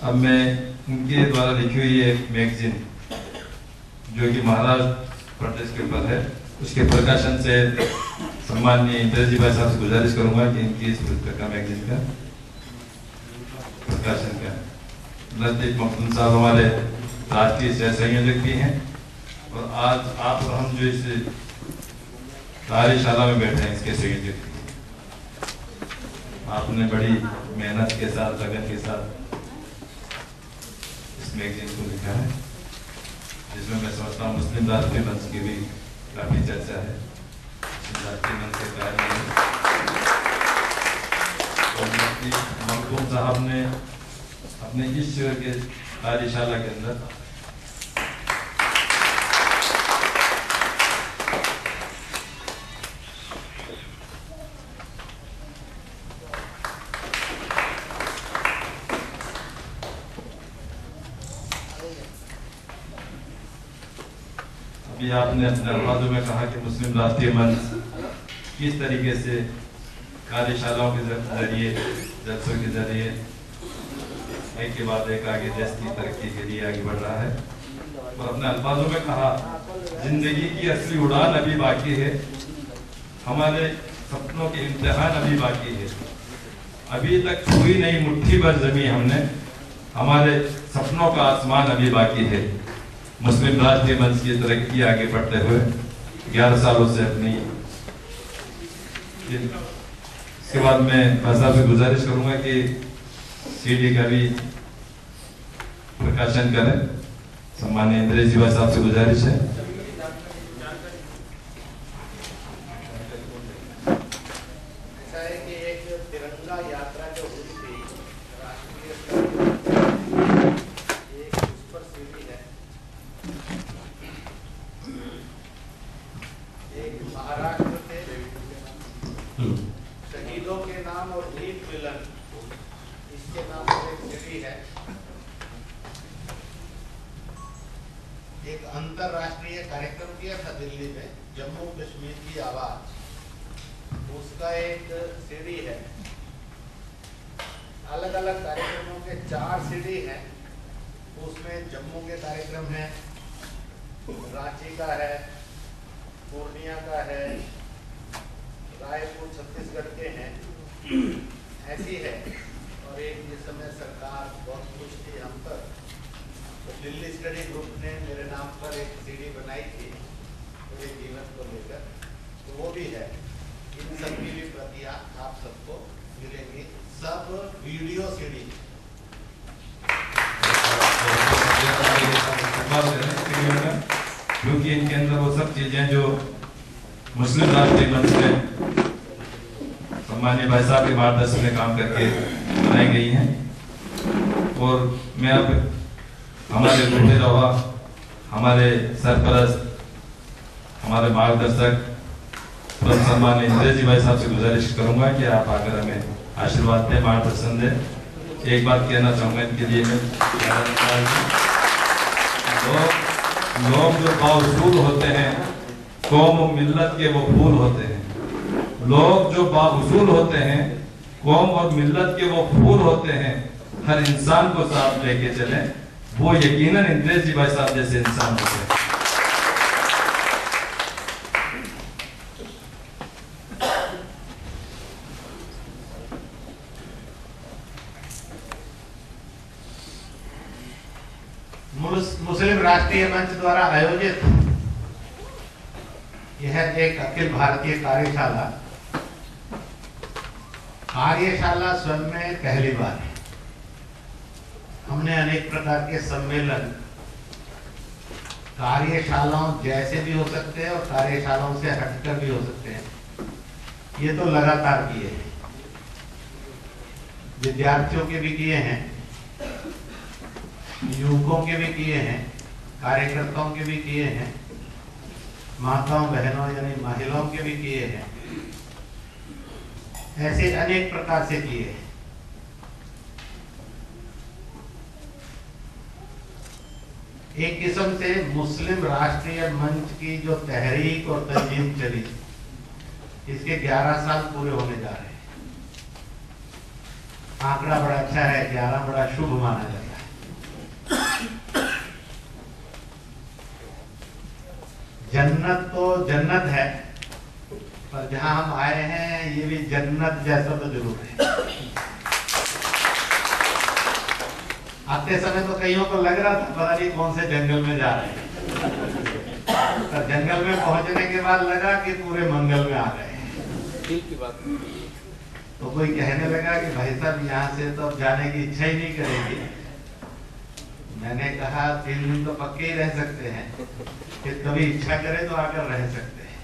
अब मैं उनके द्वारा लिखी हुई एक मैगजीन जो कि महाराष्ट्र प्रदेश के ऊपर है, उसके प्रकाशन से सम्माननीय इंद्रजी भाई साहब से गुजारिश करूंगा कि इनकी इस पुस्तक का मैगजीन का प्रकाशन का। लतीफ मखदूम साहब हमारे राष्ट्रीय सह संयोजक भी हैं और आज आप और हम जो इस कार्यशाला में बैठे हैं इसके संयोजक। आपने बड़ी मेहनत के साथ, लगन के साथ इस मैगजीन को लिखा है, जिसमें मैं समझता हूँ मुस्लिम राष्ट्रीय मंच की भी काफी चर्चा है। मुस्लिम राष्ट्रीय मंच के कार्य मखदूम साहब ने अपने इस शिविर के कार्यशाला के अंदर अभी आपने अपने अल्फाजों में कहा कि मुस्लिम राष्ट्रीय मंच किस तरीके से कार्यशालाओं के जरिए, जलसों के जरिए एक के बाद एक आगे देश की तरक्की के लिए आगे बढ़ रहा है। और अपने अल्फाजों में कहा, जिंदगी की असली उड़ान अभी बाकी है, हमारे सपनों के इम्तिहान अभी बाकी है, अभी तक छुई नहीं मुट्ठी भर जमी हमने, हमारे सपनों का आसमान अभी बाकी है। मुस्लिम राष्ट्रीय मंच की तरक्की आगे बढ़ते हुए 11 सालों से अपनी। इसके बाद मैं भाषा से गुजारिश करूंगा कि सीडी का भी प्रकाशन करें। सम्माननीय इंद्रेश जी साहब से गुजारिश है। ऐसा है कि एक तिरंगा यात्रा जो हुई थी राष्ट्रीय एक उस पर सीडी है, एक महाराष्ट्र के शहीदों के नाम और गीत मिलन, इसके नाम पर एक सीडी है। एक अंतरराष्ट्रीय कार्यक्रम किया था दिल्ली में, जम्मू कश्मीर की आवाज, उसका एक सीडी है। अलग अलग कार्यक्रमों के 4 सीडी हैं। उसमें जम्मू के कार्यक्रम है, रांची का है, पूर्णिया का है, रायपुर छत्तीसगढ़ के हैं, ऐसी है। और एक जिस समय सरकार बहुत खुश थी हम पर, तो दिल्ली स्टडी ग्रुप ने मेरे नाम पर एक सीडी बनाई थी मेरे जीवन को लेकर, तो वो भी है। इन सब की भी प्रतियां आप सबको मिलेंगी, सब वीडियो सीडी। क्योंकि इनके अंदर वो सब चीजें जो मुस्लिम राष्ट्रीय मंच में सम्मानीय भाई साहब के मार्गदर्शन में काम करके बनाई गई हैं। और मैं अब हमारे बूढ़े रवा, हमारे सरपरस्त, हमारे मार्गदर्शक सम्मान्य इंद्रेश जी भाई साहब से गुजारिश करूंगा कि आप आकर हमें आशीर्वाद दें, मार्गदर्शन दें। एक बात कहना चाहूंगा इनके लिए मैं, लोग जो बावसूल होते हैं, कौम और मिल्लत के वो फूल होते हैं। लोग जो बावसूल होते हैं, कौम और मिल्लत के वो फूल होते हैं। हर इंसान को साथ लेके चलें, वो यकीनन इंद्रेश जी भाई साहब जैसे इंसान होते हैं। मुस्लिम राष्ट्रीय मंच द्वारा आयोजित यह एक अखिल भारतीय कार्यशाला स्वयं में पहली बार है। हमने अनेक प्रकार के सम्मेलन, कार्यशालाओं जैसे भी हो सकते हैं और कार्यशालाओं से हटकर भी हो सकते हैं, ये तो लगातार किए हैं। विद्यार्थियों के भी किए हैं, युवकों के भी किए हैं, कार्यकर्ताओं के भी किए हैं, माताओं बहनों यानी महिलाओं के भी किए हैं, ऐसे अनेक प्रकार से किए हैं। एक किस्म से मुस्लिम राष्ट्रीय मंच की जो तहरीक और तंजीम चली, इसके 11 साल पूरे होने जा रहे हैं। आंकड़ा बड़ा अच्छा है, 11 बड़ा शुभ माना जाता है। जन्नत तो जन्नत है, पर जहां हम आए हैं ये भी जन्नत जैसा तो जरूर है। आते समय तो कईयों को लग रहा था पता नहीं कौन से जंगल में जा रहे हैं, पर जंगल में पहुंचने के बाद लगा कि पूरे मंगल में आ गए हैं। ठीक की बात। तो कोई कहने लगा कि भाई साहब यहाँ से तो अब जाने की इच्छा ही नहीं करेगी। मैंने कहा 3 दिन तो पक्के ही रह सकते हैं, फिर कभी इच्छा करे तो आकर रह सकते हैं।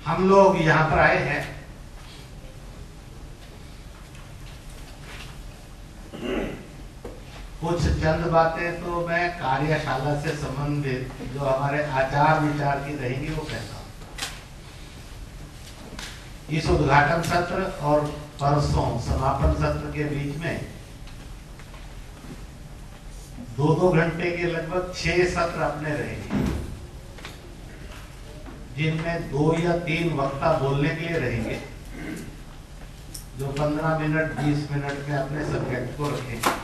हम लोग यहाँ पर आए हैं कुछ चंद बातें तो मैं कार्यशाला से संबंधित जो हमारे आचार विचार की रहेंगी वो कहता हूँ। इस उद्घाटन सत्र और परसों समापन सत्र के बीच में 2-2 घंटे के लगभग 6 सत्र अपने रहेंगे, जिनमें 2 या 3 वक्ता बोलने के लिए रहेंगे, जो 15 मिनट 20 मिनट में अपने सब्जेक्ट को रखेंगे।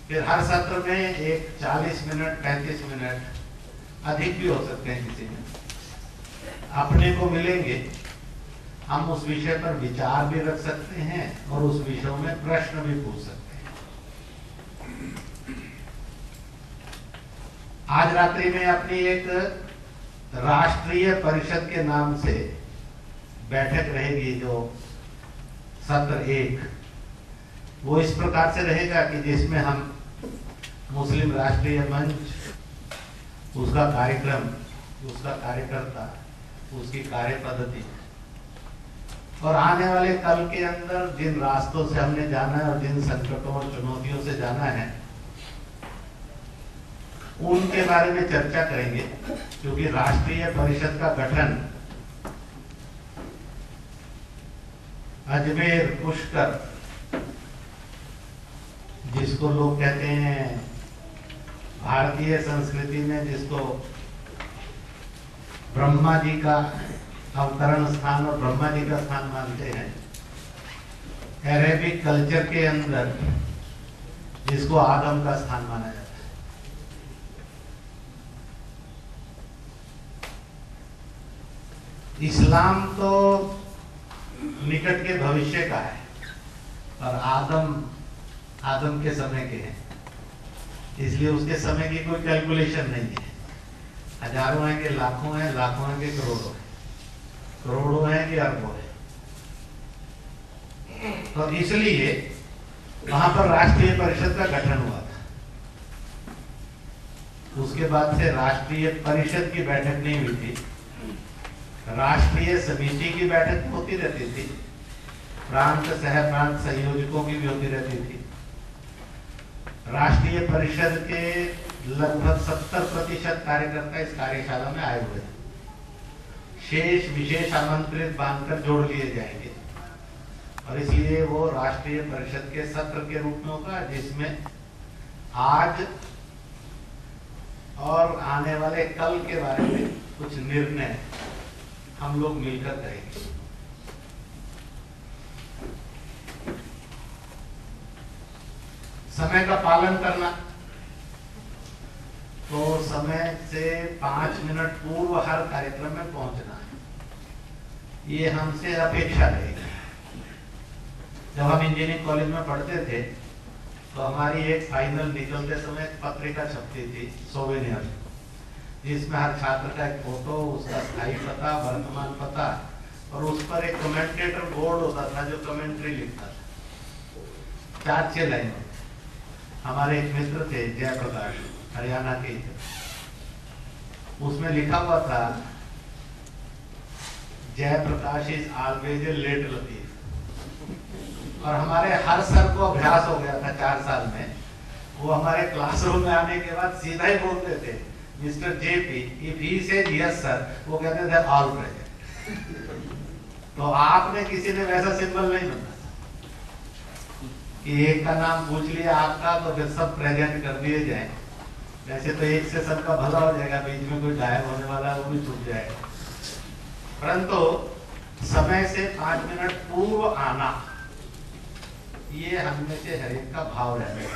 फिर हर सत्र में एक 40 मिनट 35 मिनट अधिक भी हो सकते हैं किसी में अपने को मिलेंगे। हम उस विषय पर विचार भी रख सकते हैं और उस विषयों में प्रश्न भी पूछ सकते हैं। आज रात्रि में अपनी एक राष्ट्रीय परिषद के नाम से बैठक रहेगी, जो सत्र 1 वो इस प्रकार से रहेगा कि जिसमें हम मुस्लिम राष्ट्रीय मंच, उसका कार्यक्रम, उसका कार्यकर्ता, उसकी कार्य पद्धति और आने वाले कल के अंदर जिन रास्तों से हमने जाना है और जिन संकटों और चुनौतियों से जाना है उनके बारे में चर्चा करेंगे। क्योंकि राष्ट्रीय परिषद का गठन अजमेर पुष्कर, जिसको लोग कहते हैं भारतीय संस्कृति में जिसको ब्रह्मा जी का अवतरण स्थान और ब्रह्मा जी का स्थान मानते हैं, अरेबिक कल्चर के अंदर जिसको आदम का स्थान माना जाता है। इस्लाम तो निकट के भविष्य का है और आदम के समय के हैं, इसलिए उसके समय की कोई कैलकुलेशन नहीं है। हजारों हैं कि लाखों हैं, लाखों हैं कि करोड़ों हैं, करोड़ों हैं कि अरबों हैं। तो इसलिए वहां पर राष्ट्रीय परिषद का गठन हुआ था। उसके बाद से राष्ट्रीय परिषद की बैठक नहीं हुई थी, राष्ट्रीय समिति की बैठक होती रहती थी, प्रांत सह प्रांत संयोजकों की भी होती रहती थी। राष्ट्रीय परिषद के लगभग 70% कार्यकर्ता इस कार्यशाला में आए हुए हैं। शेष विशेष आमंत्रित बांधकर जोड़ लिए जाएंगे और इसलिए वो राष्ट्रीय परिषद के सत्र के रूप में होगा, जिसमें आज और आने वाले कल के बारे में कुछ निर्णय हम लोग मिलकर करेंगे। समय का पालन करना, तो समय से 5 मिनट पूर्व हर कार्यक्रम में पहुंचना है, ये हमसे अपेक्षा रहेगी। जब हम इंजीनियरिंग कॉलेज में पढ़ते थे तो हमारी एक फाइनल निकलते समय एक पत्रिका छपती थी, सोवेनियर, जिसमें हर छात्र का एक फोटो, उसका स्थायी पता, वर्तमान पता और उस पर एक कमेंटेटर बोर्ड होता था जो कमेंट्री लिखता था। 4-6 लाइन। हमारे एक मित्र थे जयप्रकाश, हरियाणा के, उसमें लिखा हुआ था Jayprakash is always a late लतीफ। और हमारे हर सर को अभ्यास हो गया था 4 साल में, वो हमारे क्लासरूम में आने के बाद सीधा ही बोलते थे mister JP, if he said yes sir, वो कहते थे ऑल प्रेजेंट। तो आपने किसी ने वैसा सिंबल नहीं बना कि एक का नाम पूछ लिया आपका तो फिर सब प्रेजेंट कर दिए जाए। वैसे तो एक से सबका भला हो जाएगा, बीच में कोई गायब होने वाला है वो भी छूट जाएगा। परंतु समय से 5 मिनट पूर्व आना, ये हम में से हर एक का भाव रहने है।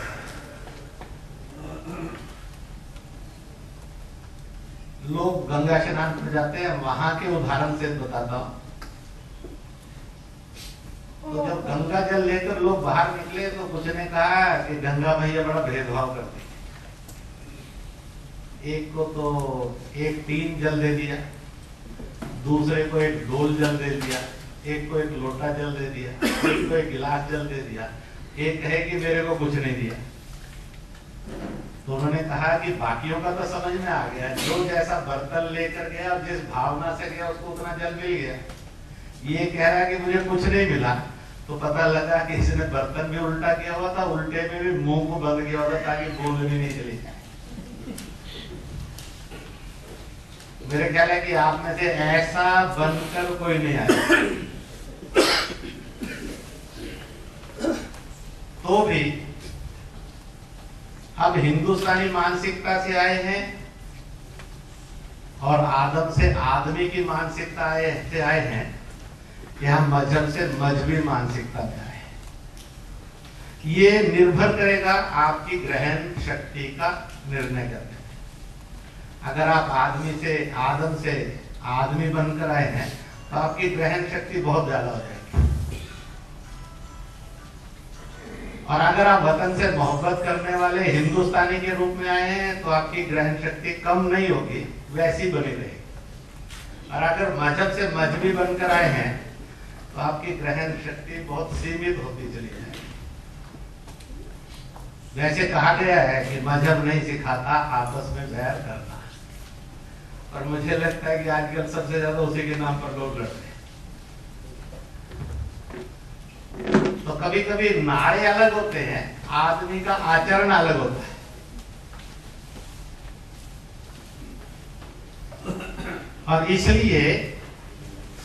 लोग गंगा स्नान पर जाते हैं, वहां के उदाहरण से बताता हूं। तो जब गंगा जल लेकर लोग बाहर निकले तो कुछ ने कहा कि गंगा मैया बड़ा भेदभाव करती है, एक को तो एक टीन जल दे दिया, दूसरे को एक डोल जल दे दिया, एक को एक लोटा जल दे दिया, एक को एक गिलास जल दे दिया, एक है कि मेरे को कुछ नहीं दिया। तो उन्होंने कहा कि बाकियों का तो समझ में आ गया, जो जैसा बर्तन लेकर गया और जिस भावना से गया उसको उतना जल मिल गया। ये कह रहा है कि मुझे कुछ नहीं मिला, तो पता लगा कि इसने बर्तन भी उल्टा किया हुआ था, उल्टे में भी मुंह को बंद किया हुआ था ताकि बूंद भी नहीं चली जाए। मेरे ख्याल है कि आप में से ऐसा बनकर कोई नहीं आया। तो भी अब हिंदुस्तानी मानसिकता से आए हैं और आदम से आदमी की मानसिकता से आए हैं, कि हम मजहब से मजहबी मानसिकता में आए हैं। ये निर्भर करेगा आपकी ग्रहण शक्ति का निर्णय करने में। अगर आप आदम से आदमी बनकर आए हैं तो आपकी ग्रहण शक्ति बहुत ज्यादा हो जाएगी, और अगर आप वतन से मोहब्बत करने वाले हिंदुस्तानी के रूप में आए हैं तो आपकी ग्रहण शक्ति कम नहीं होगी, वैसी बनी रहेगी। और अगर मजहब से मजहबी बनकर आए हैं तो आपकी ग्रहण शक्ति बहुत सीमित होती चली जाएगी। वैसे कहा गया है कि मजहब नहीं सिखाता आपस में बैर करना, और मुझे लगता है कि आजकल सबसे ज्यादा उसी के नाम पर लोग लड़ते हैं। तो कभी कभी नारे अलग होते हैं, आदमी का आचरण अलग होता है। और इसलिए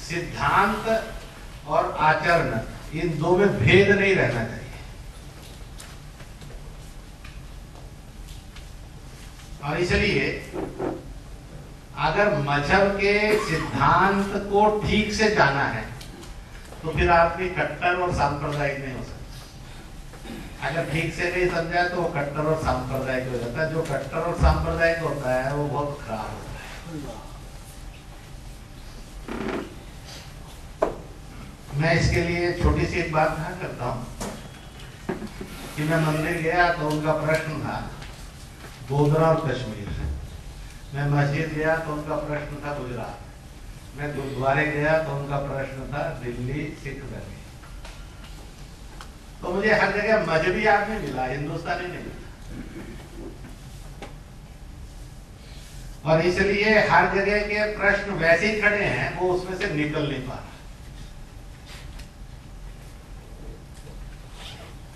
सिद्धांत और आचरण इन दो में भेद नहीं रहना चाहिए। और इसलिए अगर मजहब के सिद्धांत को ठीक से जाना है तो फिर आदमी कट्टर और सांप्रदायिक नहीं हो सकता। अगर ठीक से नहीं समझा तो वो कट्टर और सांप्रदायिक हो जाता है। जो कट्टर और सांप्रदायिक होता है वो बहुत खराब होता है। मैं इसके लिए छोटी सी एक बात कहा करता हूँ कि मैं मंदिर गया तो उनका प्रश्न था गोधरा और कश्मीर। मैं मस्जिद गया तो उनका प्रश्न था गुजरात। मैं गुरुद्वारे गया तो उनका प्रश्न था दिल्ली सिख धर्म। तो मुझे हर जगह मजहबी आदमी मिला, हिंदुस्तानी नहीं मिला। और इसलिए हर जगह के प्रश्न वैसे ही खड़े हैं, वो उसमें से निकल नहीं पा रहा।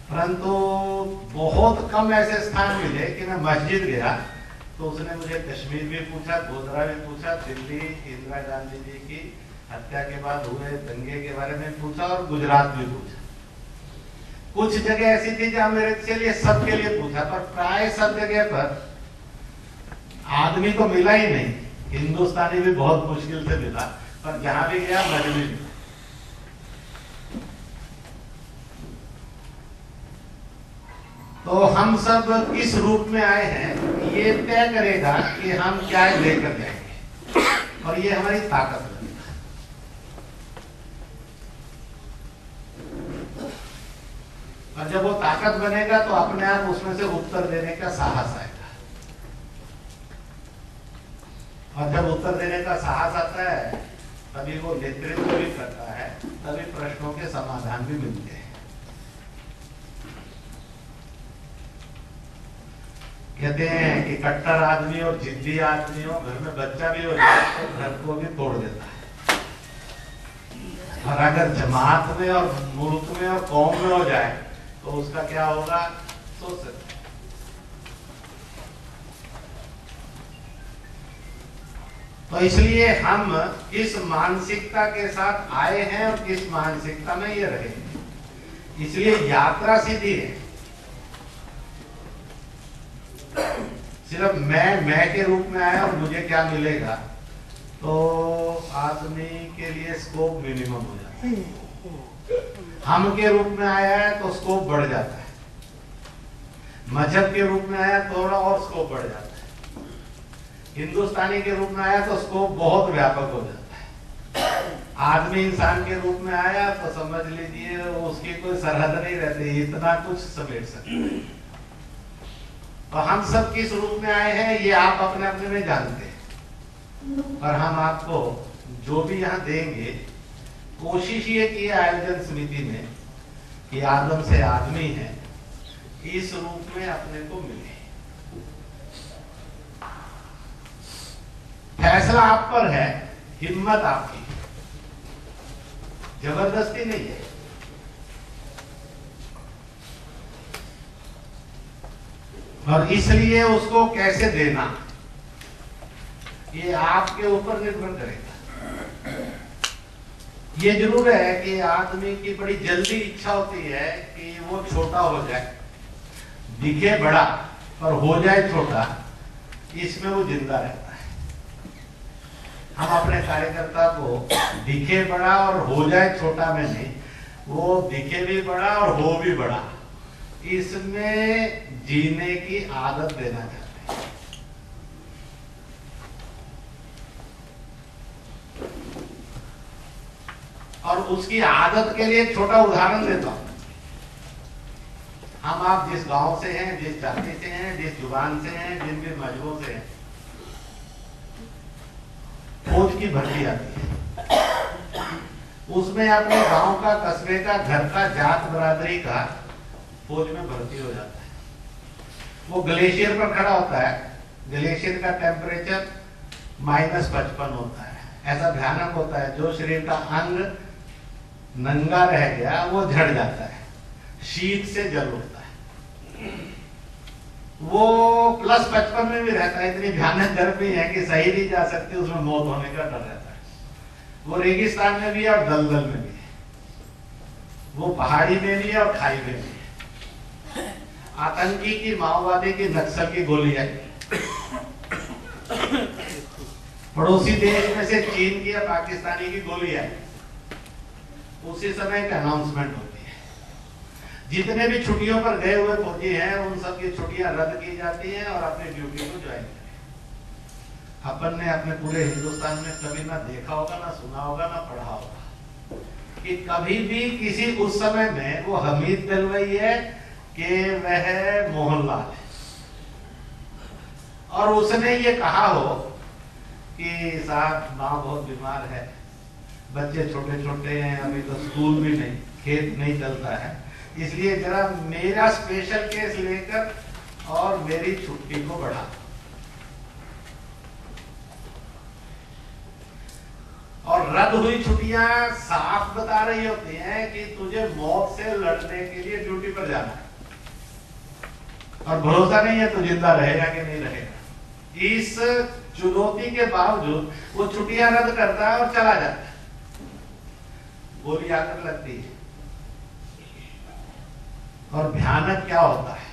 परंतु बहुत कम ऐसे स्थान मिले कि मैं मस्जिद गया तो उसने मुझे कश्मीर भी पूछा, गोधरा भी पूछा, दिल्ली इंदिरा गांधी जी की हत्या के बाद हुए दंगे के बारे में पूछा, और गुजरात भी पूछा। कुछ जगह ऐसी थी जहां मेरे के लिए सबके लिए पूछा, पर प्राय सब जगह पर आदमी तो मिला ही नहीं। हिंदुस्तानी भी बहुत मुश्किल से मिला, पर जहां भी गया मजहबी मिला। तो हम सब किस रूप में आए हैं ये तय करेगा कि हम क्या लेकर जाएंगे, और ये हमारी ताकत बनेगा। और जब वो ताकत बनेगा तो अपने आप उसमें से उत्तर देने का साहस आएगा, और जब उत्तर देने का साहस आता है तभी वो नेतृत्व भी करता है, तभी प्रश्नों के समाधान भी मिलते हैं। कहते हैं कि कट्टर आदमी और जिद्दी आदमी हो, घर में बच्चा भी हो जाए तो घर को भी तोड़ देता है। और अगर जमात में और मुल्क में और कौम में हो जाए तो उसका क्या होगा सोच सकते हैं। तो इसलिए हम किस मानसिकता के साथ आए हैं और किस मानसिकता में ये रहेंगे, इसलिए यात्रा सीधी है। सिर्फ मैं के रूप में आया और मुझे क्या मिलेगा, तो आदमी के लिए स्कोप मिनिमम हो जाता है। हम के रूप में आया है तो स्कोप बढ़ जाता है, मजहब के रूप में आया थोड़ा और स्कोप बढ़ जाता है, हिंदुस्तानी के रूप में आया तो स्कोप बहुत व्यापक हो जाता है, आदमी इंसान के रूप में आया तो समझ लीजिए उसकी कोई सरहद नहीं रहती, इतना कुछ समेट सकते। तो हम सब किस रूप में आए हैं ये आप अपने अपने में जानते हैं, और हम आपको जो भी यहाँ देंगे कोशिश ये की आयोजन समिति ने कि आदम से आदमी है इस रूप में अपने को मिले। फैसला आप पर है, हिम्मत आपकी, जबरदस्ती नहीं है। और इसलिए उसको कैसे देना ये आपके ऊपर निर्भर करेगा। ये जरूर है कि आदमी की बड़ी जल्दी इच्छा होती है कि वो छोटा हो जाए, दिखे बड़ा और हो जाए छोटा, इसमें वो जिंदा रहता है। हम अपने कार्यकर्ता को दिखे बड़ा और हो जाए छोटा में नहीं, वो दिखे भी बड़ा और हो भी बड़ा, इसमें जीने की आदत देना चाहते हैं। और उसकी आदत के लिए एक छोटा उदाहरण देता हूं। हम आप जिस गांव से हैं, जिस जाति से हैं, जिस जुबान से हैं, जिन भी मजहबों से हैं, फौज की भर्ती आती है, उसमें अपने गांव का, कस्बे का, घर का, जात बरादरी का फौज में भर्ती हो जाता है। वो ग्लेशियर पर खड़ा होता है, ग्लेशियर का टेम्परेचर -55 होता है, ऐसा भयानक होता है। जो शरीर का अंग नंगा रह गया वो झड़ जाता है, शीत से जल उठता है। वो +55 में भी रहता है, इतनी भयानक गर्मी है कि सही नहीं जा सकती, उसमें मौत होने का डर रहता है। वो रेगिस्तान में भी है और दलदल में भी है, वो पहाड़ी में भी है और खाई में भी है। आतंकी की, माओवादी की, नक्सल की गोली आई, पड़ोसी देश में से चीन की या पाकिस्तानी की गोली आई, उसी समय एक अनाउंसमेंट होती है। जितने भी छुट्टियों पर गए हुए फौजी हैं उन सब की छुट्टियां रद्द की जाती हैं और अपनी ड्यूटी को ज्वाइन करें। अपन ने अपने पूरे हिंदुस्तान में कभी ना देखा होगा, ना सुना होगा, ना पढ़ा होगा कि कभी भी किसी उस समय में वो हमीद दिलवाई है कि वह मोहनलाल है और उसने ये कहा हो कि साहब माँ बहुत बीमार है, बच्चे छोटे छोटे हैं, अभी तो स्कूल भी नहीं, खेत नहीं चलता है, इसलिए जरा मेरा स्पेशल केस लेकर और मेरी छुट्टी को बढ़ा। और रद्द हुई छुट्टियां साफ बता रही होती हैं कि तुझे मौत से लड़ने के लिए ड्यूटी पर जाना है और भरोसा नहीं है तो जिंदा रहेगा कि नहीं रहेगा। इस चुनौती के बावजूद वो छुट्टियां रद्द करता है और चला जाता है। गोली आकर लगती है और भयानक क्या होता है,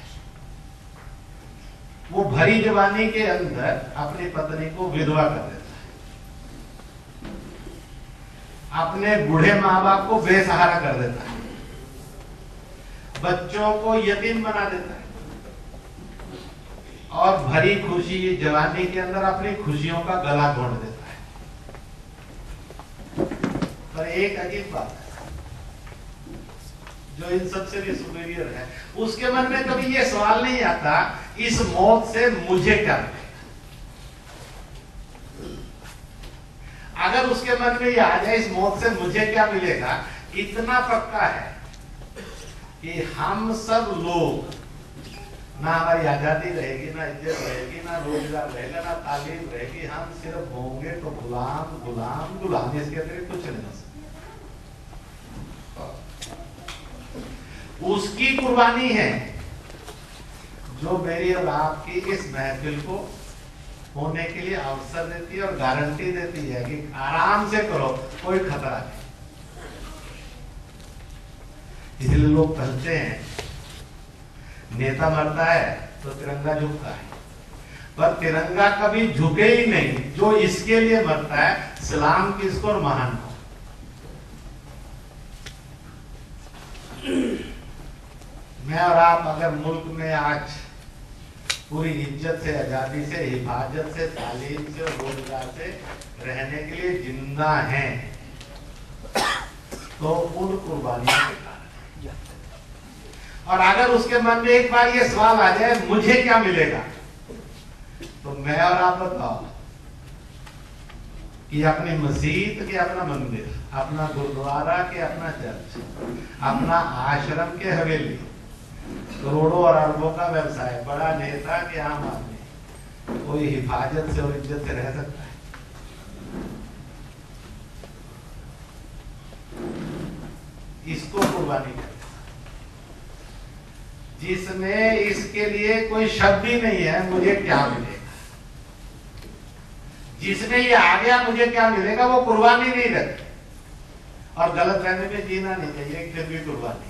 वो भरी जवानी के अंदर अपनी पत्नी को विधवा कर देता है, अपने बूढ़े माँ बाप को बेसहारा कर देता है, बच्चों को यतीम बना देता है और भरी खुशी जवानी के अंदर अपनी खुशियों का गला घोंट देता है। पर एक अजीब बात है, जो इन सबसे भी सुपीरियर है, उसके मन में कभी ये सवाल नहीं आता इस मौत से मुझे क्या मिलेगा। अगर उसके मन में ये आ जाए इस मौत से मुझे क्या मिलेगा, इतना पक्का है कि हम सब लोग, ना हमारी आजादी रहेगी, ना इज्जत रहेगी, ना रोजगार रहेगा, ना तालीम रहेगी, हम सिर्फ होंगे तो गुलाम गुलाम गुलाम, इसके अतिरिक्त कुछ नहीं हो सकता। उसकी कुर्बानी है जो मेरी और आपकी इस महफिल को होने के लिए अवसर देती है और गारंटी देती है कि आराम से करो, कोई खतरा नहीं। इसलिए लोग कहते हैं नेता मरता है तो तिरंगा झुकता है, पर तिरंगा कभी झुके ही नहीं। जो इसके लिए मरता है, सलाम किसको और महान को। मैं और आप अगर मुल्क में आज पूरी इज्जत से, आजादी से, हिफाजत से, तालीम से और रोजगार से रहने के लिए जिंदा हैं, तो उन कुर्बानियों के कारण। और अगर उसके मन में एक बार ये सवाल आ जाए मुझे क्या मिलेगा, तो मैं और आप बताओ कि अपनी मस्जिद के अपना मंदिर, अपना गुरुद्वारा के अपना चर्च, अपना आश्रम के हवेली, करोड़ों और अरबों का व्यवसाय, बड़ा नेता के आम आदमी, कोई हिफाजत से और इज्जत से रह सकता है? इसको कुर्बानी कहते हैं, जिसमें इसके लिए कोई शब्द ही नहीं है मुझे क्या मिलेगा। जिसमें ये आ गया मुझे क्या मिलेगा, वो कुर्बानी नहीं रहती। और गलत रहने में जीना नहीं चाहिए, फिर भी कुर्बानी है।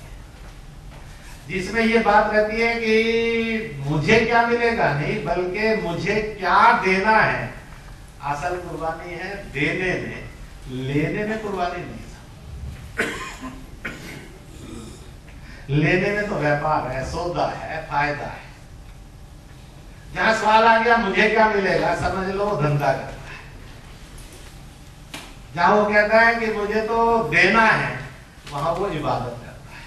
जिसमें ये बात रहती है कि मुझे क्या मिलेगा नहीं, बल्कि मुझे क्या देना है, असल कुर्बानी है देने में, लेने में कुर्बानी नहीं। लेने में तो व्यापार है, सौदा है, फायदा है। जहां सवाल आ गया मुझे क्या मिलेगा, समझ लो धंधा करता है। जहां वो कहता है कि मुझे तो देना है, वहां वो इबादत करता है।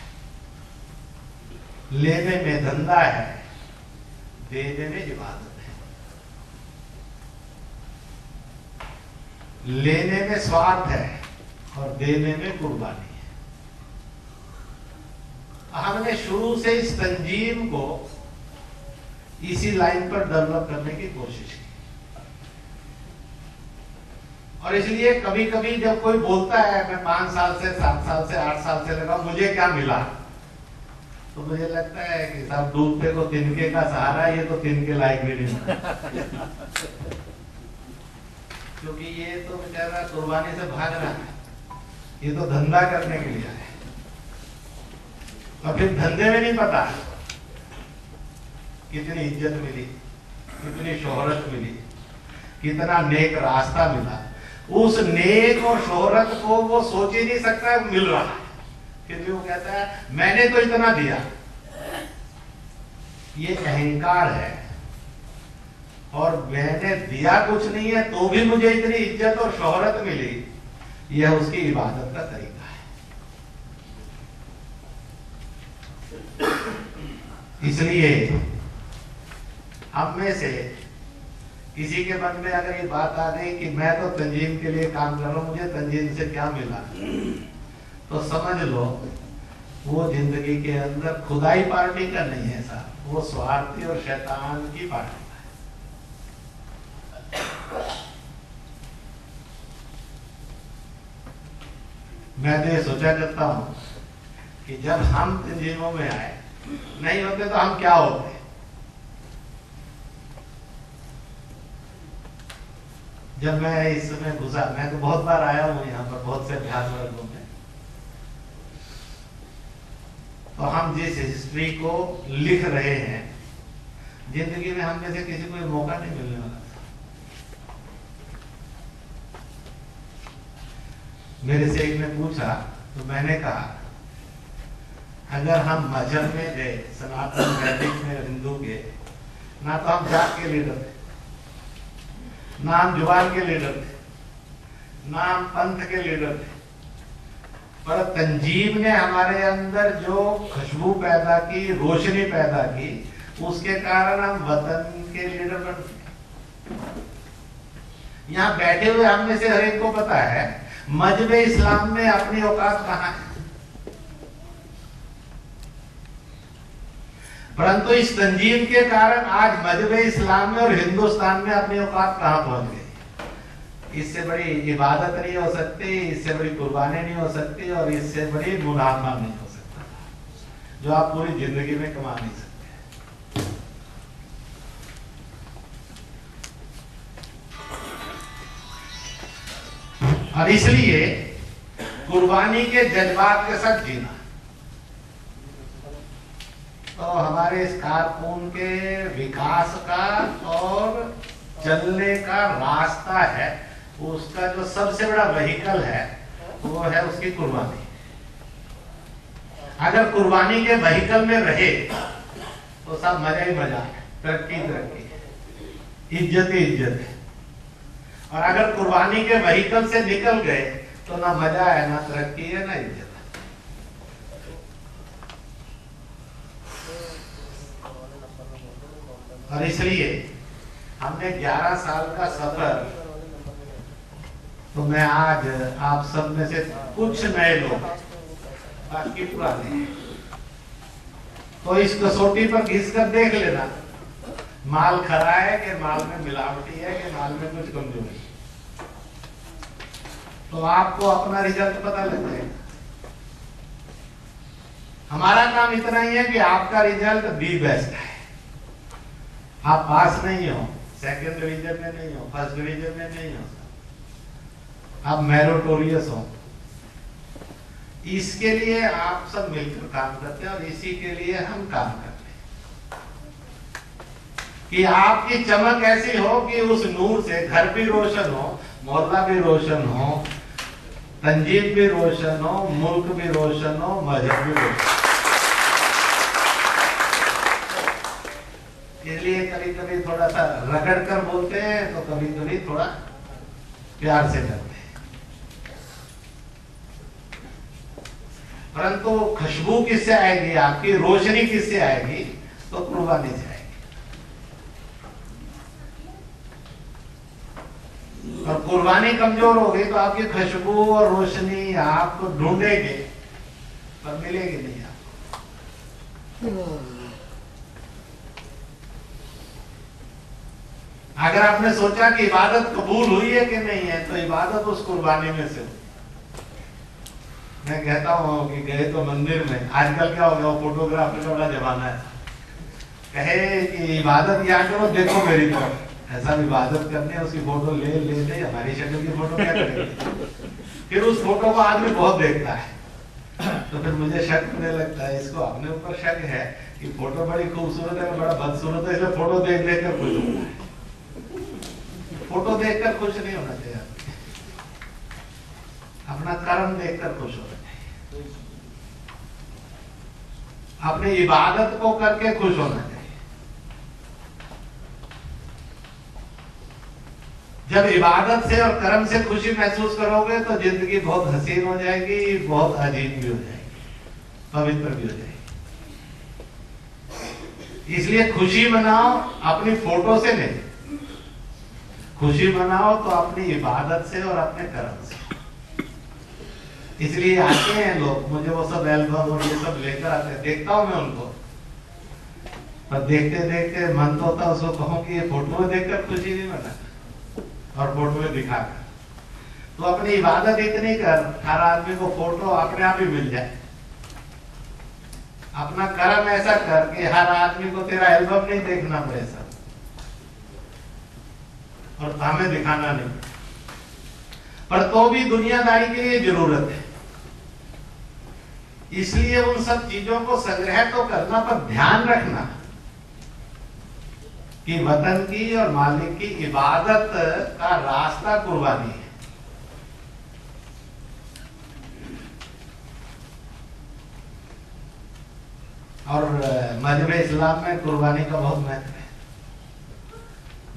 लेने में धंधा है, देने में इबादत है। लेने में स्वार्थ है और देने में कुर्बानी है। हमने शुरू से इस तंजीम को इसी लाइन पर डेवलप करने की कोशिश की। और इसलिए कभी कभी जब कोई बोलता है मैं 5 साल से, 7 साल से, 8 साल से लगा, मुझे क्या मिला, तो मुझे लगता है कि साहब डूबते को तिनके का सहारा, ये तो तिनके लायक भी नहीं है। क्योंकि ये तो बेचारा कुर्बानी से भाग रहा है, ये तो धंधा करने के लिए है। और फिर धंधे में नहीं पता कितनी इज्जत मिली, कितनी शोहरत मिली, कितना नेक रास्ता मिला। उस नेक और शोहरत को वो सोच ही नहीं सकता मिल रहा है, फिर भी वो कहता है मैंने तो इतना दिया। ये अहंकार है। और मैंने दिया कुछ नहीं है तो भी मुझे इतनी इज्जत और शोहरत मिली, यह उसकी इबादत का तरीका है। इसलिए हम में से किसी के मन में अगर ये बात आ गई कि मैं तो तंजीम के लिए काम कर रहा हूं, मुझे तंजीम से क्या मिला, तो समझ लो वो जिंदगी के अंदर खुदाई पार्टी का नहीं है साहब, वो स्वार्थी और शैतान की पार्टी का है। मैं तो ये सोचा करता हूं कि जब हम तंजीमों में आए नहीं होते तो हम क्या होते। जब मैं इस समय घुसा, मैं तो बहुत बार आया हूं यहाँ पर बहुत से अभ्यास वर्गों में, तो हम जिस हिस्ट्री को लिख रहे हैं, जिंदगी में हम में से किसी को मौका नहीं मिलने वाला। मेरे से एक ने पूछा तो मैंने कहा अगर हम मजहब में गए, सनातन वैदिक में हिंदू के, ना तो हम जात के लीडर थे, ना हम जुबान के लीडर थे, ना हम पंथ के लीडर थे, पर तंजीम ने हमारे अंदर जो खुशबू पैदा की, रोशनी पैदा की, उसके कारण हम वतन के लीडर बन गए। यहाँ बैठे हुए हम में से हर एक को पता है मजहब इस्लाम में अपनी औकात कहाँ है, परंतु इस तंजीम के कारण आज मजहब इस्लाम में और हिंदुस्तान में अपनी औकात कहाँ पहुंच गई। इससे बड़ी इबादत नहीं हो सकती, इससे बड़ी कुर्बानी नहीं हो सकती, और इससे बड़ी मुनाफा नहीं हो सकता जो आप पूरी जिंदगी में कमा नहीं सकते। और इसलिए कुर्बानी के जज्बात के साथ जीना। तो हमारे इस कारकून के विकास का और चलने का रास्ता है, उसका जो सबसे बड़ा व्हीकल है वो है उसकी कुर्बानी। अगर कुर्बानी के व्हीकल में रहे तो सब मजा ही मजा है, तरक्की तरक्की, इज्जत ही इज्जत है। और अगर कुर्बानी के व्हीकल से निकल गए तो ना मजा है, ना तरक्की है, ना इज्जत है। और इसलिए हमने 11 साल का सफर, तो मैं आज आप सब में से कुछ नए लोग, बाकी पुराने, तो इस कसौटी पर घिस कर देख लेना, माल खरा है कि माल में मिलावटी है कि माल में कुछ कमजोरी, तो आपको अपना रिजल्ट पता लग जाएगा। हमारा काम इतना ही है कि आपका रिजल्ट बी बेस्ट है। आप पास नहीं हो, सेकंड डिवीजन में नहीं हो, फर्स्ट डिवीजन में नहीं हो, आप मेरिटोरियस हो। इसके लिए आप सब मिलकर काम करते हैं और इसी के लिए हम काम करते हैं कि आपकी चमक ऐसी हो कि उस नूर से घर भी रोशन हो, मोहल्ला भी रोशन हो, तंजीब भी रोशन हो, मुल्क भी रोशन हो, मजहब भी रोशन। इसलिए कभी कभी थोड़ा सा रगड़ कर बोलते हैं, तो कभी कभी थोड़ा प्यार से करते हैं, परंतु खुशबू किससे आएगी, आपकी रोशनी किससे आएगी, तो कुर्बानी से आएगी। और कुर्बानी कमजोर हो गई तो आपकी खुशबू और रोशनी आपको ढूंढेंगे पर मिलेगी नहीं आपको। अगर आपने सोचा कि इबादत कबूल हुई है कि नहीं है, तो इबादत उस कुर्बानी में से। मैं कहता हूँ कि गए तो मंदिर में, आजकल क्या हो गया, फोटोग्राफी का बड़ा जमाना है, कहे कि इबादत यहाँ करो, देखो मेरी तरफ, ऐसा इबादत करनी है, उसकी फोटो ले ले हमारी शक्ल की फोटो क्या करेगी। फिर उस फोटो को आदमी बहुत देखता है, तो फिर मुझे शक होने लगता है, इसको अपने ऊपर शक है कि फोटो बड़ी खूबसूरत है, बड़ा बदसूरत है, इसलिए फोटो देख देख कर खुश होता है। फोटो देखकर खुश नहीं होना चाहिए, अपना कर्म देखकर खुश होना चाहिए, अपनी इबादत को करके खुश होना चाहिए। जब इबादत से और कर्म से खुशी महसूस करोगे तो जिंदगी बहुत हसीन हो जाएगी, बहुत अजीब भी हो जाएगी, पवित्र भी हो जाएगी। इसलिए खुशी मनाओ अपनी फोटो से नहीं, खुशी मनाओ तो अपनी इबादत से और अपने कर्म से। इसलिए आते हैं लोग, मुझे वो सब एल्बम और ये सब लेकर आते हैं, देखता हूं मैं उनको, पर देखते देखते मन तो होता उसको कहूं कि ये फोटो में देखकर खुशी नहीं मना और फोटो में दिखाकर। तो अपनी इबादत इतनी कर, हर आदमी को फोटो अपने आप ही मिल जाए। अपना कर्म ऐसा कर कि हर आदमी को तेरा एल्बम नहीं देखना पड़े सब, और हमें दिखाना नहीं, पर तो भी दुनियादारी के लिए जरूरत है। इसलिए उन सब चीजों को संग्रह तो करना, पर ध्यान रखना कि वतन की और मालिक की इबादत का रास्ता कुर्बानी है। और मजहब इस्लाम में कुर्बानी का बहुत महत्व है।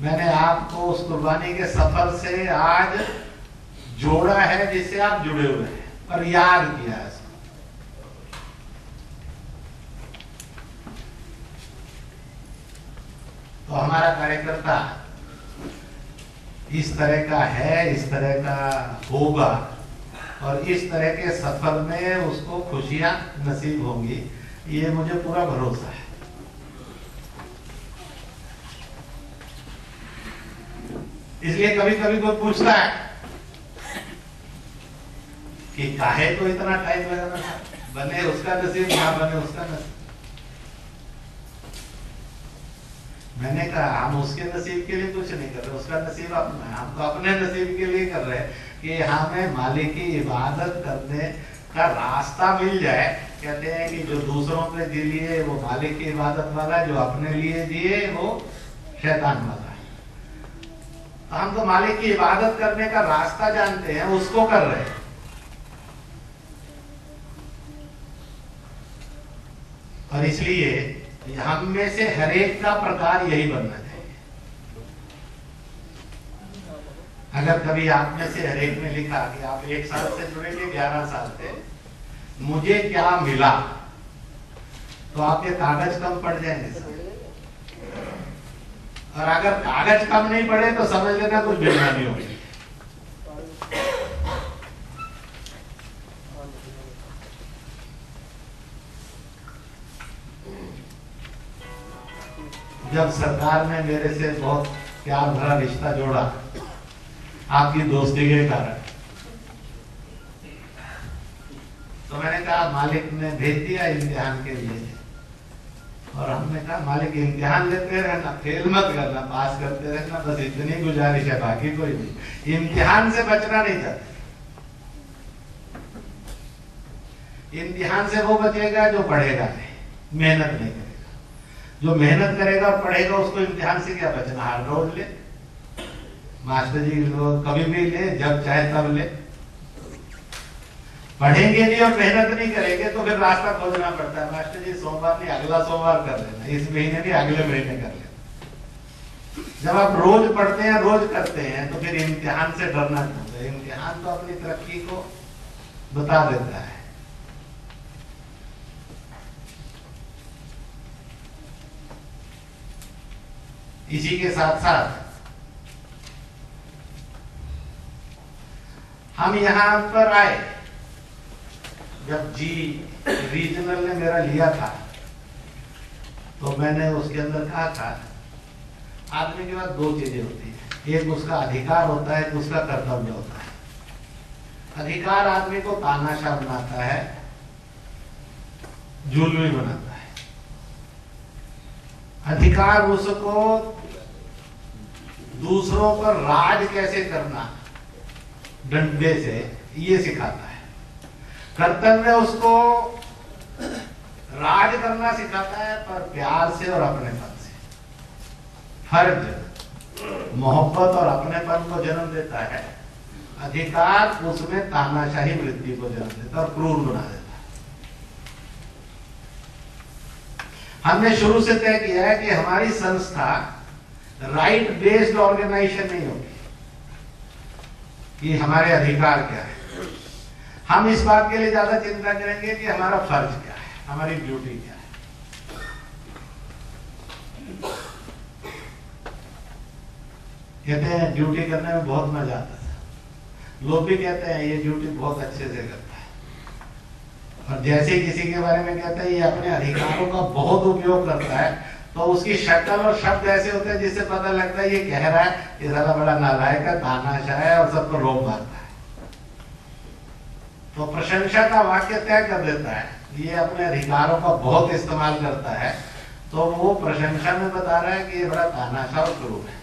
मैंने आपको उस कुर्बानी के सफर से आज जोड़ा है जिससे आप जुड़े हुए हैं और याद किया है। तो हमारा कार्यकर्ता इस तरह का है, इस तरह का होगा, और इस तरह के सफर में उसको खुशियां नसीब होंगी, ये मुझे पूरा भरोसा है। इसलिए कभी कभी कोई पूछता है कि काहे को इतना टाइम लगाना था, बने उसका नसीब, ना बने उसका नसीब। मैंने कहा हम उसके नसीब के लिए कुछ नहीं कर रहे, उसका नसीब अपना, हम तो अपने नसीब के लिए कर रहे हैं कि हमें मालिक की इबादत करने का रास्ता मिल जाए कहते हैं कि जो दूसरों पे जिए वो मालिक की इबादत वाला, जो अपने लिए जिए वो शैतान वाला है। तो हम तो मालिक की इबादत करने का रास्ता जानते हैं, उसको कर रहे हैं। और इसलिए हम में से हरेक का प्रकार यही बनना चाहिए। अगर कभी आप में से हरेक ने लिखा कि आप 1 साल से जुड़े थे, 11 साल से, मुझे क्या मिला, तो आपके कागज कम पड़ जाएंगे सर। और अगर कागज कम नहीं पड़े तो समझ लेना कुछ बेईमानी होगी। जब सरकार ने मेरे से बहुत प्यार भरा रिश्ता जोड़ा आपकी दोस्ती के कारण, तो मैंने कहा मालिक ने भेज दिया इम्तिहान के लिए। और हमने कहा मालिक इम्तिहान लेते रहना, फेल मत करना, पास करते रहना, बस इतनी गुजारिश है, बाकी कोई नहीं। इम्तिहान से बचना नहीं चाहते। इम्तिहान से वो बचेगा जो पढ़ेगा नहीं, मेहनत नहीं करेगा। जो मेहनत करेगा और पढ़ेगा उसको इम्तिहान से क्या बचना। हर रोज ले, मास्टर जी कभी भी ले, जब चाहे तब ले। पढ़ेंगे नहीं और मेहनत नहीं करेंगे तो फिर रास्ता खोजना पड़ता है। मास्टर जी सोमवार नहीं, अगला सोमवार कर लेना, इस महीने नहीं अगले महीने कर लेना। जब आप रोज पढ़ते हैं, रोज करते हैं, तो फिर इम्तिहान से डरना चाहते हैं। इम्तिहान तो अपनी तरक्की को बता देता है। इसी के साथ साथ हम यहां पर आए, जब जी रीजनल ने मेरा लिया था तो मैंने उसके अंदर कहा था आदमी के पास 2 चीजें होती हैं, एक उसका अधिकार होता है, एक उसका कर्तव्य होता है। अधिकार आदमी को तानाशाह बनाता है, जुल्मी बनाता है। अधिकार उसको दूसरों पर राज कैसे करना डंडे से, ये सिखाता है। कर्तव्य उसको राज करना सिखाता है, पर प्यार से और अपनेपन से। फर्ज मोहब्बत और अपनेपन को जन्म देता है, अधिकार उसमें तानाशाही वृत्ति को जन्म देता है और क्रूर बना देता है। हमने शुरू से तय किया है कि हमारी संस्था राइट बेस्ड ऑर्गेनाइजेशन नहीं होगी कि हमारे अधिकार क्या है। हम इस बात के लिए ज्यादा चिंता करेंगे कि हमारा फर्ज क्या है, हमारी ड्यूटी क्या है। कहते हैं ड्यूटी करने में बहुत मजा आता है। लोग भी कहते हैं ये ड्यूटी बहुत अच्छे से करता है। और जैसे किसी के बारे में कहते हैं ये अपने अधिकारों का बहुत उपयोग करता है, तो उसकी शक्ल और शब्द ऐसे होते हैं जिससे पता लगता है ये कह रहा है ये साला बड़ा नालायक है, तानाशाह है और सबको रोक मारता है। तो प्रशंसा का वाक्य तय कर देता है, ये अपने अधिकारों का बहुत इस्तेमाल करता है, तो वो प्रशंसा में बता रहा है कि ये बड़ा तानाशाह और क्रूर है।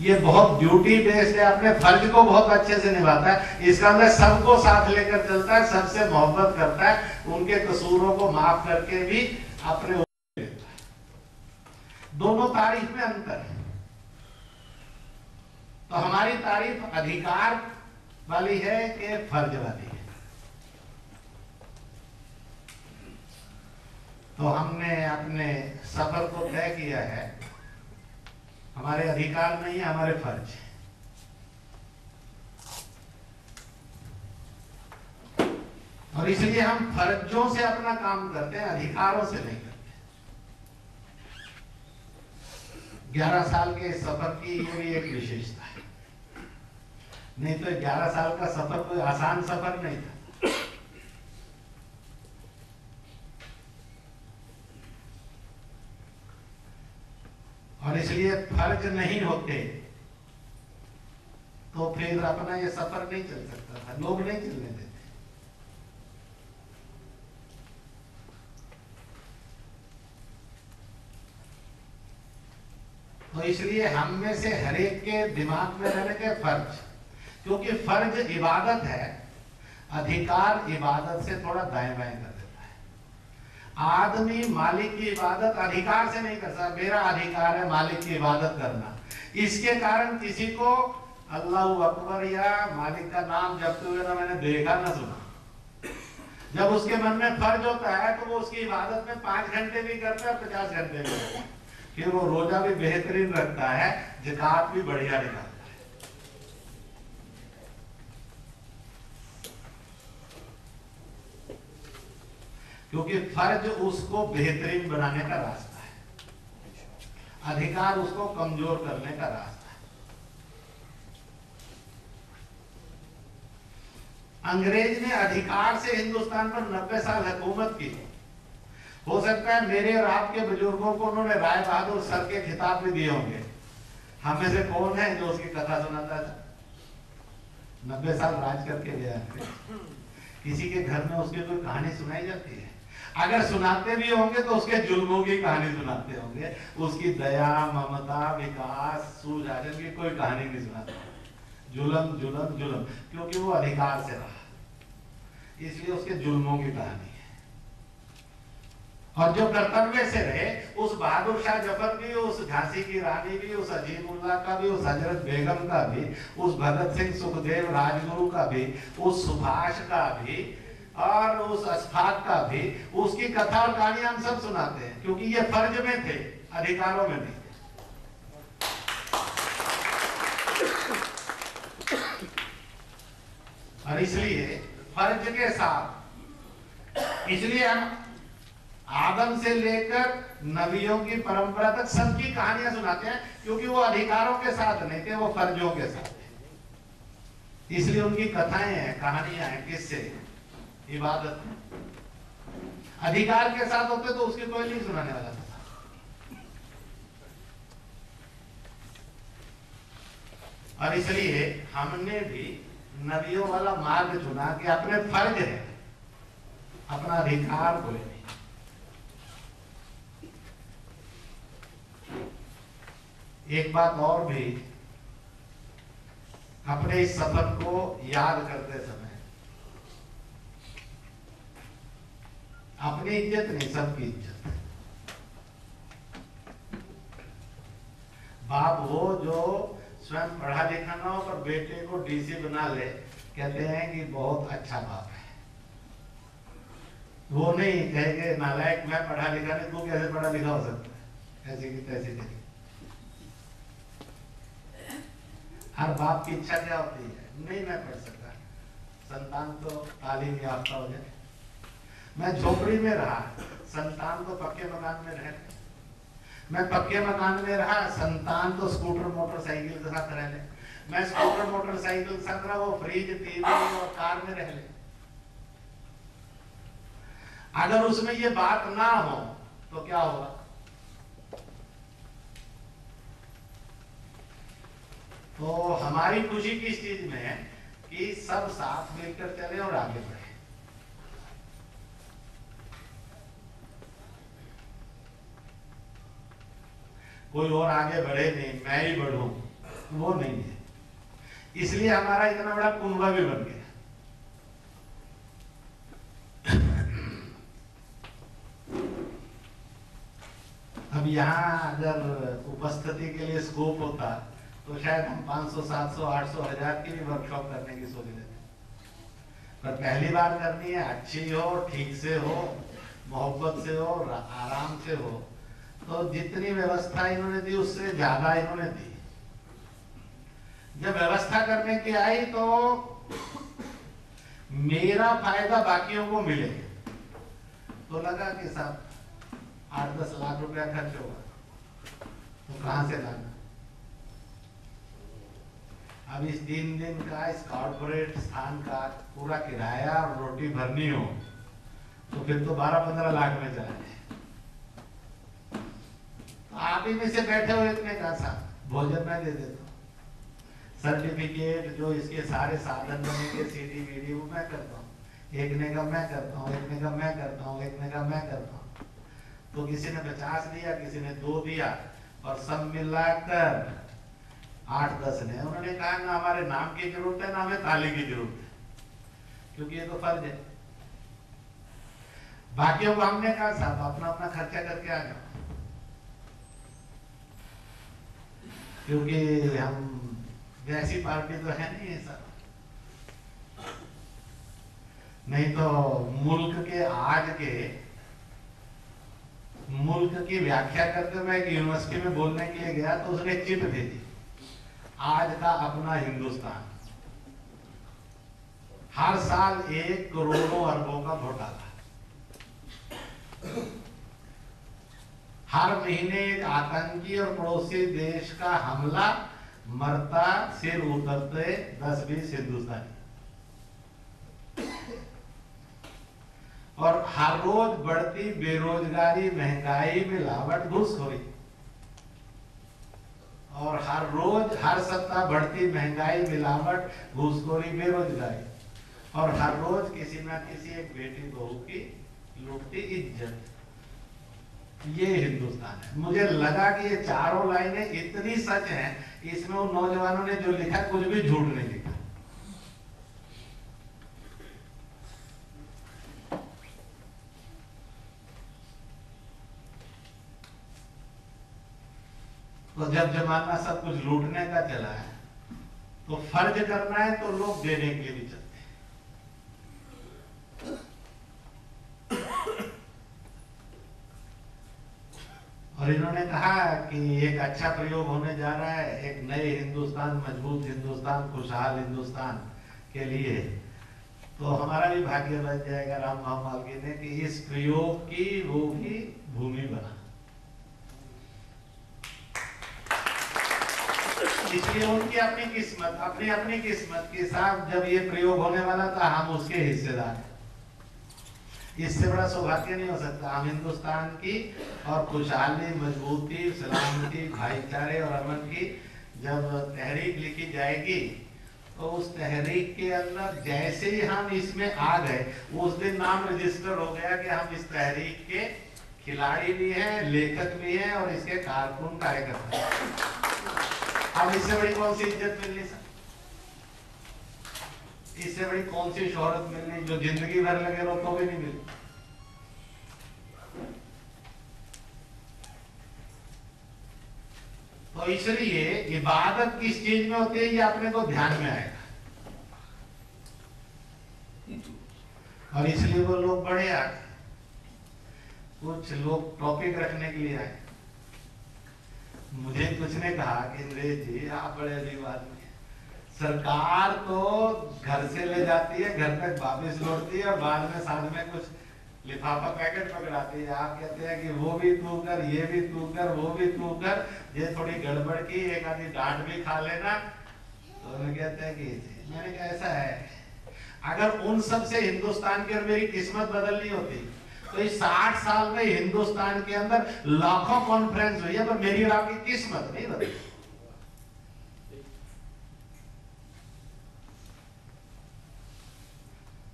ये बहुत ड्यूटी बेस्ड है, अपने फर्ज को बहुत अच्छे से निभाता है। इसका अंदर सबको साथ लेकर चलता है, सबसे मोहब्बत करता है, उनके कसूरों को माफ करके भी अपने लेता है। दोनों तारीफ में अंतर है। तो हमारी तारीफ अधिकार वाली है कि फर्ज वाली है। तो हमने अपने सफर को तय किया है, हमारे अधिकार नहीं है, हमारे फर्ज है। और इसलिए हम फर्जों से अपना काम करते हैं, अधिकारों से नहीं करते। 11 साल के सफर की ये भी एक विशेषता है। नहीं तो 11 साल का सफर कोई आसान सफर नहीं था। और इसलिए फर्ज नहीं होते तो फिर अपना ये सफर नहीं चल सकता था, लोग नहीं चलने देते। तो इसलिए हम में से हर एक के दिमाग में रहने के फर्ज, क्योंकि फर्ज इबादत है, अधिकार इबादत से थोड़ा दाएं बाएं कर देता है। आदमी मालिक की इबादत अधिकार से नहीं कर सकता। मेरा अधिकार है मालिक की इबादत करना, इसके कारण किसी को अल्लाह अकबर या मालिक का नाम जपते हुए ना मैंने देखा ना सुना। जब उसके मन में फर्ज होता है तो वो उसकी इबादत में 5 घंटे भी करता है, 50 घंटे भी करता है। फिर वो रोजा भी बेहतरीन रखता है, ज़कात भी बढ़िया निकालता है। क्योंकि फर्ज उसको बेहतरीन बनाने का रास्ता है, अधिकार उसको कमजोर करने का रास्ता है। अंग्रेज ने अधिकार से हिंदुस्तान पर 90 साल हुकूमत की। हो सकता है मेरे और आपके बुजुर्गों को उन्होंने राय बहादुर सर के खिताब भी दिए होंगे। हम में से कौन है जो उसकी कथा सुनाता था? 90 साल राज करके गया। किसी के घर में उसकी कोई कहानी सुनाई जाती है? अगर सुनाते भी होंगे तो उसके जुल्मों की कहानी सुनाते होंगे, उसकी दया, ममता, विकास, सुशासन की कोई कहानी नहीं सुनाते। जुल्म जुल्म जुल्म, क्योंकि वो अधिकार से रहा, इसलिए उसके जुल्मों की कहानी है। और जो कर्तव्य से रहे, उस बहादुर शाह जफर भी, उस झांसी की रानी भी, उस अजीमुल्ला का भी, उस हजरत बेगम का भी, उस भगत सिंह सुखदेव राजगुरु का भी, उस सुभाष का भी और उस अशफाक का भी, उसकी कथा और कहानी हम सब सुनाते हैं, क्योंकि ये फर्ज में थे, अधिकारों में नहीं थे। और इसलिए फर्ज के साथ, इसलिए हम आदम से लेकर नबियों की परंपरा तक सबकी कहानियां सुनाते हैं, क्योंकि वो अधिकारों के साथ नहीं थे, वो फर्जों के साथ थे। इसलिए उनकी कथाएं हैं, कहानियां हैं, किससे? इबादत। अधिकार के साथ होते तो उसकी कोई नहीं सुनाने वाला था। और इसलिए हमने भी नबियों वाला मार्ग चुना कि अपने फर्ज है, अपना अधिकार कोई नहीं। एक बात और भी, अपने इस सफर को याद करते समय अपनी इज्जत नहीं, सबकी इज्जत। बाप वो जो स्वयं पढ़ा लिखा ना हो पर बेटे को डीसी बना ले, कहते हैं कि बहुत अच्छा बाप है। वो नहीं कहेंगे नालायक मैं पढ़ा लिखा नहीं, तू कैसे पढ़ा लिखा हो सकता है, ऐसी की तैसी नहीं। हर बाप की इच्छा क्या होती है? नहीं मैं पढ़ सकता, संतान तो तालीम याफ्ता हो जाए। मैं झोपड़ी में रहा, संतान तो पक्के मकान में रहे। मैं पक्के मकान में रहा, संतान तो स्कूटर मोटरसाइकिल के साथ रह ले। मैं स्कूटर मोटरसाइकिल के साथ रहा, वो फ्रिज, टीवी और कार में रह ले। अगर उसमें ये बात ना हो तो क्या होगा? तो हमारी खुशी किस चीज में है कि सब साथ मिलकर चले और आगे बढ़े। कोई और आगे बढ़े नहीं, मैं ही बढ़ूं, वो नहीं है। इसलिए हमारा इतना बड़ा कुनबा भी बन गया। अब यहाँ अगर उपस्थिति के लिए स्कोप होता तो शायद हम 500, 700, 800, 1000 की भी वर्कशॉप करने की सोच रहे थे, पर पहली बार करनी है, अच्छी हो, ठीक से हो, मोहब्बत से हो, आराम से हो। तो जितनी व्यवस्था इन्होंने दी उससे ज्यादा इन्होंने दी। जब व्यवस्था करने की आई तो मेरा फायदा बाकियों को मिले, तो लगा कि साहब 8-10 लाख रुपया खर्च होगा, तो कहां से लाना? अब इस 3 दिन का इस कॉर्पोरेट स्थान का पूरा किराया और रोटी भरनी हो तो फिर तो 12-15 लाख में चला जाए। आप ही में से बैठे हो, एक ने कहा साहब भोजन मैं दे देता हूँ, सर्टिफिकेट जो इसके सारे साधन बनेंगे, सीडी वीडी, वो मैं करता हूँ। एक ने कहा मैं करता हूँ, एक ने कहा मैं करता हूँ, एक ने कहा मैं करता हूँ। तो किसी ने 50 दिया, किसी ने 2 दिया, और सब मिलाकर 8-10 ने। उन्होंने कहा ना हमारे नाम की जरूरत है, ना हमें ताली की जरूरत है, क्योंकि ये तो फर्ज है। बाकियों को हमने कहा साहब अपना अपना खर्चा करके आ जाओ, क्योंकि हम वैसी पार्टी तो है नहीं है सर। नहीं तो मुल्क की व्याख्या करते मैं एक यूनिवर्सिटी में बोलने के लिए गया तो उसने एक चिट भेजी, आज का अपना हिंदुस्तान, हर साल 1 करोड़ों अरबों का घोटाला, हर महीने एक आतंकी और पड़ोसी देश का हमला, मरता सिर उतरते 10-20 हिंदुस्तानी, और हर रोज बढ़ती बेरोजगारी, महंगाई, मिलावट, घूसखोरी, और हर रोज हर सप्ताह बढ़ती महंगाई, मिलावट, घूसखोरी, बेरोजगारी, और हर रोज किसी ना किसी एक बेटी बहू की लुटती इज्जत। ये हिंदुस्तान है। मुझे लगा कि ये चारों लाइनें इतनी सच हैं, इसमें उन नौजवानों ने जो लिखा कुछ भी झूठ नहीं लिखा। तो जब जमाना सब कुछ लूटने का चला है तो फर्ज करना है तो लोग देने के लिए भी चलते हैं। और इन्होंने कहा कि एक अच्छा प्रयोग होने जा रहा है, एक नए हिंदुस्तान, मजबूत हिंदुस्तान, खुशहाल हिंदुस्तान के लिए। तो हमारा भी भाग्य बन जाएगा राम महामालगी ने कि इस प्रयोग की वो भी भूमि बना। इसलिए उनकी अपनी किस्मत, अपनी किस्मत के साथ जब ये प्रयोग होने वाला था, हम उसके हिस्सेदार हैं। इससे बड़ा सौभाग्य नहीं हो सकता। हम हिंदुस्तान की और खुशहाली, मजबूती, सलामती, भाईचारे और अमन की जब तहरीक लिखी जाएगी तो उस तहरीक के अंदर जैसे ही हम इसमें आ गए, उस दिन नाम रजिस्टर हो गया कि हम इस तहरीक के खिलाड़ी भी हैं, लेखक भी हैं और इसके कारकुन, कार्यकर्ता। अब इससे बड़ी कौन सी इज्जत मिलनी सर? इससे बड़ी कौन सी शोहरत मिलनी जो जिंदगी भर लगे रहो तो भी नहीं मिली? तो इसलिए इबादत किस चीज में होती है ये अपने को ध्यान में आएगा। और इसलिए वो लोग बड़े आ गए, कुछ लोग टॉपिक रखने के लिए आए। मुझे कुछ ने कहा कि इंद्रेश जी आप बड़े अजीब आदमी हैं, सरकार तो घर से ले जाती है, घर तक वापस लौटती है और बाद में साथ में कुछ लिफाफा पैकेट पकड़ाती है। आप कहते हैं कि वो भी तू कर, ये भी तू कर, वो भी तू कर, ये थोड़ी गड़बड़ की, एक आधी डांट भी खा लेना। तो उन्हें कहते हैं कि मैंने कहा ऐसा है, अगर उन सब से हिंदुस्तान की और मेरी किस्मत बदलनी होती तो इस 60 साल में हिंदुस्तान के अंदर लाखों कॉन्फ्रेंस हुई है, पर मेरी और आपकी किस्मत नहीं बदली।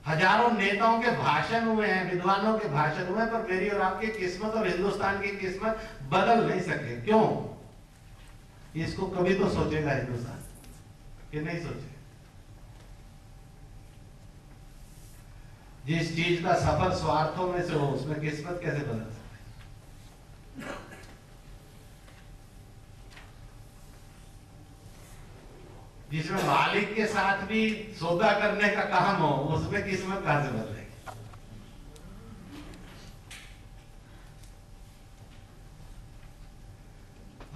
हजारों नेताओं के भाषण हुए हैं, विद्वानों के भाषण हुए, पर मेरी और आपकी किस्मत और हिंदुस्तान की किस्मत बदल नहीं सके। क्यों? इसको कभी तो सोचेगा हिंदुस्तान कि नहीं सोचेगा? जिस चीज का सफर स्वार्थों में से हो, उसमें किस्मत कैसे बदल सकती है? जिसमें मालिक के साथ भी सौदा करने का काम हो, उसमें किस्मत कहां से बदलेगी?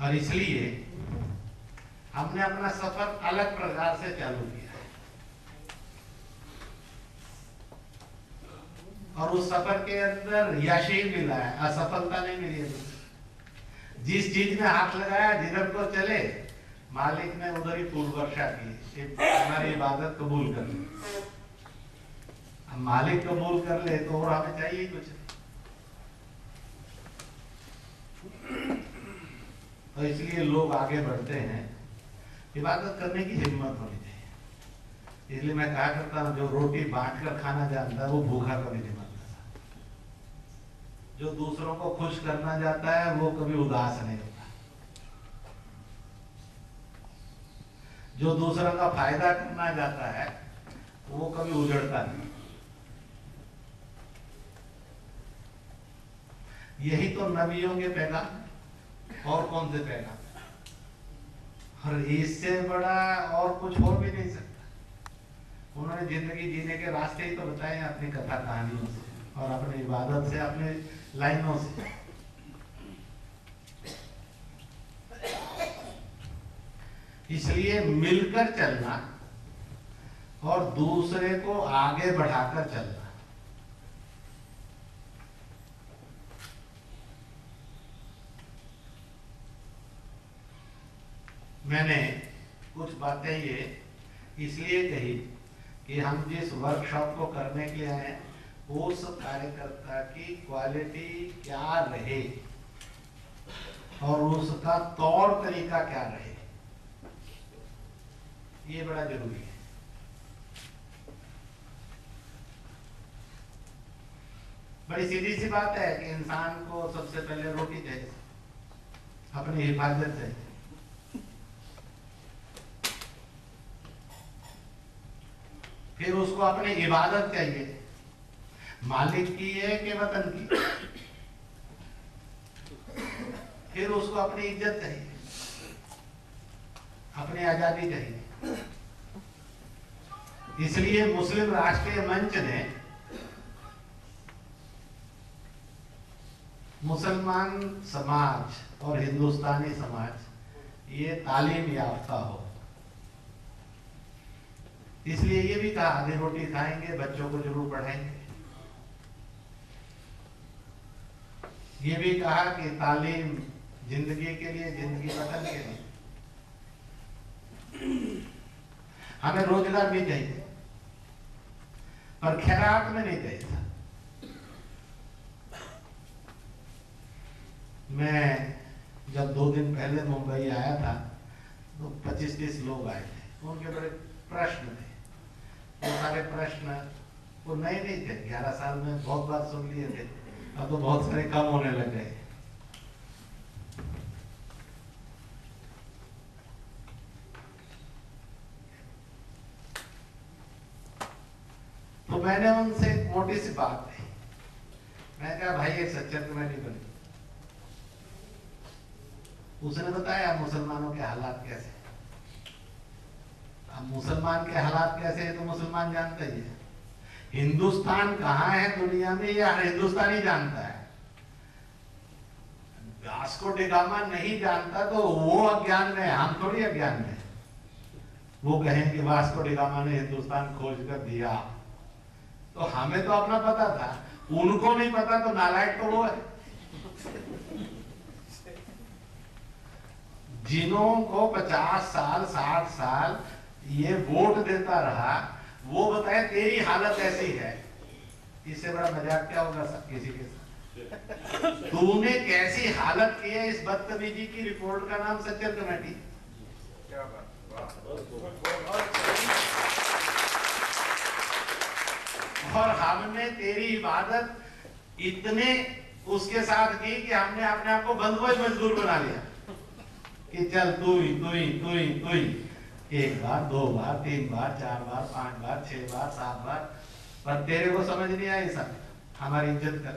और इसलिए हमने अपना सफर अलग प्रकार से चालू किया है, और उस सफर के अंदर यश ही मिला है, असफलता नहीं मिली है। जिस चीज में हाथ लगाया, जिधर को चले, मालिक ने उधर ही फूल वर्षा की, हमारी इबादत कबूल कर ली। अब मालिक कबूल कर ले तो और हमें चाहिए कुछ। तो इसलिए लोग आगे बढ़ते हैं, इबादत करने की हिम्मत होनी चाहिए। इसलिए मैं कहा करता हूं, जो रोटी बांट कर खाना जानता है वो भूखा कभी नहीं मरता। जो दूसरों को खुश करना जाता है वो कभी उदास नहीं होता। जो दूसरों का फायदा करना जाता है वो कभी उजड़ता नहीं। यही तो नबियों के पैगाम, और कौन से पैगाम, और इससे बड़ा और कुछ हो भी नहीं सकता। उन्होंने जिंदगी जीने के रास्ते ही तो बताए हैं अपनी कथा कहानियों से और अपनी इबादत से, अपने लाइनों से। इसलिए मिलकर चलना और दूसरे को आगे बढ़ाकर चलना। मैंने कुछ बातें ये इसलिए कही कि हम जिस वर्कशॉप को करने के लिए आए हैं उस कार्यकर्ता की क्वालिटी क्या रहे और उसका तौर तरीका क्या रहे, ये बड़ा जरूरी है। बड़ी सीधी सी बात है कि इंसान को सबसे पहले रोटी चाहिए, अपनी हिफाजत चाहिए, फिर उसको अपनी इबादत चाहिए, मालिक की है कि वतन की, फिर उसको अपनी इज्जत चाहिए, अपनी आजादी चाहिए। इसलिए मुस्लिम राष्ट्रीय मंच ने मुसलमान समाज और हिंदुस्तानी समाज ये तालीम याफ्ता हो, इसलिए ये भी कहा आधी रोटी खाएंगे, बच्चों को जरूर पढ़ाएंगे। ये भी कहा कि तालीम जिंदगी के लिए, जिंदगी वतन के लिए। हमें रोजगार भी चाहिए पर खैरात में नहीं चाहिए था। मैं जब 2 दिन पहले मुंबई आया था तो 25-30 लोग आए थे, उनके बड़े प्रश्न थे। वो सारे प्रश्न वो नए नहीं थे, 11 साल में बहुत बार सुन लिए थे, अब तो बहुत सारे कम होने लग गए। तो मैंने उनसे एक मोटी सी बात कही, मैं कहा भाई एक सच्चर कमेटी बनी। उसने बताया मुसलमानों के हालात कैसे। अब मुसलमान के हालात कैसे है तो मुसलमान जानता ही है। हिंदुस्तान कहाँ है दुनिया में ये हर हिंदुस्तानी जानता है। वास्को डी गामा नहीं जानता तो वो अज्ञान में है, हम थोड़ी अज्ञान में। वो कहें कि वास्को डी गामा ने हिंदुस्तान खोज कर दिया, तो हमें तो अपना पता था, उनको नहीं पता तो नालायक तो वो है। जिन्हों को 50 साल 60 साल ये वोट देता रहा, वो बताए तेरी हालत ऐसी है, इससे बड़ा मजाक क्या होगा सब किसी के साथ। तूने कैसी हालत की है, इस बदतमीजी की रिपोर्ट का नाम सच्चर कमेटी। क्या बात, और हमने तेरी इबादत इतने उसके साथ की कि हमने अपने आप को बंधुआ मजदूर बना लिया कि चल तू ही 1 बार 2 बार 3 बार 4 बार 5 बार 6 बार 7 बार, पर तेरे को समझ नहीं आई सब, हमारी इज्जत कर।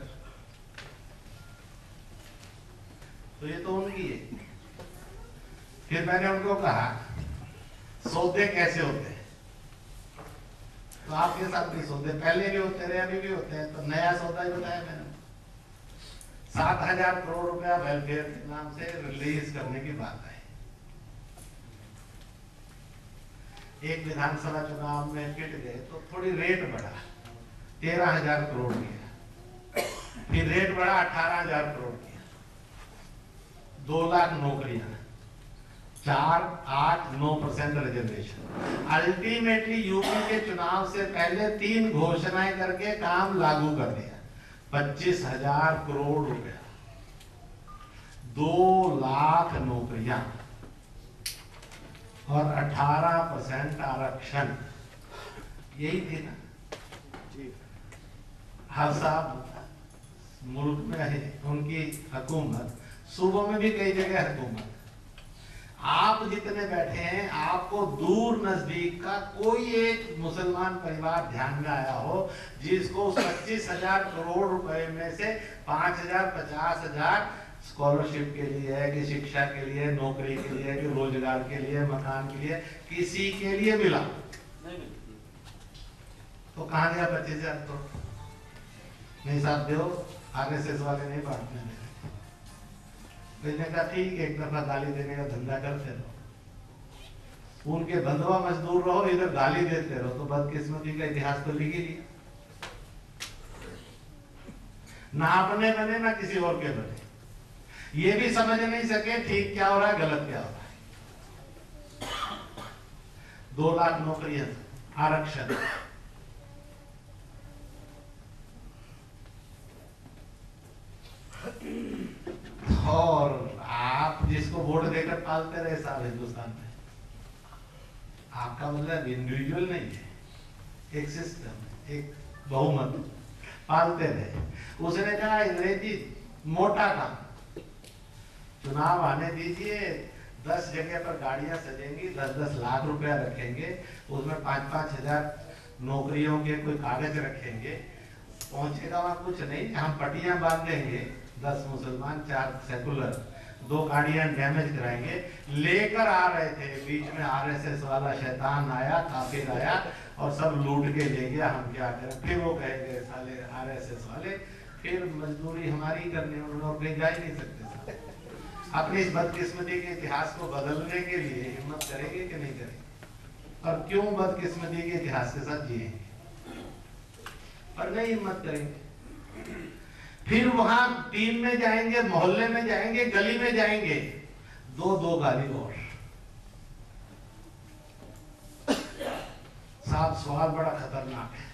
तो ये तो उनकी है। फिर मैंने उनको कहा सौदे कैसे होते हैं, तो आपके साथ भी सौदे पहले भी होते रहे, अभी भी होते हैं। तो नया सौदा ही बताया मैंने, 7,000 करोड़ रुपया वेलफेयर के नाम से रिलीज करने की बात है। एक विधानसभा चुनाव में पिट गए तो थोड़ी रेट बढ़ा, 13,000 करोड़ किया, फिर रेट बढ़ा 18,000 करोड़ किया, 2 लाख नौकरियां, 4-8-9% रिजर्वेशन। अल्टीमेटली यूपी के चुनाव से पहले 3 घोषणाएं करके काम लागू कर दिया, 25,000 करोड़ रुपया, 2 लाख नौकरियां और 18% आरक्षण। यही थी ना हर साहब मुल्क में है उनकी हुकूमत, सूबों में भी कई जगह हुकूमत। आप जितने बैठे हैं, आपको दूर नजदीक का कोई एक मुसलमान परिवार ध्यान में आया हो जिसको 25,000 करोड़ रुपए में से 5,000 50,000 स्कॉलरशिप के लिए है, कि शिक्षा के लिए, नौकरी के लिए, कि रोजगार के लिए, मकान के लिए, किसी के लिए मिला? तो कहां गया 25,000 करोड़? नहीं साहब दो, आरएसएस वाले नहीं बांटने दे। मैंने कहा ठीक, एक दफा गाली देने का धंधा करते रहो, उनके बंधुआ मजदूर रहो, इधर गाली देते रहो, तो बदकिस्मती का इतिहास तो लिख ही लिया। ना अपने बने ना किसी और के बने, ये भी समझ नहीं सके ठीक क्या हो रहा है, गलत क्या हो रहा है। 2 लाख नौकरियां, आरक्षण, और आप जिसको वोट देकर पालते रहे साहब हिंदुस्तान में, आपका मतलब इंडिविजुअल नहीं है, एक सिस्टम, एक बहुमत पालते रहे। उसने कहा अंग्रेजी मोटा काम, चुनाव आने दीजिए, 10 जगह पर गाड़ियां सजेंगी, 10-10 लाख रुपया रखेंगे, उसमें 5-5 हजार नौकरियों के कोई कागज रखेंगे, पहुंचेगा वहां कुछ नहीं, हम पट्टियां बांधेंगे, 10 मुसलमान 4 सेकुलर, 2 गाड़ियां डैमेज कराएंगे। लेकर आ रहे थे, बीच में आरएसएस वाला शैतान आया, काफिर आया और सब लूट के ले गया, हम क्या करें? फिर वो कहेंगे साले आरएसएस वाले, फिर मजदूरी हमारी करनी, उन्होंने और कहीं जा ही नहीं सकते। अपनी इस बदकिस्मती के इतिहास को बदलने के लिए हिम्मत करेंगे कि नहीं करेंगे? और क्यों बदकिस्मती के इतिहास के साथ जिएंगे? पर नहीं हिम्मत करेंगे। फिर वहां टीम में जाएंगे, मोहल्ले में जाएंगे, गली में जाएंगे, 2-2 गाली और। साहब सवाल बड़ा खतरनाक है,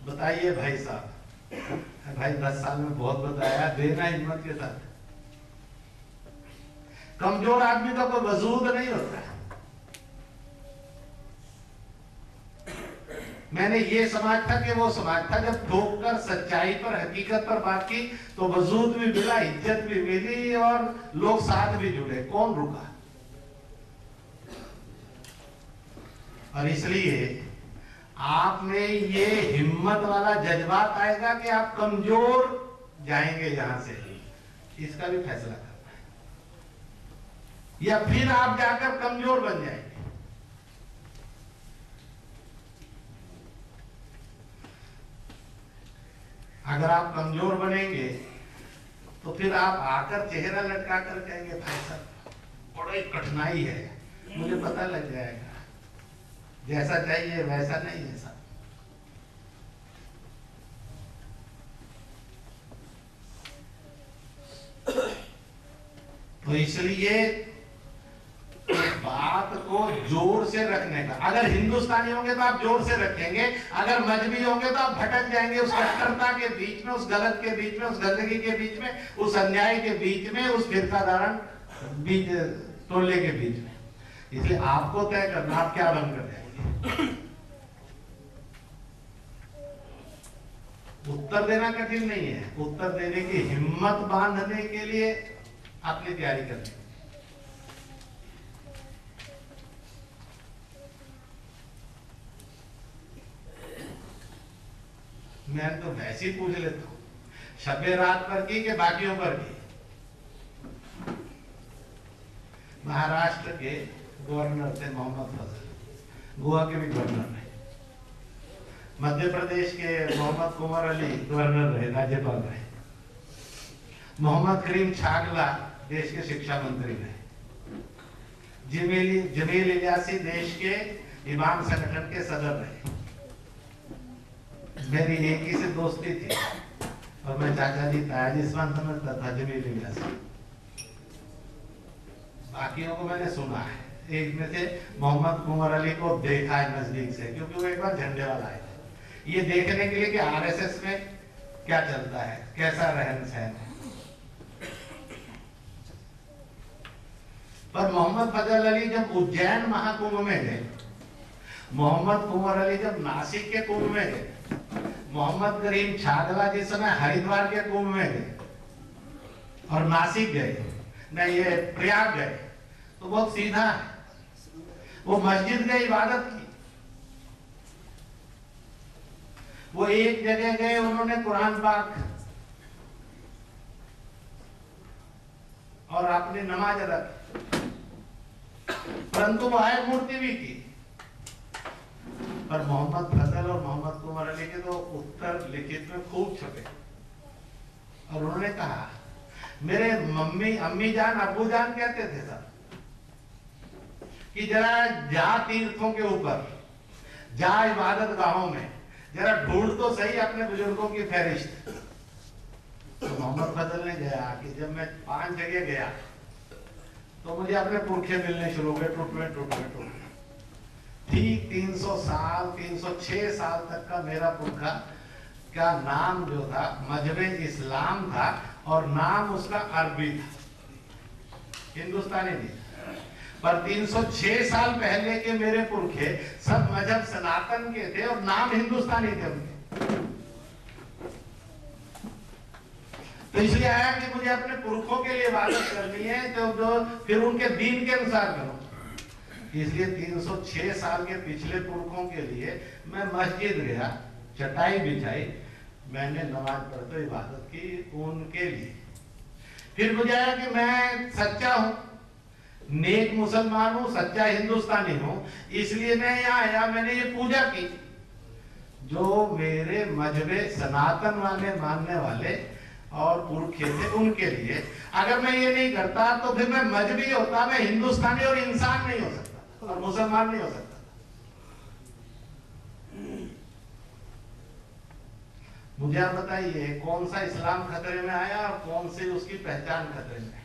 बताइए भाई साहब। भाई 10 साल में बहुत बताया, देना हिम्मत के साथ। कमजोर आदमी का कोई वजूद नहीं होता है। मैंने ये समाज था कि वो समाज था जब ठोक कर सच्चाई पर, हकीकत पर बात की तो वजूद भी मिला, इज्जत भी मिली और लोग साथ भी जुड़े। कौन रुका? और इसलिए आप में ये हिम्मत वाला जज्बात आएगा कि आप कमजोर जाएंगे यहां से, इसका भी फैसला करना है, या फिर आप जाकर कमजोर बन जाएंगे। अगर आप कमजोर बनेंगे तो फिर आप आकर चेहरा लटका कर कहेंगे भाई साहब बड़ी कठिनाई है, मुझे पता लग जाएगा, जैसा चाहिए वैसा नहीं है साहब। तो इसलिए बात को जोर से रखने का, अगर हिंदुस्तानी होंगे तो आप जोर से रखेंगे, अगर मजहबी होंगे तो आप भटक जाएंगे उस कट्टरता के बीच में, उस गलत के बीच में, उस गंदगी के बीच में, उस अन्याय के बीच में, उस फिरकादारन बीच टोले के बीच में। इसलिए आपको तय करना आप क्या बन कर जाएंगे। उत्तर देना कठिन नहीं है, उत्तर देने की हिम्मत बांधने के लिए अपनी तैयारी करनी। मैं तो वैसे ही पूछ लेता हूं, शबे रात पर की कि बाकियों पर की? महाराष्ट्र के गवर्नर थे मोहम्मद फजल, गोवा के भी गवर्नर रहे, मध्य प्रदेश के मोहम्मद कुंवर अली गवर्नर रहे, राज्यपाल रहे, मोहम्मद करीम छागला देश के शिक्षा मंत्री रहे, जमील इलियासी देश के इमाम संगठन के सदर रहे। मेरी एक ही से दोस्ती थी और मैं चाचा जी ताजिस्मान समझता था जमील इलियासी। बाकियों को मैंने सुना है, एक में से मोहम्मद कुंवर अली को देखा है नजदीक से, क्योंकि वो एक बार झंडे वाला आए थे ये देखने के लिए कि आरएसएस में क्या चलता है, कैसा रहन सहन है। पर मोहम्मद फजल अली जब उज्जैन महाकुंभ में गए, मोहम्मद कुंवर अली जब नासिक के कुंभ में गए, मोहम्मद करीम छागला जिस समय हरिद्वार के कुंभ में गए और नासिक गए, नहीं ये प्रयाग गए, तो बहुत सीधा है। वो मस्जिद गए इबादत की, वो एक जगह गए, उन्होंने कुरान पाक और आपने नमाज अदा की, परंतु वो आयत मूर्ति भी की। पर मोहम्मद फजल और मोहम्मद कुमार अली के तो उत्तर लिखित में खूब छपे, और उन्होंने कहा मेरे मम्मी अम्मी जान अब्बू जान कहते थे सब कि जरा जा तीर्थों के ऊपर, जा इबादत गाहों में, जरा ढूंढ तो सही अपने बुजुर्गों की फहरिस्त। तो मोहम्मद फजल ने गया कि जब मैं 5 जगह गया तो मुझे अपने पुरखे मिलने शुरू हो गए, टूटवे। ठीक 300 साल 306 साल तक का मेरा पुरखा का नाम जो था मजहबे इस्लाम था, और नाम उसका अरबी था, हिंदुस्तानी नहीं था। पर 306 साल पहले के मेरे पुरखे सब मजहब सनातन के थे और नाम हिंदुस्तानी थे उनके। तो इसलिए आया कि मुझे अपने पुरखों के लिए इबादत करनी है, जो फिर उनके दीन के अनुसार करूं। इसलिए 306 साल के पिछले पुरखों के लिए मैं मस्जिद गया, चटाई बिछाई, मैंने नमाज पढ़ते इबादत की उनके लिए। फिर मुझे आया कि मैं सच्चा हूं, नेक मुसलमान हूं, सच्चा हिंदुस्तानी हूं, इसलिए मैं यहाँ आया, मैंने ये पूजा की जो मेरे मजहबे सनातन वाले मानने वाले और पुरखे थे उनके लिए। अगर मैं ये नहीं करता तो फिर मैं मजहबी होता, मैं हिंदुस्तानी और इंसान नहीं हो सकता और मुसलमान नहीं हो सकता। मुझे आप बताइए कौन सा इस्लाम खतरे में आया और कौन सी उसकी पहचान खतरे में आई?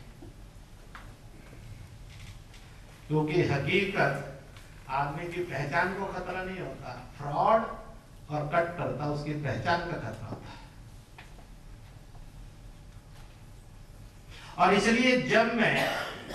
क्योंकि हकीकत आदमी की पहचान को खतरा नहीं होता, फ्रॉड और कट्टरता उसकी पहचान का खतरा होता है। और इसलिए जब मैं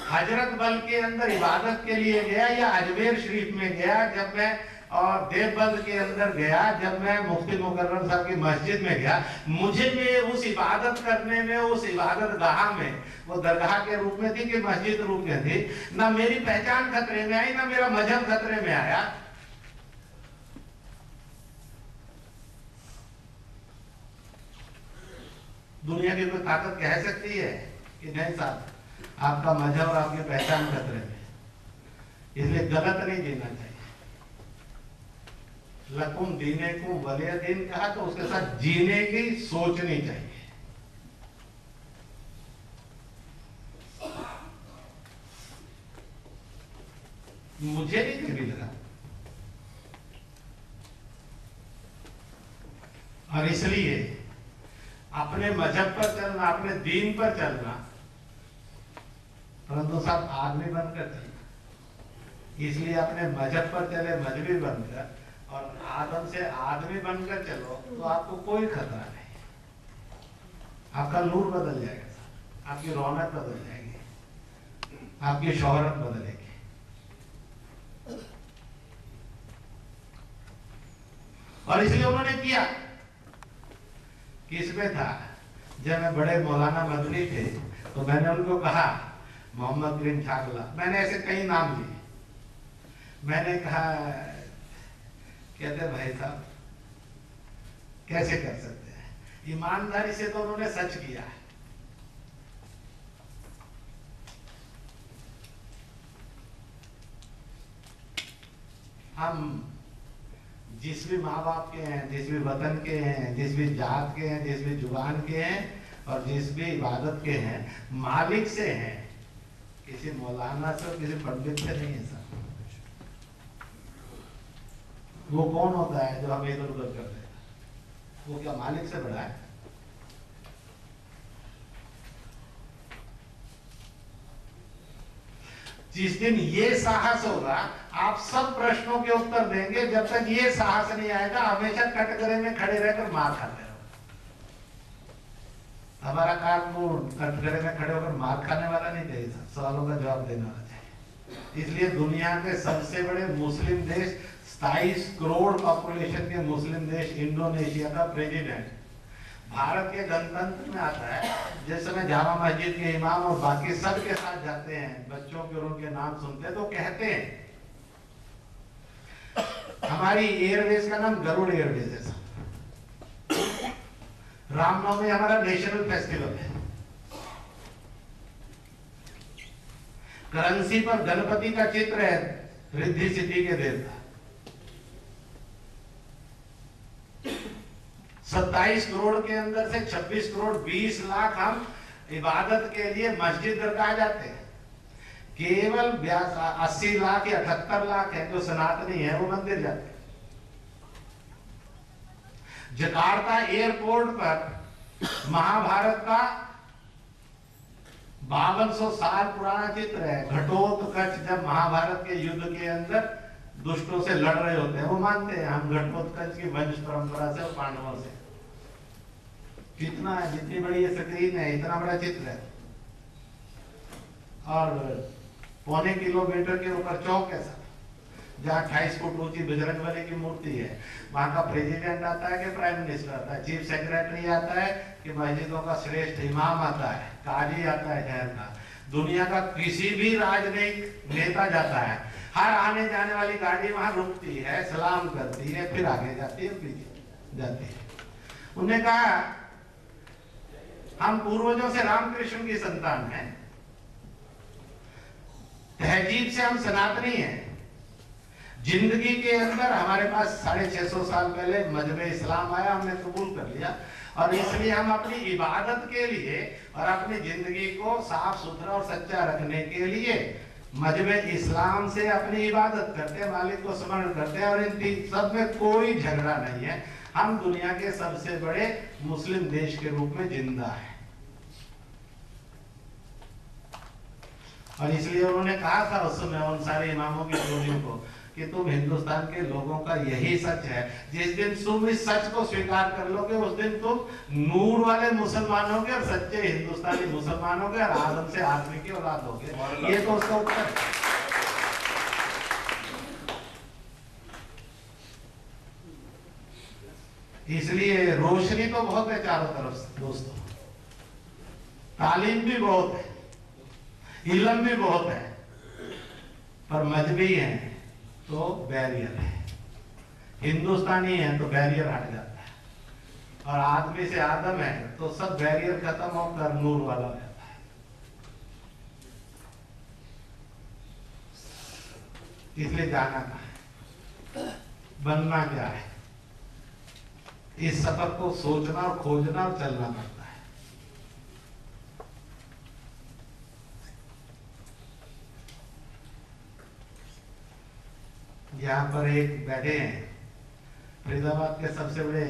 हजरत बल के अंदर इबादत के लिए गया या अजमेर शरीफ में गया, जब मैं और देवबंद के अंदर गया, जब मैं मुफ्ती मुकर्रम साहब की मस्जिद में गया, मुझे में उस इबादत करने में, उस इबादत गाह में, वो दरगाह के रूप में थी कि मस्जिद रूप में थी, ना मेरी पहचान खतरे में आई, ना मेरा मजहब खतरे में आया। दुनिया की कोई ताकत कह सकती है कि नहीं साहब आपका मजहब और आपकी पहचान खतरे में, इसलिए गलत नहीं जीना चाहिए। लकुम दीने को वलिय दीन कहा तो उसके साथ जीने की सोचनी चाहिए। मुझे नहीं कभी लगा, और इसलिए अपने मजहब पर चलना, अपने दीन पर चलना, परंतु सब आदमी बनकर चलना। इसलिए अपने मजहब पर चले मजहबी बनकर, और आदम से आदमी बनकर चलो तो आपको कोई खतरा नहीं। आपका नूर बदल जाएगा, आपकी रौनक बदल जाएगी, आपकी शोहरत बदलेगी। और इसलिए उन्होंने किया। किसमें था? जब मैं बड़े मौलाना मदनी थे तो मैंने उनको कहा मोहम्मद बिन छागला, मैंने ऐसे कई नाम लिए, मैंने कहा कहते भाई साहब कैसे कर सकते हैं? ईमानदारी से तो उन्होंने सच किया है। हम जिस भी माँ बाप के हैं, जिस भी वतन के हैं, जिस भी जात के हैं, जिस भी जुबान के हैं और जिस भी इबादत के हैं, मालिक से हैं, किसी मौलाना से, किसी पंडित से नहीं है। सर वो कौन होता है जो हमें इधर उधर कर देगा? वो क्या मालिक से बड़ा है? जिस दिन ये साहस होगा आप सब प्रश्नों के उत्तर देंगे। जब तक ये साहस नहीं आएगा हमेशा कटघरे में खड़े रहकर मार खाते रहो। हमारा काम वो कटघरे में खड़े होकर मार खाने वाला नहीं चाहिए, सवालों का जवाब देने वाला चाहिए। इसलिए दुनिया के सबसे बड़े मुस्लिम देश, 27 करोड़ पॉपुलेशन के मुस्लिम देश इंडोनेशिया का प्रेसिडेंट भारत के गणतंत्र में आता है, जिस समय जामा मस्जिद के इमाम और बाकी सब के साथ जाते हैं, बच्चों के और उनके नाम सुनते हैं तो कहते हैं हमारी एयरवेज का नाम गरुड़ एयरवेज है। रामनवमी हमारा नेशनल फेस्टिवल है। करेंसी पर गणपति का चित्र है, रिद्धि सिद्धि के देवता। 27 करोड़ के अंदर से 26 करोड़ 20 लाख हम इबादत के लिए मस्जिद दरगाह जाते हैं। केवल 80 लाख या 78 लाख है जो सनातनी है, वो मंदिर जाते हैं। जकार्ता एयरपोर्ट पर महाभारत का 5200 साल पुराना चित्र है। घटोत्कच जब महाभारत के युद्ध के अंदर दुष्टों से लड़ रहे होते हैं, वो मानते हैं हम घटोत्कच की वंश परंपरा से और पांडवों से। कितना है, जितनी बड़ी ये स्क्रीन है इतना बड़ा चित्र है, और पौने किलोमीटर के ऊपर चौक है सर, जहाँ 28 फुट ऊंची बजरंगबली की मूर्ति है। वहां का प्रेसिडेंट आता है कि प्राइम मिनिस्टर आता है, चीफ सेक्रेटरी आता है कि मस्जिदों का श्रेष्ठ इमाम आता है, काजी आता है शहर का, दुनिया का किसी भी राजनीतिक नेता जाता है। हर आने जाने वाली गाड़ी वहां रुकती है, सलाम करती है, फिर आगे जाती है, पीछे जाती है। उन्होंने कहा हम पूर्वजों से रामकृष्ण की संतान हैं, तहजीब से हम सनातनी हैं। जिंदगी के अंदर हमारे पास 650 साल पहले मजहब इस्लाम आया, हमने कबूल कर लिया, और इसलिए हम अपनी इबादत के लिए और अपनी जिंदगी को साफ सुथरा और सच्चा रखने के लिए मजहब इस्लाम से अपनी इबादत करते हैं, मालिक को स्मरण करते हैं, और इन सब में कोई झगड़ा नहीं है। हम दुनिया के सबसे बड़े मुस्लिम देश के रूप में जिंदा है। और इसलिए उन्होंने कहा था उस समय उन सारे इमामों की टोलियों को कि तुम हिंदुस्तान के लोगों का यही सच है। जिस दिन तुम इस सच को स्वीकार कर लोगे उस दिन तुम नूर वाले मुसलमान होगे और सच्चे हिंदुस्तानी मुसलमान होगे और आदम से आदमी की औलाद होगे। ये तो उसका उत्तर है। इसलिए रोशनी तो बहुत है चारों तरफ से दोस्तों, तालीम भी बहुत है, इल्म भी बहुत है, पर मजहबी है तो बैरियर है। हिंदुस्तानी है तो बैरियर हट जाता है, और आदमी से आदम है तो सब बैरियर खत्म होकर नूर वाला हो जाता है। इसलिए जाना कहाँ है, बनना क्या है, इस सफर को सोचना और खोजना और चलना पड़ता है। यहाँ पर एक बैठे हैं फरीदाबाद के सबसे बड़े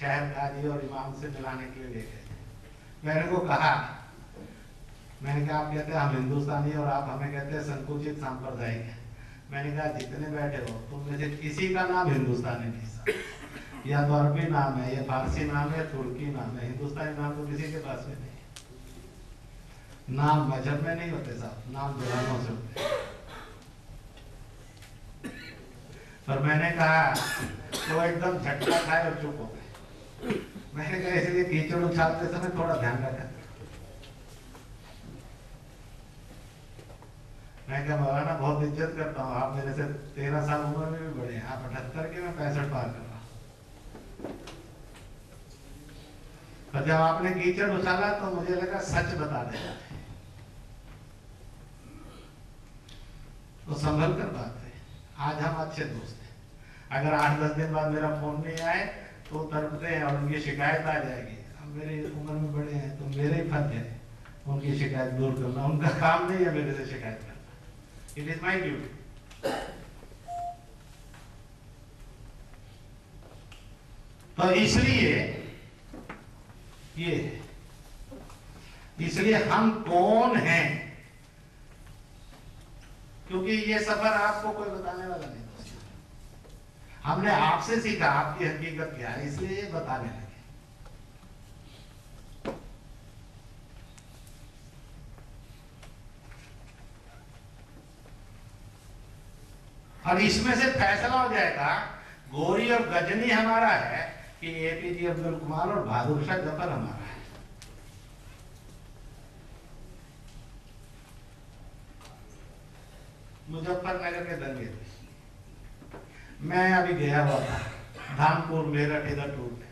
शहर काजी और इमाम से मिलाने के लिए गए थे। मैंने को कहा, मैंने कहा आप कहते हैं हम हिंदुस्तानी और आप हमें कहते हैं संकुचित सांप्रदायिक है। मैंने कहा जितने बैठे हो तुम में से किसी का नाम हिंदुस्तानी नहीं सर, या तो अरबी नाम है, या फारसी नाम है, तुर्की नाम है, हिंदुस्तानी नाम तो किसी के पास में नहीं। नाम मजहब में नहीं होते साहब, नाम दुल्हनों से होते। पर मैंने कहा तो एकदम झटका खाए और चुप हो गए। मैंने कहा इसलिए कीचड़ उछालते समय थोड़ा ध्यान रखा। मैं क्या मौलाना बहुत इज्जत करता हूँ, आप मेरे से 13 साल उम्र में भी बड़े हैं, आप 78 के, मैं 65 पार कर रहा हूँ। पर जब आपने कीचड़ उछाला तो मुझे लगा सच बता देना, तो संभल कर बात है। आज हम अच्छे दोस्त हैं, अगर 8-10 दिन बाद मेरा फोन नहीं आए तो तड़पते हैं और उनकी शिकायत आ जाएगी। हम मेरी उम्र में बड़े हैं तो मेरे ही फर्ज है उनकी शिकायत दूर करना, उनका काम नहीं है मेरे से शिकायत करना। It is my duty. तो इसलिए हम कौन हैं, क्योंकि ये सफर आपको कोई बताने वाला नहीं दोस्तों, हमने आपसे सीखा आपकी हकीकत क्या है, इसलिए ये बताने लगे। और इसमें से फैसला हो जाएगा, गोरी और गजनी हमारा है कि एपीजे अब्दुल कलाम और बहादुर शाह जफर हमारा है। मुजफ्फरनगर के दंगे मैं अभी गया हुआ था, धामपुर मेरठ इधर टूर पे,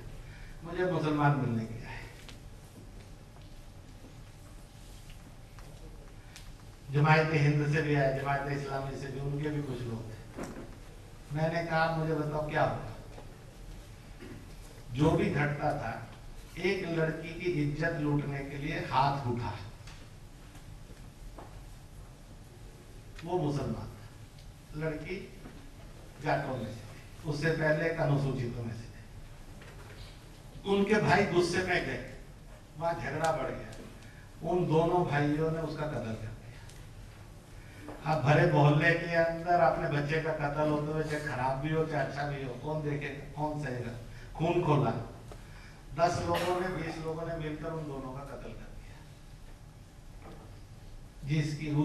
मुझे मुसलमान मिलने गया है। जमायत हिंद से भी आए, जमायत इस्लामी से भी, उनके भी कुछ लोग थे। मैंने कहा मुझे बताओ क्या होगा। जो भी घटता था, एक लड़की की इज्जत लूटने के लिए हाथ उठा, वो मुसलमान था, लड़की जाटों में से, उससे पहले एक अनुसूचितों में से थे। उनके भाई गुस्से में गए, वहां झगड़ा बढ़ गया, उन दोनों भाइयों ने उसका कत्ल कर दिया। अब भरे मोहल्ले के अंदर अपने बच्चे का कत्ल होते हुए, चाहे खराब भी हो चाहे अच्छा भी हो, कौन देखेगा, कौन सहेगा? खून खोला। 10 लोगों ने 20 लोगों ने मिलकर उन दोनों का कत्ल कर दिया।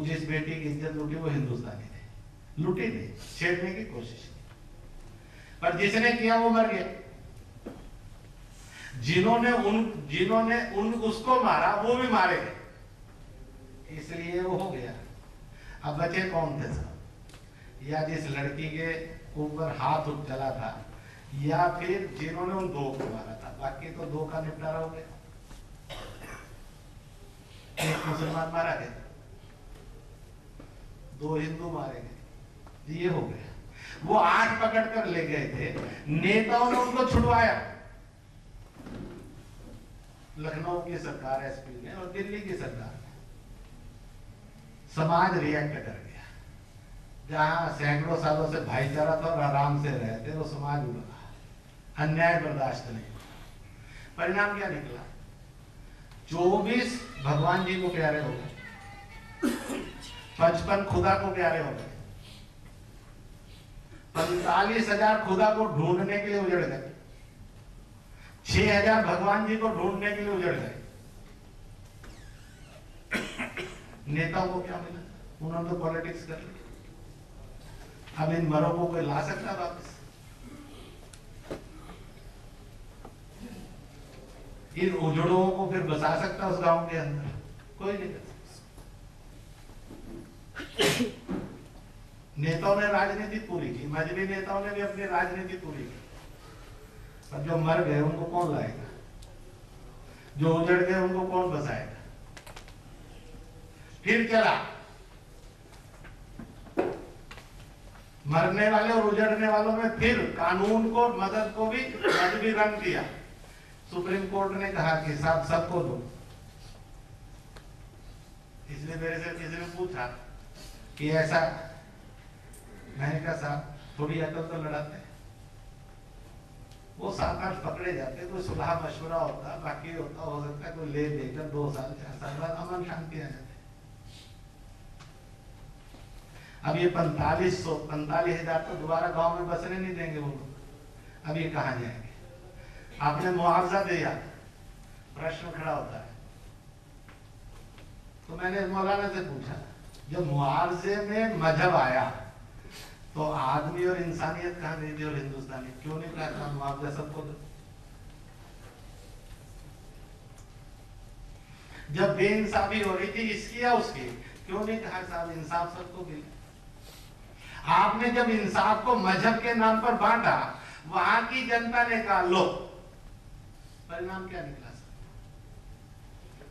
जिस बेटी की इज्जत लूटी वो हिंदुस्तानी थे, लूटी नहीं, छेड़ने की कोशिश की, पर जिसने किया वो मर गया। जिन्होंने उसको मारा वो भी मारे गए, इसलिए वो हो गया। अब बचे कौन थे सब? या जिस लड़की के ऊपर हाथ उठ चला था, या फिर जिन्होंने उन 2 को मारा था। बाकी तो 2 का निपटारा हो गया। एक मुसलमान मारा गया, 2 हिंदू मारे गए, ये हो गया। वो 8 पकड़ कर ले गए थे, नेताओं ने उनको छुड़वाया। लखनऊ की सरकार एसपी ने और दिल्ली की सरकार ने, समाज रिएक्ट कर गया। जहां सैकड़ों सालों से भाईचारा था और आराम से रहते, वो समाज उड़ा, अन्याय बर्दाश्त नहीं। परिणाम क्या निकला? 24 भगवान जी को प्यारे हो गए, 55 खुदा को प्यारे हो गए, 45,000 खुदा को ढूंढने के लिए उजड़ गए, 6,000 भगवान जी को ढूंढने के लिए उजड़ गए। नेताओं को क्या मिला? उन्होंने तो पॉलिटिक्स कर ली। अब इन मरों को कोई ला सकता वापस? इन उजड़ों को फिर बसा सकता उस गांव के अंदर? कोई नहीं कर सकता। नेताओं ने राजनीति पूरी की, मजहबी नेताओं ने भी अपनी राजनीति पूरी की, पर जो मर गए उनको कौन लाएगा? जो उजड़ गए उनको कौन बसाएगा? फिर चला, मरने वाले और उजड़ने वालों में फिर कानून को, मदद को भी मजहबी रंग दिया। सुप्रीम कोर्ट ने कहा कि साहब सबको दो। इसलिए मेरे से किसी ने पूछा कि ऐसा, मैंने कहा साहब थोड़ी अकल तो लड़ाते। वो 7-8 पकड़े जाते, कोई सुलह मशवरा होता, बाकी होता, हो सकता है कोई ले देकर 2 साल 4 साल बाद अमन शांति आ जाते। अब ये 45,000 तो दोबारा गांव में बसने नहीं देंगे वो लोग। अब ये कहां जाएंगे? आपने मुआवजा दिया, प्रश्न खड़ा होता है। तो मैंने मौलाना से पूछा, जब मुआवजे में मजहब आया तो आदमी और इंसानियत कहां गई थी? और हिंदुस्तानी क्यों नहीं कहा मुआवजा सबको दो? जब बेइंसाफी हो रही थी इसकी या उसकी, क्यों नहीं कहा साहब इंसाफ सबको मिले? आपने जब इंसाफ को मजहब के नाम पर बांटा, वहां की जनता ने कहा लो। परिणाम क्या निकला?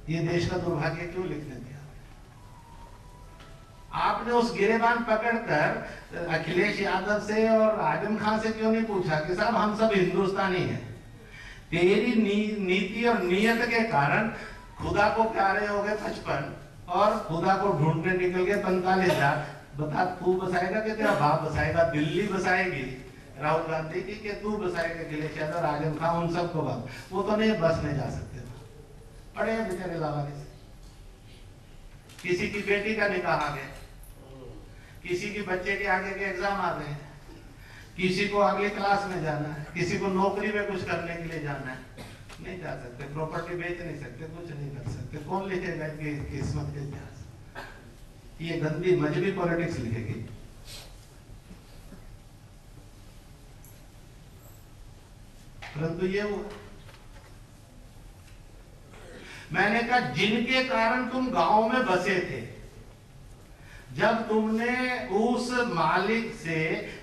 ये देश का दुर्भाग्य क्यों लिखने दिया? आपने उस गिरेबान पकड़कर अखिलेश यादव से और आजम खान से क्यों नहीं पूछा कि साहब हम सब हिंदुस्तानी हैं, तेरी नीति और नियत के कारण खुदा को प्यारे हो गए 55 और खुदा को ढूंढने निकल गए 45,000। बता, तू बसाएगा कि तेरा बाप बसाएगा? दिल्ली बसाएगी राहुल गांधी की, कि तू बसाएगा अखिलेश यादव, आजम खान, उन सबको बाप? वो तो नहीं, बस नहीं जा सकते, पड़े बेचारे लावारिस। किसी की बेटी का निकाह आ गया, किसी के बच्चे के आगे के एग्जाम आ गए, किसी को अगली क्लास में जाना है, किसी को नौकरी में कुछ करने के लिए जाना है, नहीं जा सकते, प्रॉपर्टी बेच नहीं सकते, कुछ नहीं कर सकते। कौन लिखेगा इनकी किस्मत के इतिहास? ये गंदी मजहबी पॉलिटिक्स लिखेगी। परंतु ये हुआ। मैंने कहा जिनके कारण तुम गांव में बसे थे, जब तुमने उस मालिक से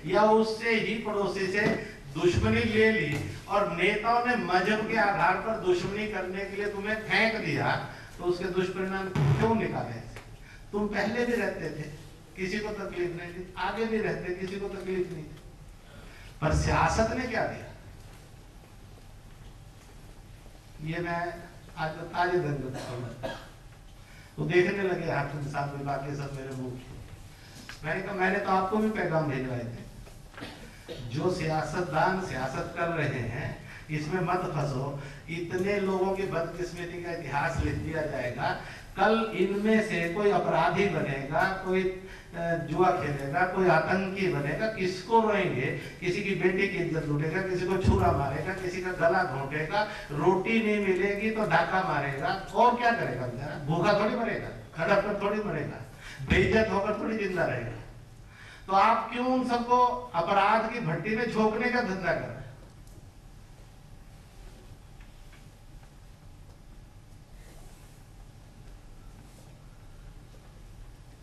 या उससे ही पड़ोसी से दुश्मनी ले ली और नेताओं ने मजहब के आधार पर दुश्मनी करने के लिए तुम्हें फेंक दिया, तो उसके दुष्परिणाम क्यों निकाले? तुम पहले भी रहते थे, किसी को तकलीफ नहीं थी, आगे भी रहते, किसी को तकलीफ नहीं थी, पर सियासत ने क्या दिया? ये मैं आज ताजे दिन तो देखने लगे हाकिम साहब में, बाकी सब मेरे मुंह। मैंने कहा मैंने तो आपको भी पैगाम भेजवाए थे, जो सियासतदान सियासत कर रहे हैं इसमें मत फंसो। इतने लोगों की बदकिस्मती का इतिहास लिख दिया जाएगा, कल इनमें से कोई अपराधी बनेगा, कोई जुआ खेलेगा, कोई आतंकी बनेगा, किसको रोएंगे? किसी की बेटी की इज्जत लूटेगा, किसी को छुरा मारेगा, किसी का गला घोंटेगा, रोटी नहीं मिलेगी तो डाका मारेगा, और क्या करेगा बेचारा? भूखा थोड़ी मरेगा, हड़प कर थोड़ी मरेगा, बेइज्जत होकर थोड़ी जिंदा रहेगा। तो आप क्यों उन सबको अपराध की भट्टी में झोंकने का धंधा कर रहे हैं?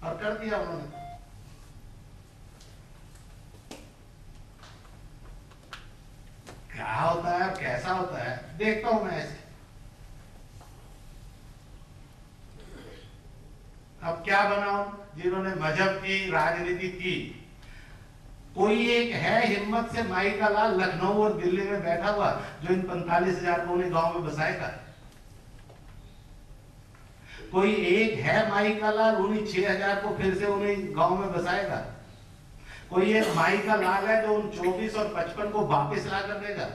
और कर दिया उन्होंने। क्या होता है, कैसा होता है, देखता हूं मैं ऐसे। अब क्या बनाऊं? जिन्होंने मजहब की राजनीति की, कोई एक है हिम्मत से माई का लाल लखनऊ और दिल्ली में बैठा हुआ जो इन 45,000 को उन्हें गांव में बसाएगा? कोई एक है माई का लाल उन्हीं 6,000 को फिर से उन्हें गांव में बसाएगा? कोई एक माई का लाल है जो उन 24 और 55 को वापस ला कर देगा?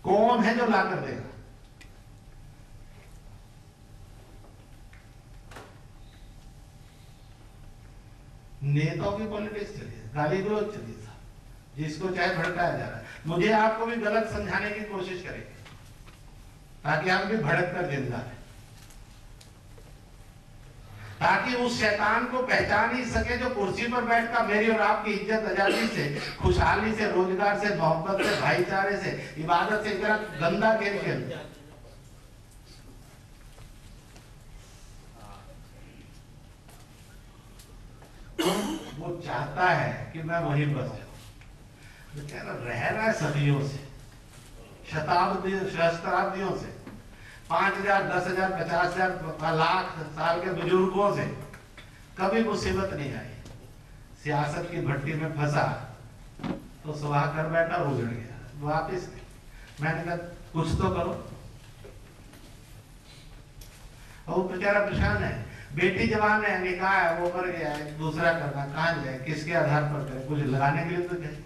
कौन है जो ला कर देगा? नेताओं की पॉलिटिक्स चली है, गाली गलौज चली है, जिसको चाहे भड़काया जा रहा है। मुझे आपको भी गलत समझाने की कोशिश करेंगे ताकि हम भी भड़क कर जिंदा रहे, ताकि उस शैतान को पहचान ही सके जो कुर्सी पर बैठकर मेरी और आपकी इज्जत आजादी से, खुशहाली से, रोजगार से, मोहब्बत से, भाईचारे से, इबादत से इतना गंदा खेल खेलता है। वो चाहता है कि मैं वहीं बस जाऊं। कह रह रहा है सदियों से, सहस्त्राब्दियों से, 5,000, 10,000, 50,000, लाख साल के बुजुर्गों से कभी मुसीबत नहीं आई। सियासत की भट्टी में फंसा तो सुबह कर बैठा, उजड़ गया, वापिस नहीं। मैंने कहा कुछ तो करो। और बेचारा परेशान है, बेटी जवान है, निकाह है, वो मर गया है, दूसरा करना, कहां जाए, किसके आधार पर करे? कुछ लगाने के लिए तो चाहिए।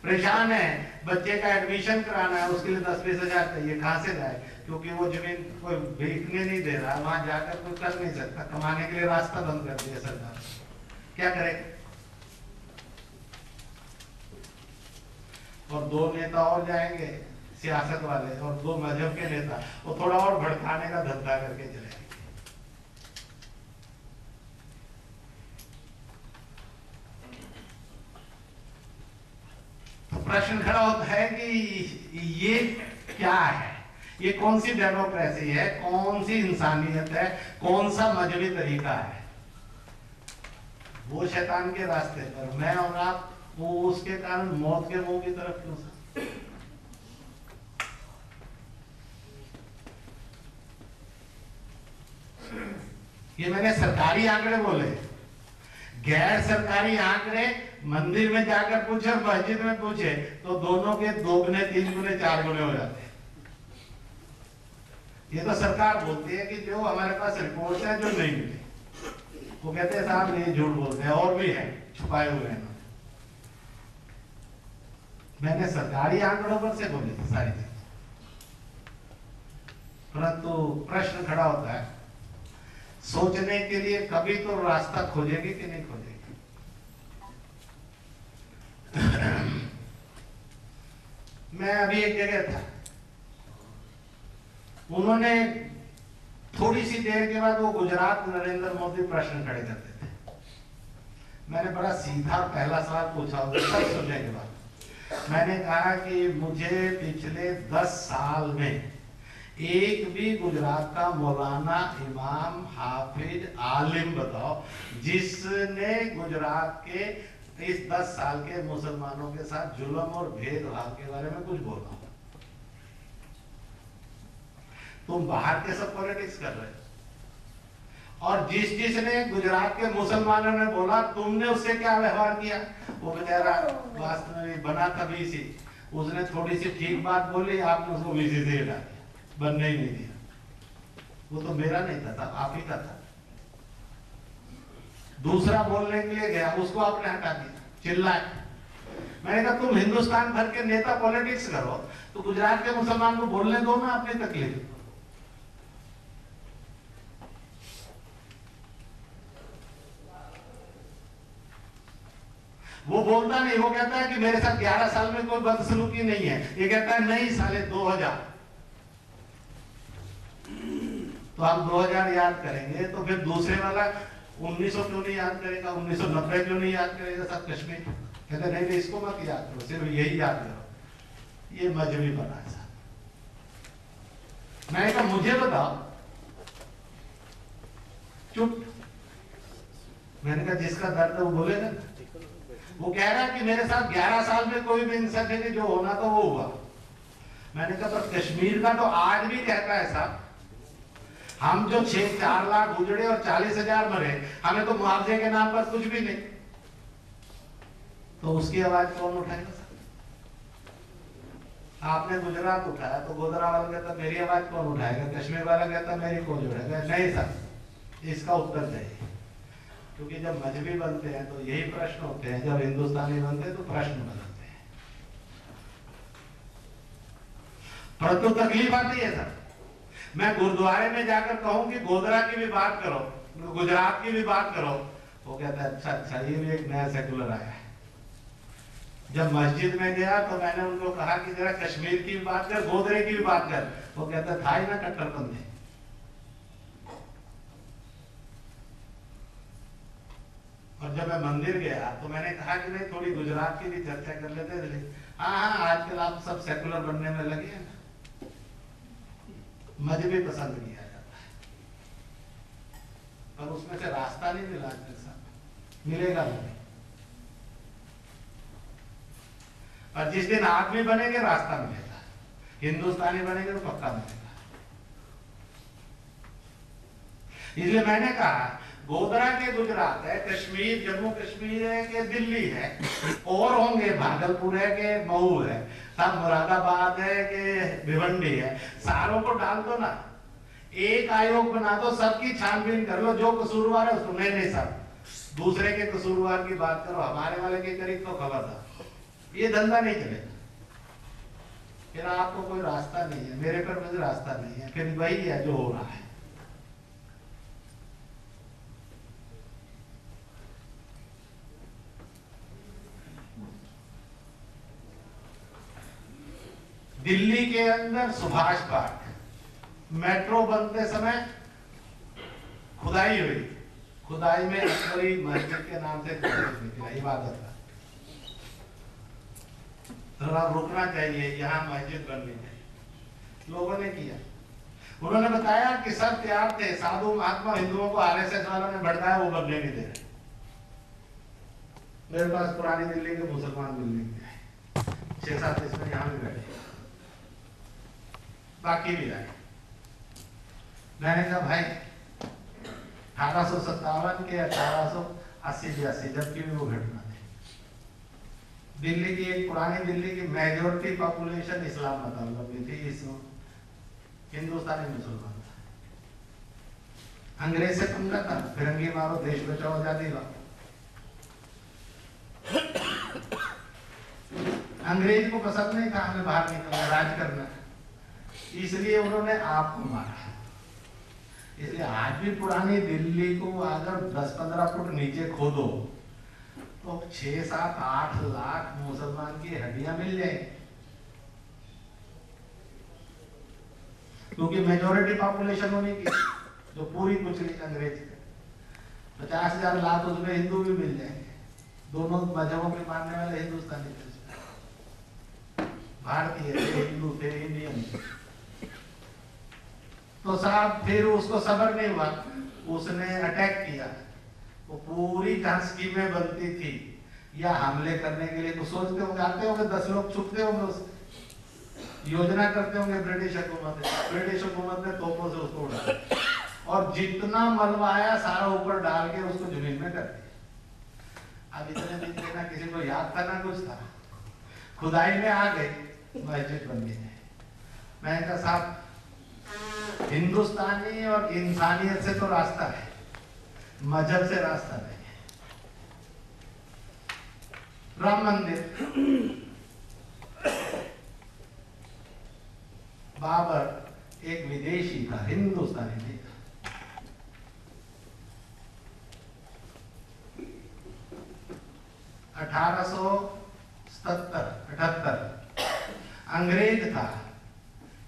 परेशान है, बच्चे का एडमिशन कराना है, उसके लिए 10-20 हजार चाहिए, कहां से जाए? क्योंकि वो जमीन कोई बेचने नहीं दे रहा, वहां जाकर कोई कर नहीं सकता, कमाने के लिए रास्ता बंद कर दिया सरकार। क्या करे? और 2 नेता और जाएंगे सियासत वाले, और 2 मजहब के नेता, वो थोड़ा और भड़काने का धंधा करके चले। तो प्रश्न खड़ा होता है कि ये क्या है? ये कौन सी डेमोक्रेसी है? कौन सी इंसानियत है? कौन सा मजहबी तरीका है? वो शैतान के रास्ते पर मैं और आप, वो उसके कारण मौत के मुंह की तरफ क्यों सा? ये मैंने सरकारी आंकड़े बोले, गैर सरकारी आंकड़े मंदिर में जाकर पूछे और मस्जिद में पूछे तो दोनों के 2 गुने, 3 गुने, 4 गुने हो जाते हैं। ये तो सरकार बोलती है कि जो हमारे पास रिपोर्ट है जो नहीं मिली, वो कहते हैं साहब ये झूठ बोलते हैं, और भी है छुपाए हुए हैं। मैंने सरकारी आंकड़ों पर से बोली थी सारी चीज, परंतु प्रश्न खड़ा होता है, सोचने के लिए कभी तो रास्ता खोजेगी कि नहीं खोजेगी? मैं अभी एक जगह था, उन्होंने थोड़ी सी देर के बाद वो गुजरात नरेंद्र मोदी प्रश्न खड़े करते थे। मैंने बड़ा सीधा पहला सवाल पूछा, सब सुनने के बाद मैंने कहा कि मुझे पिछले 10 साल में एक भी गुजरात का मौलाना, इमाम, हाफिज, आलिम बताओ जिसने गुजरात के इस 10 साल के मुसलमानों के साथ जुल्म और भेदभाव के बारे में कुछ बोला। तुम बाहर के सब पॉलिटिक्स कर रहे हो, और जिसने गुजरात के मुसलमानों ने बोला तुमने उससे क्या व्यवहार किया? वो बेचारा वास्तव में बना था बीसी, उसने थोड़ी सी ठीक बात बोली, आपने उसको बीसी से हटा दिया, बनने ही नहीं दिया। वो तो मेरा नहीं था, आप ही का था। दूसरा बोलने के लिए गया, उसको आपने हटा दिया, चिल्लाए। मैंने कहा तुम हिंदुस्तान भर के नेता पॉलिटिक्स करो तो गुजरात के मुसलमान को बोलने दो ना अपनी तकलीफ। वो बोलता नहीं, वो कहता है कि मेरे साथ 11 साल में कोई बदसलूकी नहीं है। ये कहता है नहीं साले 2000। तो हम 2000 याद करेंगे तो फिर दूसरे वाला 1900 क्यों नहीं याद करेगा, 1990 क्यों नहीं याद करेगा? सब कश्मीर कहते नहीं नहीं इसको मत याद करो, सिर्फ यही याद करो। ये मजहबी बना है साहब। मैंने कहा मुझे बताओ, चुप। मैंने कहा जिसका दर्द है वो बोलेगा। वो कह रहा है कि मेरे साथ 11 साल में कोई भी इंसिडेंट जो होना था वो हुआ। मैंने कहा पर कश्मीर का तो आज भी कहता है साहब, हम जो 4 लाख उजड़े और 40,000 मरे, हमें तो मुआवजे के नाम पर कुछ भी नहीं। तो उसकी आवाज कौन उठाएगा साहब? आपने गुजरात उठाया तो गोधरा वाला कहता मेरी आवाज कौन उठाएगा, कश्मीर वाला कहता मेरी कौन उठाएगा। नहीं साहब, इसका उत्तर चाहिए। क्योंकि जब मजहबी बनते हैं तो यही प्रश्न होते हैं, जब हिंदुस्तानी बनते हैं तो प्रश्न बदलते हैं। परंतु तकलीफ आती है सर, मैं गुरुद्वारे में जाकर कहूं कि गोधरा की भी बात करो, गुजरात की भी बात करो, वो कहता है अच्छा अच्छा ये भी एक नया सेकुलर आया है। जब मस्जिद में गया तो मैंने उनको कहा कि जरा कश्मीर की भी बात कर, गोधरे की भी बात कर। वो कहता था ही ना कट्टरपंथी। और जब मैं मंदिर गया तो मैंने कहा कि नहीं थोड़ी गुजरात की भी चर्चा कर लेते थे। हाँ आजकल आप सब सेकुलर बनने में लगे हैं ना, मजहबी पसंद किया जाता है, पर उसमें से रास्ता नहीं मिला। मिलेगा नहीं। और जिस दिन आदमी बनेंगे रास्ता मिलेगा, हिंदुस्तानी बनेंगे तो पक्का मिलेगा। इसलिए मैंने कहा गोधरा के गुजरात है, कश्मीर जम्मू कश्मीर है कि दिल्ली है, और होंगे भागलपुर है कि मऊ है, सब मुरादाबाद है कि भिवंडी है, सारों को डाल दो ना, एक आयोग बना दो, सबकी छानबीन कर लो, जो कसूरवार है उसको। नहीं सब दूसरे के कसूरवार की बात करो, हमारे वाले के करीब तो खबर था। ये धंधा नहीं चलेगा। फिर आपको कोई रास्ता नहीं है, मेरे पर मुझे रास्ता नहीं है, फिर वही है जो हो रहा है। दिल्ली के अंदर सुभाष पार्क, मेट्रो बनते समय खुदाई हुई, खुदाई में अकबरी मस्जिद के नाम से इबादत का थोड़ा रुकना चाहिए, यहाँ मस्जिद बननी चाहिए। लोगों ने किया, उन्होंने बताया कि सब तैयार थे, साधु महात्मा हिंदुओं को आरएसएस वालों ने भड़काया, वो बनने नहीं दे रहे। मेरे पास पुरानी दिल्ली के मुसलमान मिलने के लिए 6-7 इसमें यहाँ भी बैठे, बाकी भी आए। मैंने कहा भाई 1857 के 1880 जबकि भी वो घटना थी। दिल्ली की एक पुरानी दिल्ली की मेजॉरिटी पॉपुलेशन इस्लाम मतावलंबी थी, इस हिंदुस्तानी मुसलमान था। अंग्रेज से पंगा था, फिरंगी मारो, देश बचाओ, आजादी लाओ। अंग्रेज को पसंद नहीं था हमें बाहर निकलना, राज करना, इसलिए उन्होंने आपको मारा। इसलिए आज भी पुरानी दिल्ली को अगर 10-15 फुट नीचे खोदो तो 6-7-8 लाख मुसलमान की हड्डियां मिल जाएंगी, क्योंकि मेजॉरिटी पॉपुलेशन होने की जो पूरी कुचली अंग्रेज के 50,000 लाख, उसमें हिंदू भी मिल जाएंगे, दोनों मजहबों के मानने वाले हिंदुस्तानी। भारतीय थे, हिंदू थे, इंडियन थे। तो साहब फिर उसको सब्र नहीं हुआ, उसने अटैक किया। वो पूरी जहां स्कीमें बनती थी या हमले करने के लिए, तो सोचते होंगे, आते होंगे 10 लोग, छुपते होंगे, उस योजना करते होंगे ब्रिटिश हुकूमत ने तोपों से उसको उड़ा और जितना मलबा आया सारा ऊपर डाल के उसको जमीन में कर दिया। अब इतने दिन से ना किसी को याद था ना कुछ था, खुदाई में आ गए, मस्जिद बन गई। मैंने कहा साहब, हिंदुस्तानी और इंसानियत से तो रास्ता है, मजहब से रास्ता नहीं है। राम मंदिर, बाबर एक विदेशी था, हिंदुस्तानी नहीं था। 1877-78 अंग्रेज था,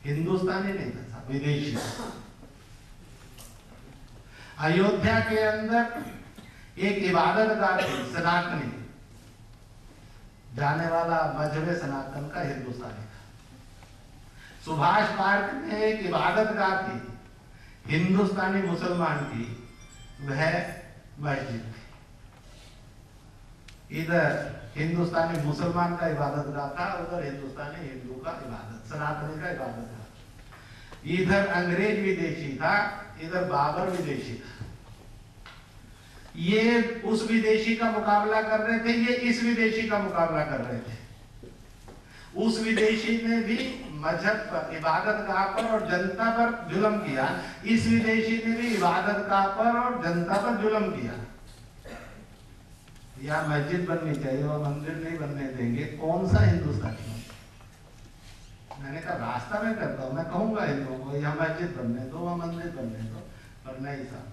हिंदुस्तानी नहीं था, विदेशी था। अयोध्या के अंदर एक इबादतगाह थी, सनातनी, जाने वाला मजहब सनातन का हिंदुस्तानी था। सुभाष पार्क में एक इबादतगाह थी, हिंदुस्तानी मुसलमान की, वह मस्जिद थी। इधर हिंदुस्तानी मुसलमान का इबादतगाह था, उधर हिंदुस्तानी हिंदू का इबादत, सनातनी का इबादत था। इधर अंग्रेज विदेशी था, इधर बाबर विदेशी था। ये उस विदेशी का मुकाबला कर रहे थे, ये इस विदेशी का मुकाबला कर रहे थे। उस विदेशी ने भी मजहब पर, इबादतगाह पर और जनता पर जुल्म किया, इस विदेशी ने भी इबादतगाह पर और जनता पर जुल्म किया। या मस्जिद बननी चाहिए और मंदिर नहीं बनने देंगे, कौन सा हिंदुस्तानी? मैंने कहा रास्ता मैं करता हूँ, मैं कहूंगा हिंदुओं को यहाँ मस्जिद बनने दो, वहाँ मंदिर बनने दो, पर नहीं साहब,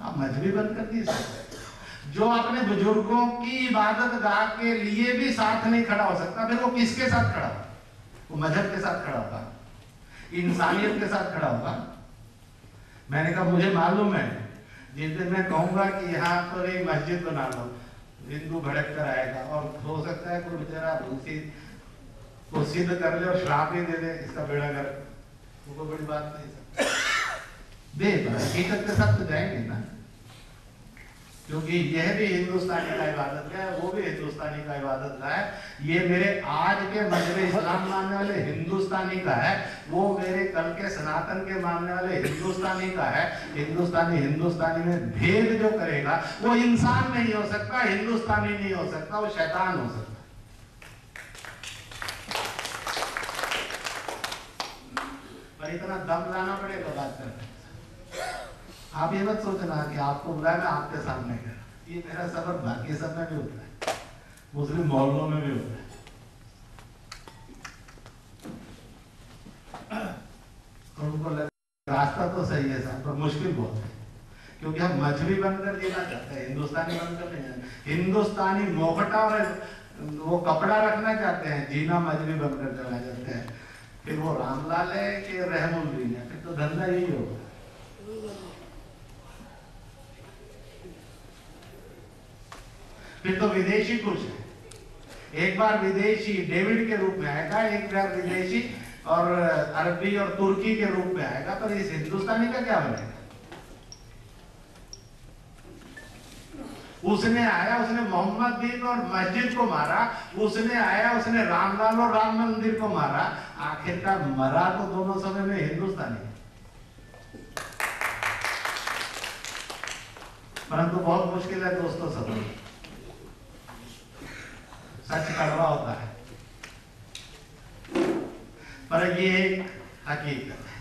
आप मजहबी बंद कर दी सकते। जो अपने बुजुर्गों की इबादत गाह के लिए भी साथ नहीं खड़ा हो सकता, फिर वो किसके साथ खड़ा होगा? वो मजहब के साथ खड़ा होगा, इंसानियत के साथ खड़ा होगा। मैंने कहा मुझे मालूम है, जिस दिन मैं कहूंगा कि यहाँ पर एक मस्जिद बना लो, हिंदू भड़क कर आएगा और हो सकता है कोई बेचारा भूसी को सिद्ध कर ले और श्राप ही दे दे, इसका बेड़ा कर, वो बड़ी बात नहीं सकती। हकीकत के साथ तो जाएंगे ना, क्योंकि यह भी हिंदुस्तानी का इबादत है, वो भी हिंदुस्तानी का इबादत है। ये मेरे आज के मजहब इस्लाम मानने वाले हिंदुस्तानी का है, वो मेरे कल के सनातन के मानने वाले हिंदुस्तानी का है। हिंदुस्तानी में भेद जो करेगा वो इंसान नहीं हो सकता, हिंदुस्तानी नहीं हो सकता, वो शैतान हो सकता। पर इतना दम लाना पड़ेगा बात करने। आप ये मत सोचना कि आपको बुलाया मैं आपके सामने कर, ये मेरा सबक बाकी सब में भी होता है, मुस्लिम मोहल्लों में भी होता है। और उनको रास्ता तो सही है साहब, पर मुश्किल बहुत है, क्योंकि हम मजहबी बनकर जीना चाहते हैं, हिंदुस्तानी बनकर नहीं जाना। हिंदुस्तानी मोहटा और वो कपड़ा रखना चाहते हैं, जीना मजहबी बनकर चला जाते हैं। फिर वो रामलाल है कि रहमुल्दीन है, फिर तो धंधा यही होगा। फिर तो विदेशी खुश है, एक बार विदेशी डेविड के रूप में आएगा, एक बार विदेशी और अरबी और तुर्की के रूप में आएगा, पर इस हिंदुस्तानी का क्या बनेगा? उसने आया, उसने मोहम्मद दिन और मस्जिद को मारा, उसने आया, उसने रामलाल और राम मंदिर को मारा, आखिरकार मरा तो दोनों समय में हिंदुस्तानी है। परंतु बहुत मुश्किल है दोस्तों, सब सच कड़वा होता है, पर ये एक हकीकत है।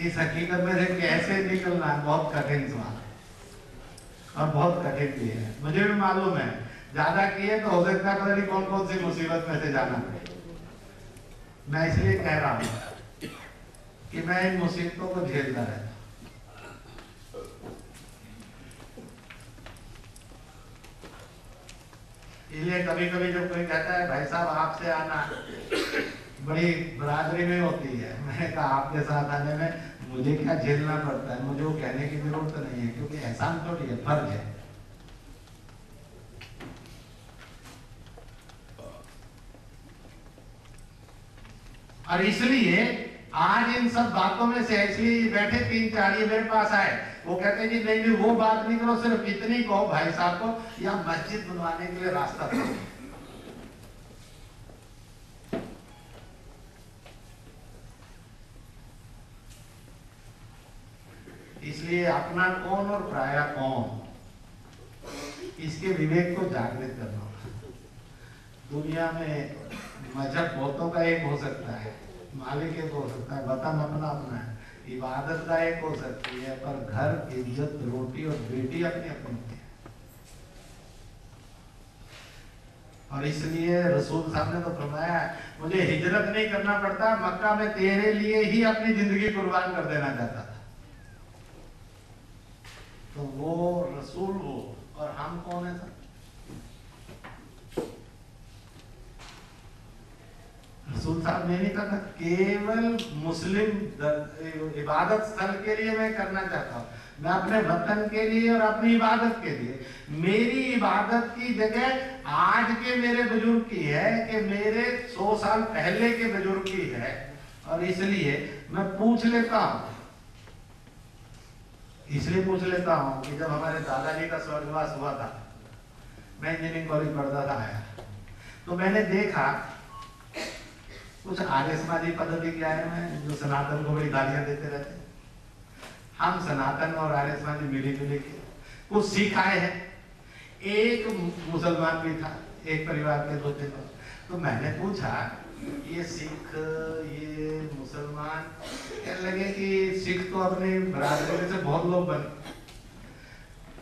इस हकीकत में से कैसे निकलना है बहुत कठिन सवाल है, और बहुत कठिन भी है। मुझे भी मालूम है, ज्यादा किए तो हो सकता है पता नहीं कौन कौन सी मुसीबत में से जाना पड़े। मैं इसलिए कह रहा हूं कि मैं इन मुसीबतों को झेलता रहता। इसलिए कभी कभी जब कोई कहता है भाई साहब आपसे आना बड़ी बरादरी में होती है, मैंने कहा आपके साथ आने में मुझे क्या झेलना पड़ता है, मुझे वो कहने की जरूरत नहीं है, क्योंकि एहसान थोड़ी है, फर्ज है। और इसलिए आज इन सब बातों में से इसलिए बैठे 3-4 ये मेरे पास आए, वो कहते हैं जी नहीं नहीं वो बात नहीं करो, सिर्फ इतनी कहो भाई साहब को या मस्जिद बनवाने के लिए रास्ता दो। इसलिए अपना कौन और पराया कौन, इसके विवेक को जागृत करना। दुनिया में मजहब बहुतों का एक हो सकता है, मालिक एक हो सकता है, वतन अपना अपना है, इबादत का एक हो सकती है, पर घर, इज्जत, रोटी और बेटी अपनी अपनी है। और इसलिए रसूल साहब ने तो फरमाया मुझे हिजरत नहीं करना पड़ता, मक्का में तेरे लिए ही अपनी जिंदगी कुर्बान कर देना चाहता था। तो वो रसूल वो और हम कौन है सर? रसूल साहब ने नहीं कहा केवल मुस्लिम इबादत स्थल के लिए मैं करना चाहता हूँ, मैं अपने वतन के लिए और अपनी इबादत के लिए। मेरी इबादत की जगह आज के मेरे बुजुर्ग की है कि मेरे 100 साल पहले के बुजुर्ग की है। और इसलिए मैं पूछ लेता हूँ, इसलिए पूछ लेता हूँ कि जब हमारे दादाजी का स्वर्गवास हुआ था, मैं इंजीनियरिंग कॉलेज पढ़ता था आया, तो मैंने देखा कुछ आर्य समाजी पद्धति के आए हैं जो सनातन को बड़ी गालियां देते रहते हैं। हम सनातन और आर्य समाजी मिली जुली के कुछ सीख आए हैं। एक मुसलमान भी था, एक परिवार के 2-3 लोग। तो मैंने पूछा ये सिख ये मुसलमान, कहने लगे कि सिख तो अपने बरादरी से बहुत लोग बने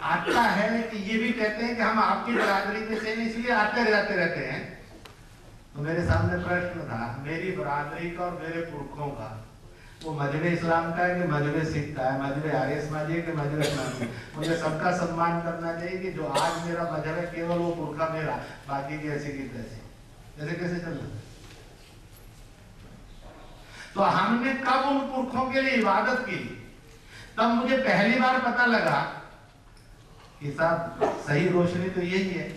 आता है कि ये भी कहते हैं कि हम आपकी बरादरी के से इसलिए आते जाते रहते हैं। तो मेरे सामने प्रश्न था, मेरी बरादरी का और मेरे पुरखों का, वो मजहब इस्लाम का है कि मजहब सिख का है, मजहब आर्य समाजी है कि मजहब इस्लामी। मुझे सबका सम्मान करना चाहिए कि जो आज मेरा मजहब है केवल वो पुरखा मेरा, बाकी की ऐसी की तैसी, ऐसे कैसे चल रहा है? तो हमने कब उन पुरखों के लिए इबादत की, तब मुझे पहली बार पता लगा कि साहब सही रोशनी तो यही है।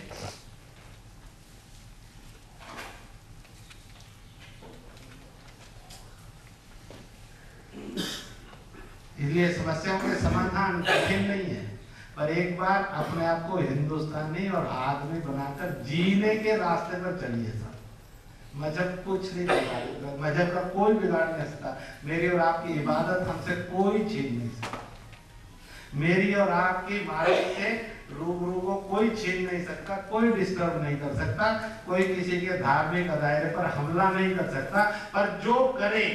इसलिए समस्याओं के समाधान कठिन नहीं है, पर एक बार अपने आप को हिंदुस्तानी और आदमी बनाकर जीने के रास्ते पर चलिए साहब। मजहब कुछ नहीं बिगाड़, मजहब का कोई बिगाड़ नहीं सकता। मेरी और आपकी इबादत हमसे कोई छीन नहीं सकता, मेरी और आपकी मार्ग से रूबरू को कोई छीन नहीं सकता, कोई डिस्टर्ब नहीं कर सकता, कोई किसी के धार्मिक दायरे पर हमला नहीं कर सकता। पर जो करे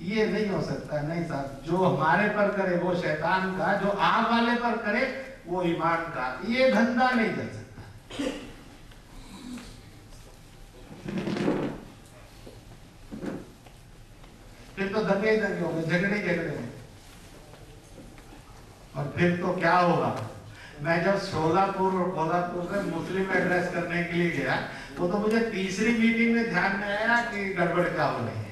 ये नहीं हो सकता, नहीं साहब, जो हमारे पर करे वो शैतान का, जो आग वाले पर करे वो ईमान का, ये धंधा नहीं कर सकता। फिर तो दंगे दंगे होंगे, झगड़े झगड़े होंगे, और फिर तो क्या होगा। मैं जब शोलापुर और कोल्हापुर में मुस्लिम एड्रेस करने के लिए गया, वो तो मुझे तीसरी मीटिंग में ध्यान में आया कि गड़बड़ क्या हो रही है।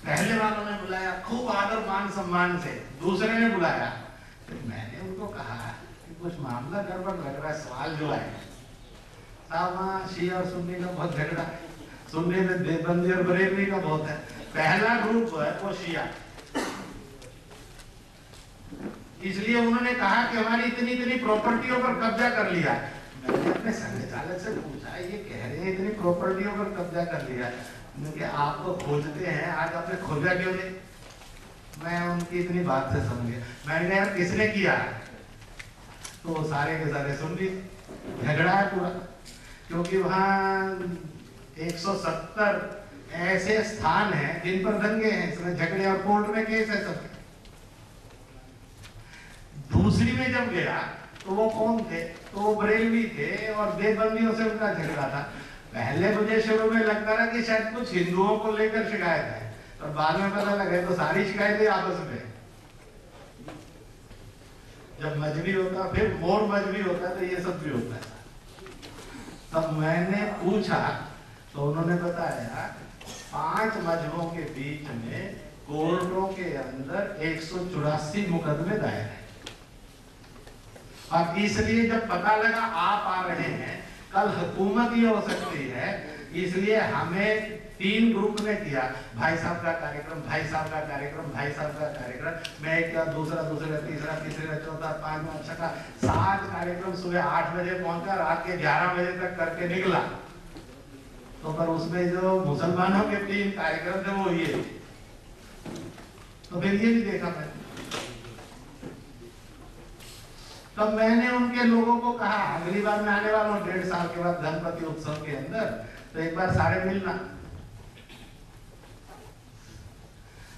पहले वालों ने बुलाया खूब आदर मान सम्मान से, दूसरे ने बुलाया, तो मैंने उनको कहा कि कुछ मामला गड़बड़ लग रहा है। सवाल जो है साहब शिया और सुन्नी का बहुत झगड़ा है, सुन्नी में देवबंदी और बरेलवी का बहुत है। पहला ग्रुप है वो शिया, इसलिए उन्होंने कहा कि हमारी इतनी इतनी प्रॉपर्टियों पर कब्जा कर लिया। मैंने अपने संघ चालक से पूछा ये कह रहे हैं इतनी प्रॉपर्टियों पर कब्जा कर लिया, क्योंकि आप तो खोजते हैं, आज आपने खोजा क्यों नहीं? मैं उनकी इतनी बात से समझ गया। मैंने कहा यार किसने किया? तो सारे के सारे सुन ली, झगड़ा है पूरा, क्योंकि वहां 170 ऐसे स्थान हैं जिन पर दंगे हैं, इसमें झगड़े और कोर्ट में केस है सब। दूसरी में जब गया तो वो कौन थे? तो वो बरेलवी थे और देवबंदियों से उनका झगड़ा था। पहले मुझे शुरू में लगता था कि शायद कुछ हिंदुओं को लेकर शिकायत है, और बाद में पता लगा तो सारी शिकायतें आपस में। जब मजहबी होता फिर और मजहबी होता तो ये सब भी होता है। तब मैंने पूछा तो उन्होंने बताया 5 मजहबों के बीच में कोर्टों के अंदर 184 मुकदमे दायर है। और इसलिए जब पता लगा आप आ रहे हैं, कल हुकूमत ये हो सकती है इसलिए हमें 3 ग्रुप ने किया, भाई साहब का कार्यक्रम, भाई साहब का कार्यक्रम, भाई साहब का कार्यक्रम। मैं एक दूसरा तीसरा तीसरा चौथा पांचवा छठा 7 कार्यक्रम सुबह 8 बजे पहुंचा, रात के 11 बजे तक करके निकला। तो पर उसमें जो मुसलमानों के 3 कार्यक्रम थे वो ये, तो फिर ये भी देखा मैंने। तो मैंने उनके लोगों को कहा अगली बार मैं आने वाला हूँ 1.5 साल के बाद गणपति उत्सव के अंदर, तो एक बार सारे मिलना।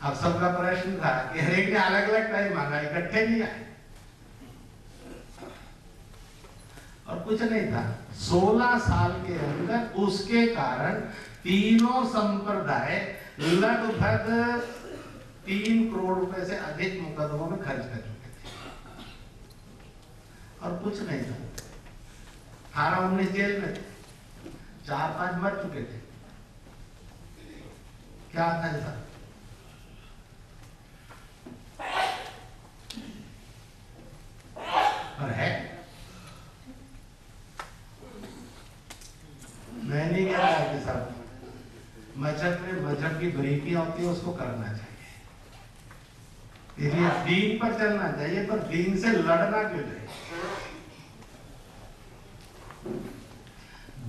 अब सबका प्रश्न था कि हर एक ने अलग अलग टाइम मांगा, इकट्ठे नहीं आए। और कुछ नहीं था, 16 साल के अंदर उसके कारण तीनों संप्रदाय लगभग 3 करोड़ रुपए से अधिक मुकदमों में खर्च कर चुके थे। और कुछ नहीं था, 18-19 जेल में थे, 4-5 मर चुके थे। क्या था ऐसा? और है, मैं नहीं कह रहा कि सब मजहब में मजहब की बरीकियां होती है, उसको करना चाहिए, इसलिए दीन पर चलना चाहिए, पर दीन से लड़ना क्यों चाहिए?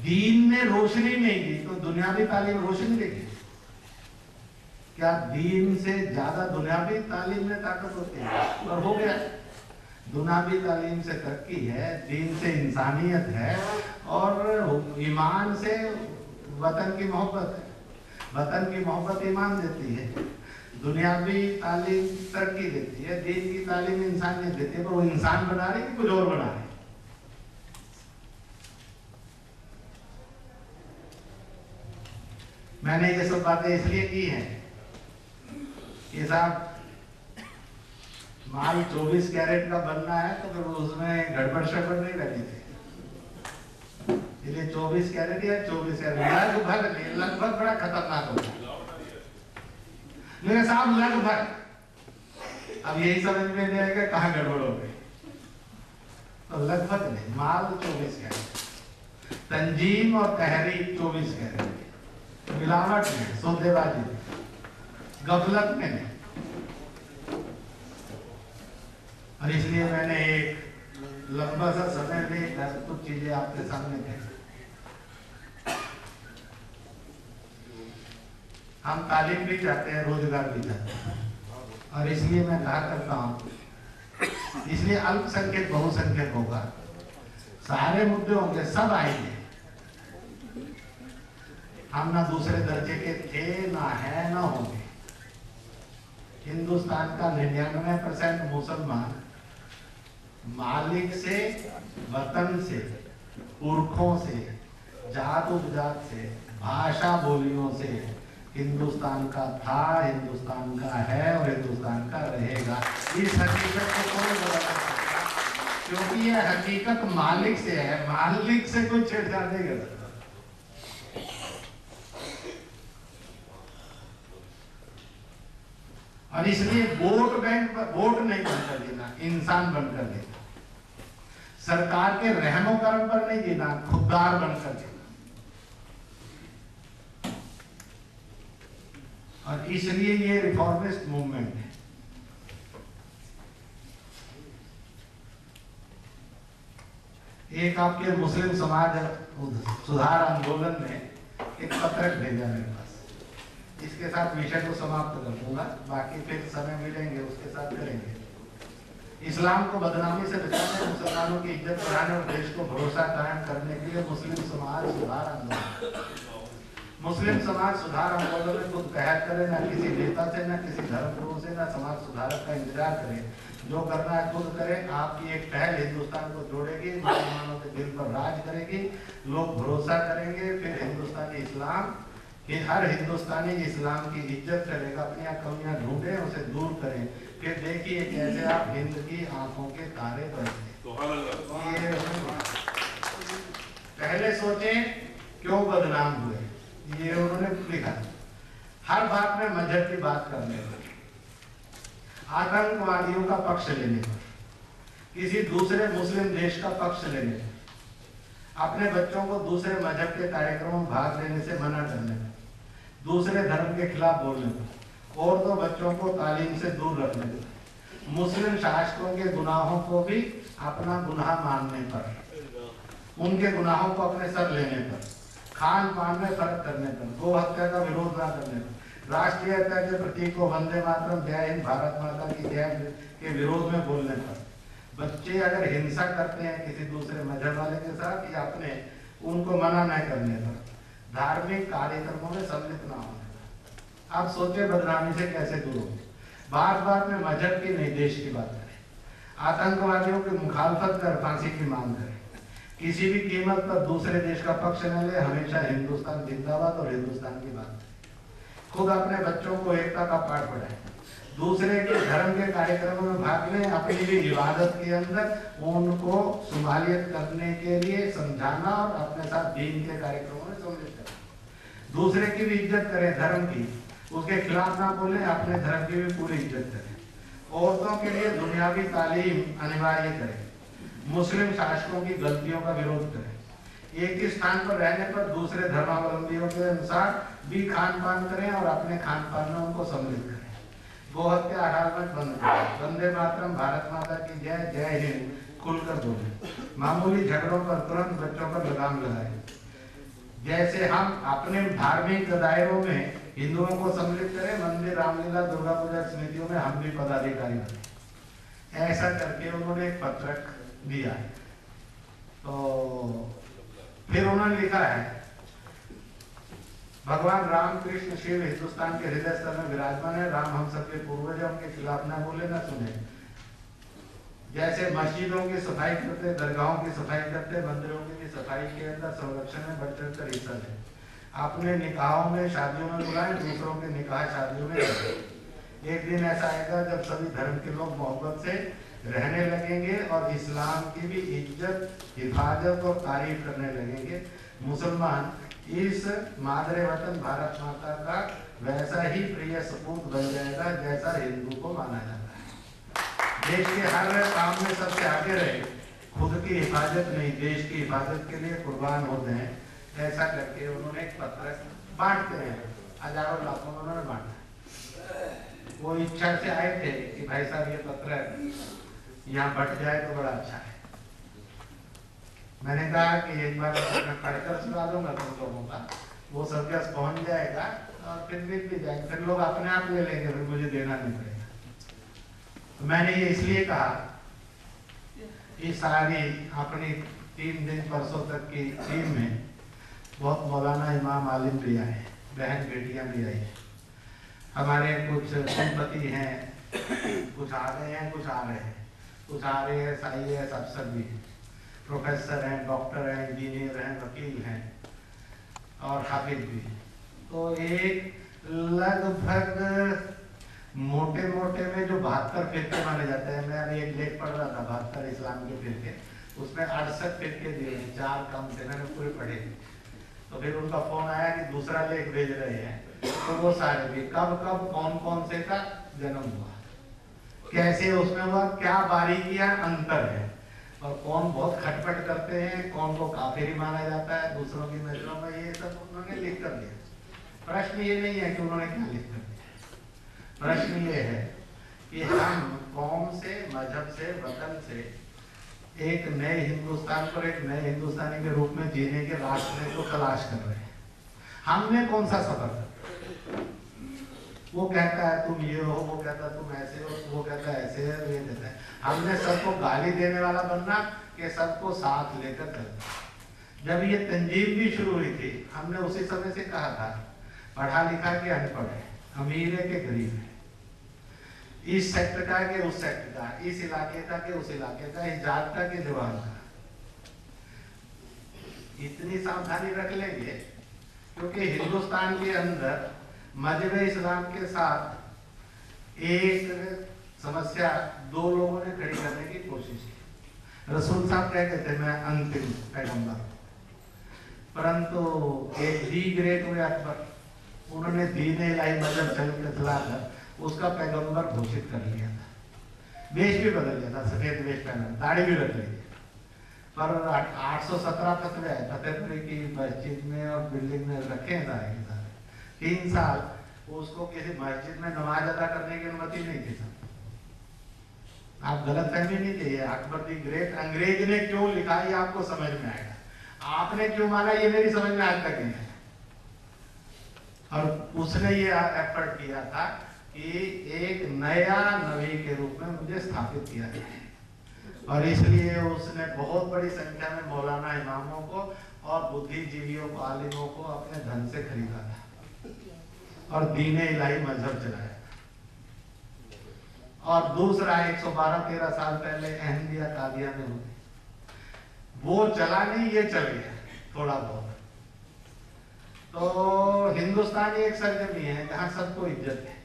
दीन ने रोशनी नहीं दी तो दुनियावी तालीम रोशनी देगी क्या? दीन से ज्यादा दुनियावी तालीम में ताकत होती है, और हो गया। दुनियावी तालीम से तरक्की है, दीन से इंसानियत है, और ईमान से वतन की मोहब्बत है। वतन की मोहब्बत ईमान देती है, दुनियावी तालीम तरक्की देती है, दीन की तालीम इंसानियत देती है। पर वो इंसान बना रही कि कुछ और बना रही? मैंने ये सब बातें इसलिए की हैं कि साहब माल 24 कैरेट का बनना है तो फिर उसमें गड़बड़ शड़बड़ नहीं करनी थी। इसलिए 24 कैरेट या 24 कैरेट लगभग बड़ा खतरनाक होता है। मेरे साहब लगभग, अब यही समझ में नहीं आएगा कहाँ गड़बड़ हो गई। तो लगभग नहीं, माल 24 कैरेट, तंजीम और तहरीक 24 कैरेट, मिलावट में, सौदेबाजी में, गफलत में नहीं। और इसलिए मैंने एक लंबा सा समय में कुछ चीजें आपके सामने कही। हम तालीम भी चाहते हैं, रोजगार भी चाहते हैं, और इसलिए मैं कहा करता हूँ, इसलिए अल्पसंख्यक बहुसंख्यक होगा, सारे मुद्दे होंगे, सब आएंगे। हम ना दूसरे दर्जे के थे, ना है, ना होंगे। हिंदुस्तान का 99% मुसलमान मालिक से, वतन से, पुरखों से, जात उपजात से, भाषा बोलियों से हिंदुस्तान का था, हिंदुस्तान का है और हिंदुस्तान का रहेगा। इस हकीकत को कोई बदल नहीं सकता, क्योंकि यह हकीकत मालिक से है, मालिक से कोई छेड़छाड़ नहीं कर सकता। और इसलिए वोट बैंक पर वोट नहीं बनकर देना, इंसान बनकर देना। सरकार के रहमो करम पर नहीं देना, खुददार बनकर देना। और इसलिए ये रिफॉर्मिस्ट मूवमेंट है। एक आपके मुस्लिम समाज सुधार आंदोलन ने एक पत्रक भेजा मेरे पास, इसके साथ विषय को समाप्त कर दूंगा, बाकी फिर समय मिलेंगे उसके साथ करेंगे। इस्लाम को बदनामी से बचाने, मुसलमानों की इज्जत बढ़ाने और देश को भरोसा कायम करने के लिए मुस्लिम समाज सुधार आंदोलन। मुस्लिम समाज सुधार आंदोलन में खुद कहत करे, ना किसी नेता से, ना किसी धर्मगुरु से, ना समाज सुधारक का इंतजार करे, जो करना है खुद करे। आपकी एक पहल हिंदुस्तान को जोड़ेगी, मुसलमानों के दिल पर राज करेगी, लोग भरोसा करेंगे। फिर हिंदुस्तानी इस्लाम कि हर हिंदुस्तानी इस्लाम की इज्जत करेगा, अपनी कमियां ढूंढे, उसे दूर करें। फिर देखिए कैसे आप हिंद की आंखों के तारे बनते। पहले सोचें क्यों बदनाम हुए, ये उन्होंने लिखा। हर बात में मजहब की बात करने पर, आतंकवादियों का पक्ष लेने पर, किसी दूसरे मुस्लिम देश का पक्ष लेने पर, अपने बच्चों को दूसरे मजहब के कार्यक्रमों में भाग लेने से मना करने पर, दूसरे धर्म के खिलाफ बोलने पर, और तो बच्चों को तालीम से दूर रखने पर, मुस्लिम शासकों के गुनाहों को भी अपना गुनाह मानने पर, उनके गुनाहों को अपने सर लेने पर, खान पान में फर्क करने पर, गो हत्या का विरोध न करने पर, राष्ट्रीयता के प्रतीक को वंदे मातरम जय हिंद भारत माता की जय के विरोध में बोलने पर, बच्चे अगर हिंसा करते हैं किसी दूसरे मजहब वाले के साथ या अपने, उनको मना न करने पर, धार्मिक कार्यक्रमों में सम्मिलित न होने पर। आप सोचे बदनामी से कैसे दूर हो। बात बात में मजहब की नहीं देश की बात करें, आतंकवादियों की मुखालफत कर फांसी की मांग करें, किसी भी कीमत पर दूसरे देश का पक्ष न ले, हमेशा हिंदुस्तान जिंदाबाद और हिंदुस्तान की बात करें। खुद अपने बच्चों को एकता का पाठ पढ़ाएं, दूसरे के धर्म के कार्यक्रमों में भाग लें, अपनी भी इबादत के अंदर उनको शुमालियत करने के लिए समझाना और अपने साथ दीन के कार्यक्रमों में सम्मिलित करें। दूसरे की भी इज्जत करें, धर्म की, उसके खिलाफ ना बोलें, अपने धर्म की भी पूरी इज्जत करें। औरतों के लिए दुनियावी तालीम अनिवार्य करें, मुस्लिम शासकों की गलतियों का विरोध करें, एक ही स्थान पर रहने पर दूसरे धर्मावलंबियों के अनुसार भी खान पान करें और अपने खान पान में उनको सम्मिलित करें। गो हत्या हरामत बंद करें, वंदे मातरम भारत माता की जय जय हिंद खुलकर बोलें, मामूली झगड़ों पर तुरंत बच्चों पर लगाम लगाएं। जैसे हम अपने धार्मिक दायरों में हिंदुओं को सम्मिलित करें, मंदिर, रामलीला, दुर्गा पूजा समितियों में हम भी पदाधिकारी बने। ऐसा करके उन्होंने एक पत्रक दिया है। तो फिर उन्होंने लिखा है, भगवान राम कृष्ण शिव हिंदुस्तान के हृदय स्थल में विराजमान है। राम हम सबके पूर्वज हैं, उनके खिलाफ ना बोले ना सुने। जैसे मस्जिदों की सफाई करते, दरगाहों की सफाई करते, मंदिरों की भी सफाई के अंदर संरक्षण में बढ़ चढ़ कर हिस्सा लें। अपने निकाहों में शादियों में बुलाएं, दूसरों के निकाह शादियों में करें। एक दिन ऐसा आएगा जब सभी धर्म के लोग मोहब्बत से रहने लगेंगे और इस्लाम की भी इज्जत, हिफाजत और तारीफ करने लगेंगे। मुसलमान इस मादरे वतन भारत माता का वैसा ही प्रिय सपूत बन जाएगा जैसा हिंदू को माना जाता है। देश के हर काम में सबसे आगे रहे, खुद की हिफाजत नहीं देश की हिफाजत के लिए कुर्बान होते हैं। ऐसा करके उन्होंने एक पत्र बांटते हैं, हजारों लाखों में उन्होंने बांटा। वो इच्छा से आए थे कि भाई साहब ये पत्र यहाँ बट जाए तो बड़ा अच्छा है। मैंने कहा कि एक बार मैं पढ़कर सुना दूंगा तुम लोगों का, वो सब जगह पहुंच जाएगा और फिर मिल भी जाएगा, फिर लोग अपने आप ले लेंगे, फिर मुझे देना नहीं पड़ेगा। तो मैंने ये इसलिए कहा कि सारी अपनी 3 दिन परसों तक की टीम में बहुत मौलाना इमाम आलिम भी आए, बहन बेटियां भी आई, हमारे कुछ कुलपति हैं, कुछ आ गए हैं, कुछ आ रहे हैं, कुछ आ रहे हैं, IAS अफसर भी, प्रोफेसर हैं, डॉक्टर हैं, इंजीनियर हैं, वकील हैं और हाफिज भी। तो एक लगभग मोटे मोटे में जो 72 फिरके माने जाते हैं, मैं अभी एक लेख पढ़ रहा था 72 इस्लाम के फिरके, उसमें 68 फिरके दिए हैं, 4 कम थे, मैंने पूरे पढ़े। तो फिर उनका फोन आया कि दूसरा लेख भेज रहे हैं, तो वो सारे भी कब कब कौन कौन से का जन्म हुआ, कैसे उसमें हुआ, क्या बारीकियां अंतर है, और कौन बहुत खटपट करते हैं, कौन को काफिर माना जाता है दूसरों की नजरों में, ये सब उन्होंने लिख कर दिया। प्रश्न ये नहीं है कि उन्होंने क्या लिख कर दिया, प्रश्न ये है कि हम कौम से, मजहब से, वतन से एक नए हिंदुस्तान पर एक नए हिंदुस्तानी के रूप में जीने के रास्ते को तलाश कर रहे हैं। हमने कौन सा सफर, वो कहता है तुम ये हो, वो कहता है तुम ऐसे हो, वो कहता है ऐसे है, ये कहता है। हमने सबको गाली देने वाला बनना कि सबको साथ लेकर चलना। जब ये तंजीम भी शुरू हुई थी, हमने उसी समय से कहा था पढ़ा लिखा के अनपढ़ है, अमीर है के गरीब है, इस सेक्टर का के उस सेक्टर का, इस इलाके का के उस इलाके का, इस जात का के जवान का। इतनी सावधानी रख लेंगे क्योंकि हिंदुस्तान के अंदर मजहब इस्लाम के साथ एक समस्या 2 लोगों ने खड़ी करने की कोशिश की। रसूल साहब कहते थे मैं अंतिम पैगंबर, परंतु एक दी ग्रेट हुए अकबर, उन्होंने दीन इलाही मजहब चलाकर उसका पैगंबर घोषित कर लिया था। वेश भी बदल लिया था, सफेद वेश पहना, दाढ़ी भी रख ली थी। पर 817 फतवे फतेहपुरी की मस्जिद में और बिल्डिंग में रखे हैं सारे के सारे। 3 साल उसको किसी मस्जिद में नमाज अदा करने की अनुमति नहीं थी। आप गलत फहमी नहीं चाहिए। अकबर दी ग्रेट अंग्रेज ने क्यों लिखा ये आपको समझ में आएगा, आपने क्यों माना ये मेरी समझ में आज तक नहीं है। और उसने ये एफर्ट किया था कि एक नया नबी के रूप में मुझे स्थापित किया जाए, और इसलिए उसने बहुत बड़ी संख्या में मौलाना इमामों को और बुद्धिजीवियों को, आलिमों को अपने धन से खरीदा था और दीन इलाही मजहब चलाया। और दूसरा 112-13 साल पहले अहमदिया कादिया में हुए, वो चला नहीं, ये चल गया थोड़ा बहुत। तो हिंदुस्तानी एक सरजमी है जहां सबको इज्जत है,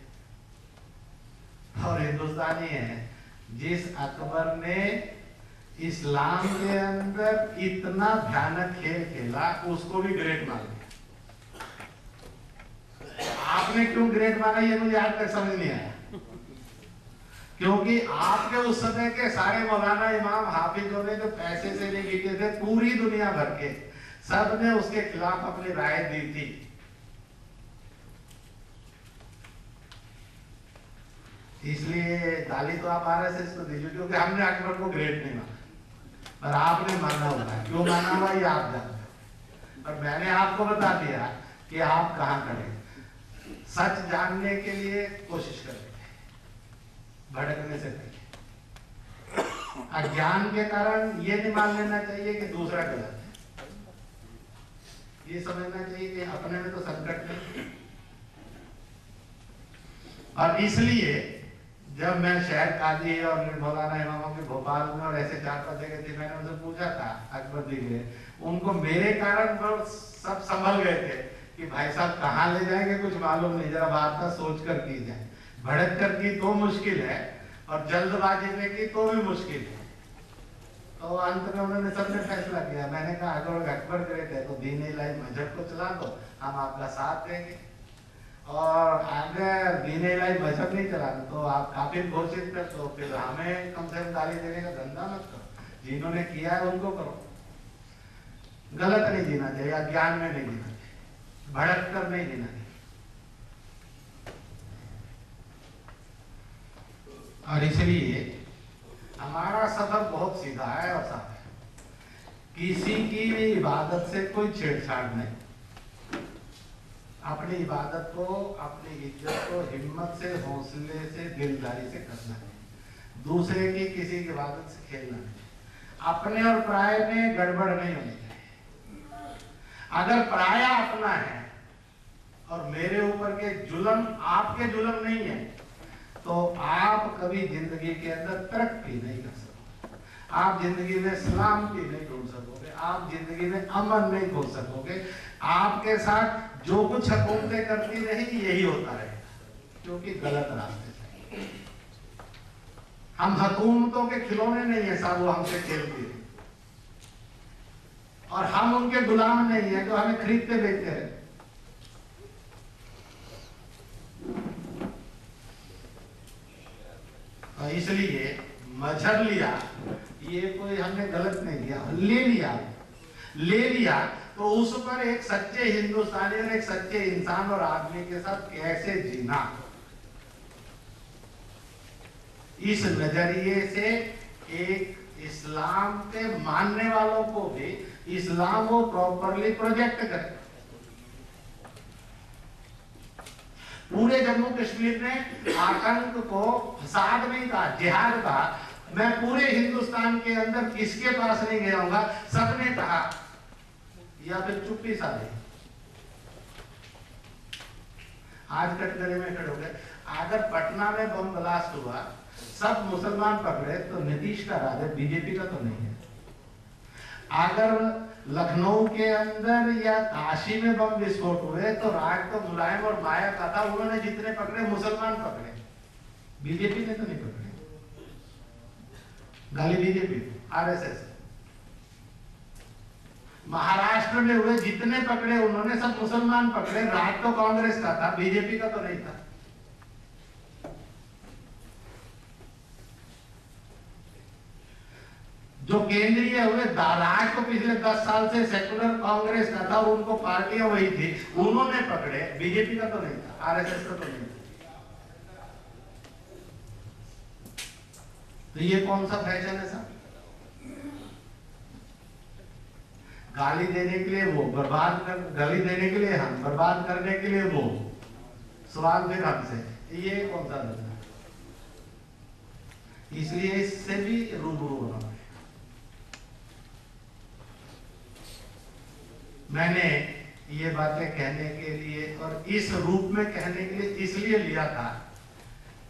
और हिंदुस्तानी है जिस अकबर ने इस्लाम के अंदर इतना भयानक खेल खेला, उसको भी ग्रेट मान लिया। आपने क्यों ग्रेट माना ये मुझे आज तक समझ नहीं आया, क्योंकि आपके उस समय के सारे मौलाना इमाम हाफिजों ने जो पैसे से ले जीते थे पूरी दुनिया भर के, सब ने उसके खिलाफ अपनी राय दी थी। इसलिए गाली तो आप आरएसएस को दीजिए, क्योंकि हमने अकबर को ग्रेट नहीं माना, पर आपने माना हुआ है। क्यों माना हुआ ये आप जानते हैं, और मैंने आपको बता दिया कि आप कहां खड़े। सच जानने के लिए कोशिश करें, भड़कने से पहले। अज्ञान के कारण ये नहीं मान लेना चाहिए कि दूसरा गलत है, ये समझना चाहिए कि अपने में तो संकट नहीं। और इसलिए जब मैं शहर काजी और मौलाना इमामों के भोपाल में और ऐसे 4-5 जगह थी, मैंने उनसे पूछा था अकबर दी गए, उनको मेरे कारण वो सब संभल गए थे कि भाई साहब कहाँ ले जाएंगे कुछ मालूम नहीं, जरा वार्ता सोच कर की जाए। भड़क कर की तो मुश्किल है और जल्दबाजी में की तो भी मुश्किल है। तो अंत में उन्होंने सबने फैसला किया। मैंने कहा अगर अकबर ग्रेट है तो दीन इलाही मजहब को चला दो, हम आपका साथ देंगे, और अगर दीन इलाही मजहब नहीं चलाना तो आप काफिर घोषित कर दो, फिर हमें कम से कम गाली देने का धंधा मत करो। जिन्होंने किया है उनको करो। गलत नहीं जीना चाहिए, अज्ञान में नहीं जीना चाहिए, भड़क कर नहीं जीना चाहिए। और इसलिए हमारा सफर बहुत सीधा है और साफ है। किसी की इबादत से कोई छेड़छाड़ नहीं। अपनी इबादत को, अपनी इज्जत को हिम्मत से, हौसले से, दिलदारी से करना है। दूसरे की किसी की इबादत से खेलना नहीं। अपने और पराये में गड़बड़ नहीं होनी चाहिए। अगर पराया अपना है और मेरे ऊपर के जुल्म आपके जुल्म नहीं है, तो आप कभी जिंदगी के अंदर तरक्की नहीं कर सकोगे, आप जिंदगी में सलामती नहीं ढूंढ सकोगे, आप जिंदगी में अमन नहीं खोज सकोगे। आपके साथ जो कुछ हुकूमतें करती रही यही होता रहेगा, क्योंकि गलत रास्ते से। हम हुकूमतों के खिलौने नहीं है साहब, वो हमसे खेलती है, और हम उनके गुलाम नहीं है जो हमें खरीदते बेचते रहे। इसलिए मजहब लिया, ये कोई हमने गलत नहीं किया, ले लिया तो उस पर एक सच्चे हिंदुस्तानी और एक सच्चे इंसान और आदमी के साथ कैसे जीना, इस नजरिए से एक इस्लाम के मानने वालों को भी इस्लाम को प्रॉपरली प्रोजेक्ट करें। पूरे जम्मू कश्मीर ने आतंक को फसाद नहीं कहा, जिहाद कहा। मैं पूरे हिंदुस्तान के अंदर किसके पास नहीं गया हूंगा, सबने कहा, या फिर चुप्पी साधी। आज कटघरे में खड़े हो गए। अगर पटना में बम ब्लास्ट हुआ, सब मुसलमान पकड़े, तो नीतीश का राज है, बीजेपी का तो नहीं है। अगर लखनऊ के अंदर या काशी में बम विस्फोट हुए, तो राज तो मुलायम और माया का था। उन्होंने जितने पकड़े मुसलमान पकड़े, बीजेपी ने तो नहीं पकड़े। गाली बीजेपी, आरएसएस। महाराष्ट्र में हुए जितने पकड़े उन्होंने सब मुसलमान पकड़े, राज तो कांग्रेस का था, बीजेपी का तो नहीं था। जो केंद्रीय हुए दाराज तो पिछले 10 साल से सेकुलर कांग्रेस का था और उनको पार्टियां वही थी, उन्होंने पकड़े। बीजेपी का तो नहीं था, आरएसएस का तो नहीं था। तो ये कौन सा फैशन है साहब? गाली देने के लिए वो, गाली देने के लिए हम, बर्बाद करने के लिए वो। सवाल फिर हमसे, ये कौन सा है? इसलिए इससे भी रूबरू होना है। मैंने ये बातें कहने के लिए और इस रूप में कहने के लिए इसलिए लिया था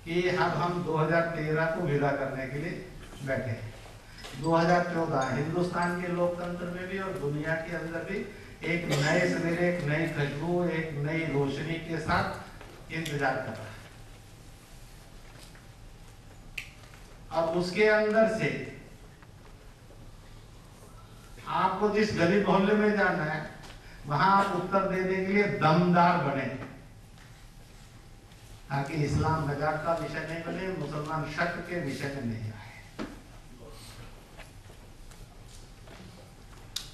कि अब हम 2013 को विदा करने के लिए बैठे हैं। 2014 हिंदुस्तान के लोकतंत्र में भी और दुनिया के अंदर भी एक नए सवेरे, एक नई खुशबू, एक नई रोशनी के साथ इंतजार कर रहा है। अब उसके अंदर से आपको जिस गली मोहल्ले में जाना है वहां आप उत्तर देने के लिए दमदार बने, ताकि इस्लाम मजाक का विषय नहीं बने, मुसलमान शक के विषय में नहीं आए।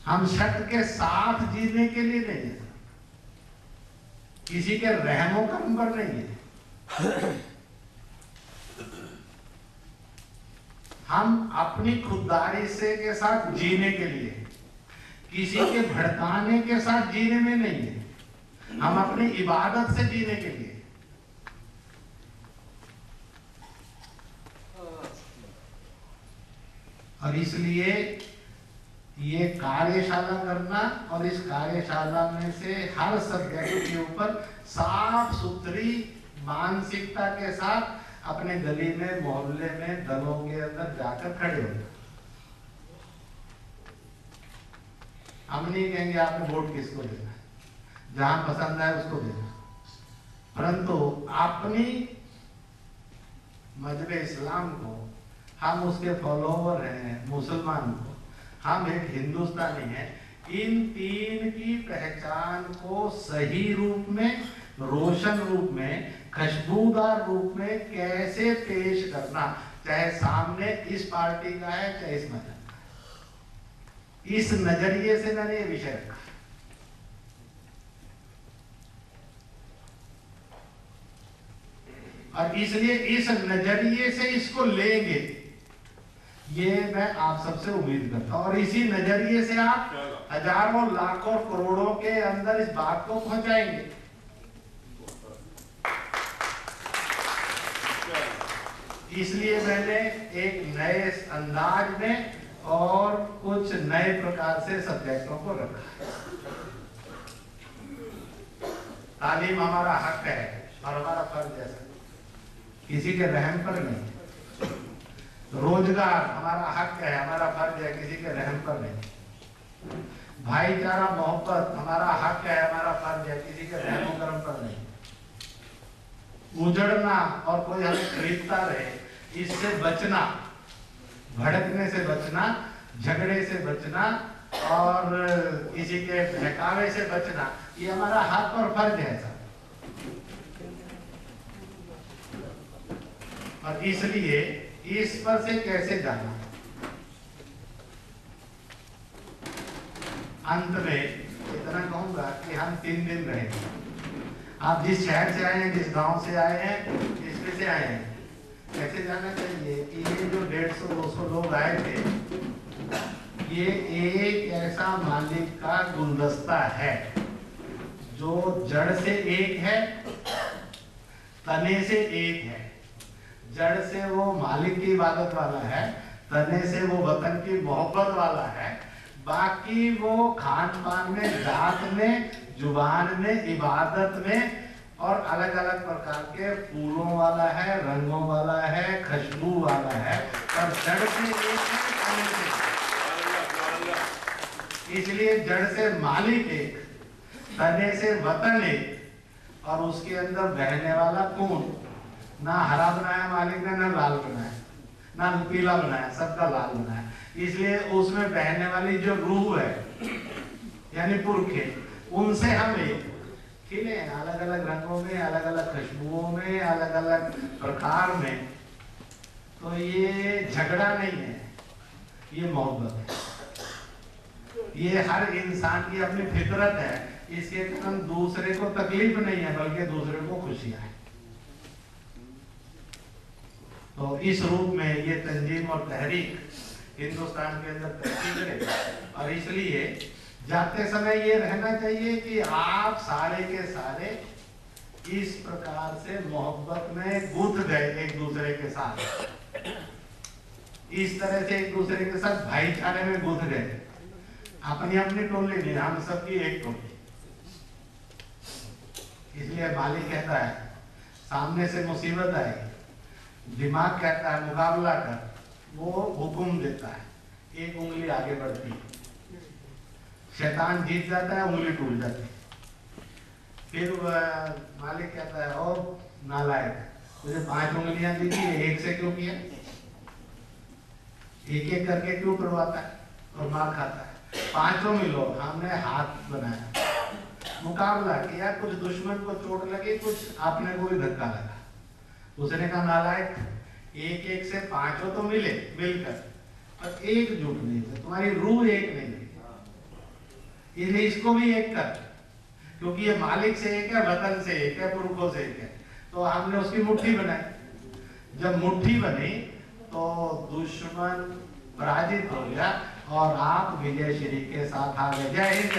हम शक के साथ जीने के लिए नहीं है, किसी के रहमों का नंबर नहीं है। हम अपनी खुददारी से के साथ जीने के लिए, किसी के भड़काने के साथ जीने में नहीं है। हम अपनी इबादत से जीने के लिए। और इसलिए ये कार्यशाला करना और इस कार्यशाला में से हर सब्जेक्ट के ऊपर साफ सुथरी मानसिकता के साथ अपने गली में, मोहल्ले में, दलों के अंदर जाकर खड़े होना। हम नहीं कहेंगे आपने वोट किसको देना है, जहां पसंद आए उसको देना, परंतु अपनी मजहब इस्लाम को, हम उसके फॉलोवर हैं, मुसलमान को, हम एक हिंदुस्तानी हैं, इन तीन की पहचान को सही रूप में, रोशन रूप में, खुशबूदार रूप में कैसे पेश करना, चाहे सामने इस पार्टी का है चाहे इस मजहब का, इस नजरिए से मैंने ये विषय रखा। और इसलिए इस नजरिए से इसको लेंगे, ये मैं आप सबसे उम्मीद करता हूं। और इसी नजरिए से आप हजारों, लाखों, करोड़ों के अंदर इस बात को पहुंचाएंगे। इसलिए मैंने एक नए अंदाज में और कुछ नए प्रकार से सब्जेक्टों को रखा। तालीम हमारा हक है और हमारा फर्ज है, किसी के रहम पर नहीं। रोजगार हमारा हक है, हमारा फर्ज है, किसी के रहम पर नहीं। भाईचारा, मोहब्बत हमारा हक है, हमारा फर्ज है, किसी के रहम करम पर नहीं। उजड़ना और कोई हमें खरीदता रहे, इससे बचना, भड़कने से बचना, झगड़े से बचना और किसी के बहकावे से बचना, ये हमारा हक और फर्ज है साहब। और इसलिए इस पर से कैसे जाना। अंत में इतना कहूंगा कि हम 3 दिन रहेंगे। आप जिस शहर से आए हैं, जिस गांव से आए हैं, जिसमें से आए हैं, ऐसे जाना चाहिए कि ये जो 150-200 लोग आए थे, ये एक ऐसा मालिक का गुलदस्ता है जो जड़ से एक है, तने से एक है। जड़ से वो मालिक की इबादत वाला है, तने से वो वतन की मोहब्बत वाला है, बाकी वो खान पान में, जात में, जुबान में, इबादत में और अलग अलग प्रकार के फूलों वाला है, रंगों वाला है, खुशबू वाला है, और जड़ से एक है, तने से। इसलिए जड़ से मालिक एक, तने से वतन एक, और उसके अंदर बहने वाला खून। ना हरा बनाया मालिक ने, ना लाल बनाया, ना पीला बनाया, सबका लाल बनाया। इसलिए उसमें बहने वाली जो रूह है, यानी पुरखे, उनसे हम एक खिले, अलग अलग रंगों में, अलग अलग खुशबुओं में, अलग अलग प्रकार में। तो ये झगड़ा नहीं है, ये मोहब्बत है। ये हर इंसान की अपनी फितरत है, इसके कारण दूसरे को तकलीफ नहीं है बल्कि दूसरे को खुशियां है। तो इस रूप में ये तंजीम और तहरीक हिंदुस्तान के अंदर तरक्की करे, और इसलिए जाते समय ये रहना चाहिए कि आप सारे के सारे इस प्रकार से मोहब्बत में गुंथ गए एक दूसरे के साथ, इस तरह से एक दूसरे के साथ भाईचारे में गुंथ गए। अपनी अपनी टोली नहीं, हम सबकी एक टोली। इसलिए मालिक कहता है सामने से मुसीबत आई, दिमाग कहता है मुकाबला कर, वो हुक्म देता है, एक उंगली आगे बढ़ती है, शैतान जीत जाता है, उंगली टूट जाती है। फिर मालिक कहता है और नालायक, तुझे 5 उंगलियां दी थी, एक से क्यों किया? एक एक करके क्यों करवाता है और मार खाता है? 5 मिलो, हमने हाथ बनाया, मुकाबला किया, कुछ दुश्मन को चोट लगी, कुछ आपने को भी धक्का लगा। उसने कहा नालायक, एक एक से 5 तो मिले मिलकर, और एकजुट नहीं थे, तुम्हारी रूह एक नहीं थी, इसलिए इसको भी एक कर, क्योंकि ये मालिक से एक है, वतन से एक है, पुरखों से एक है। तो हमने उसकी मुट्ठी बनाई। जब मुट्ठी बनी तो दुश्मन पराजित हो गया और आप विजय श्री के साथ आ गए। जय हिंद।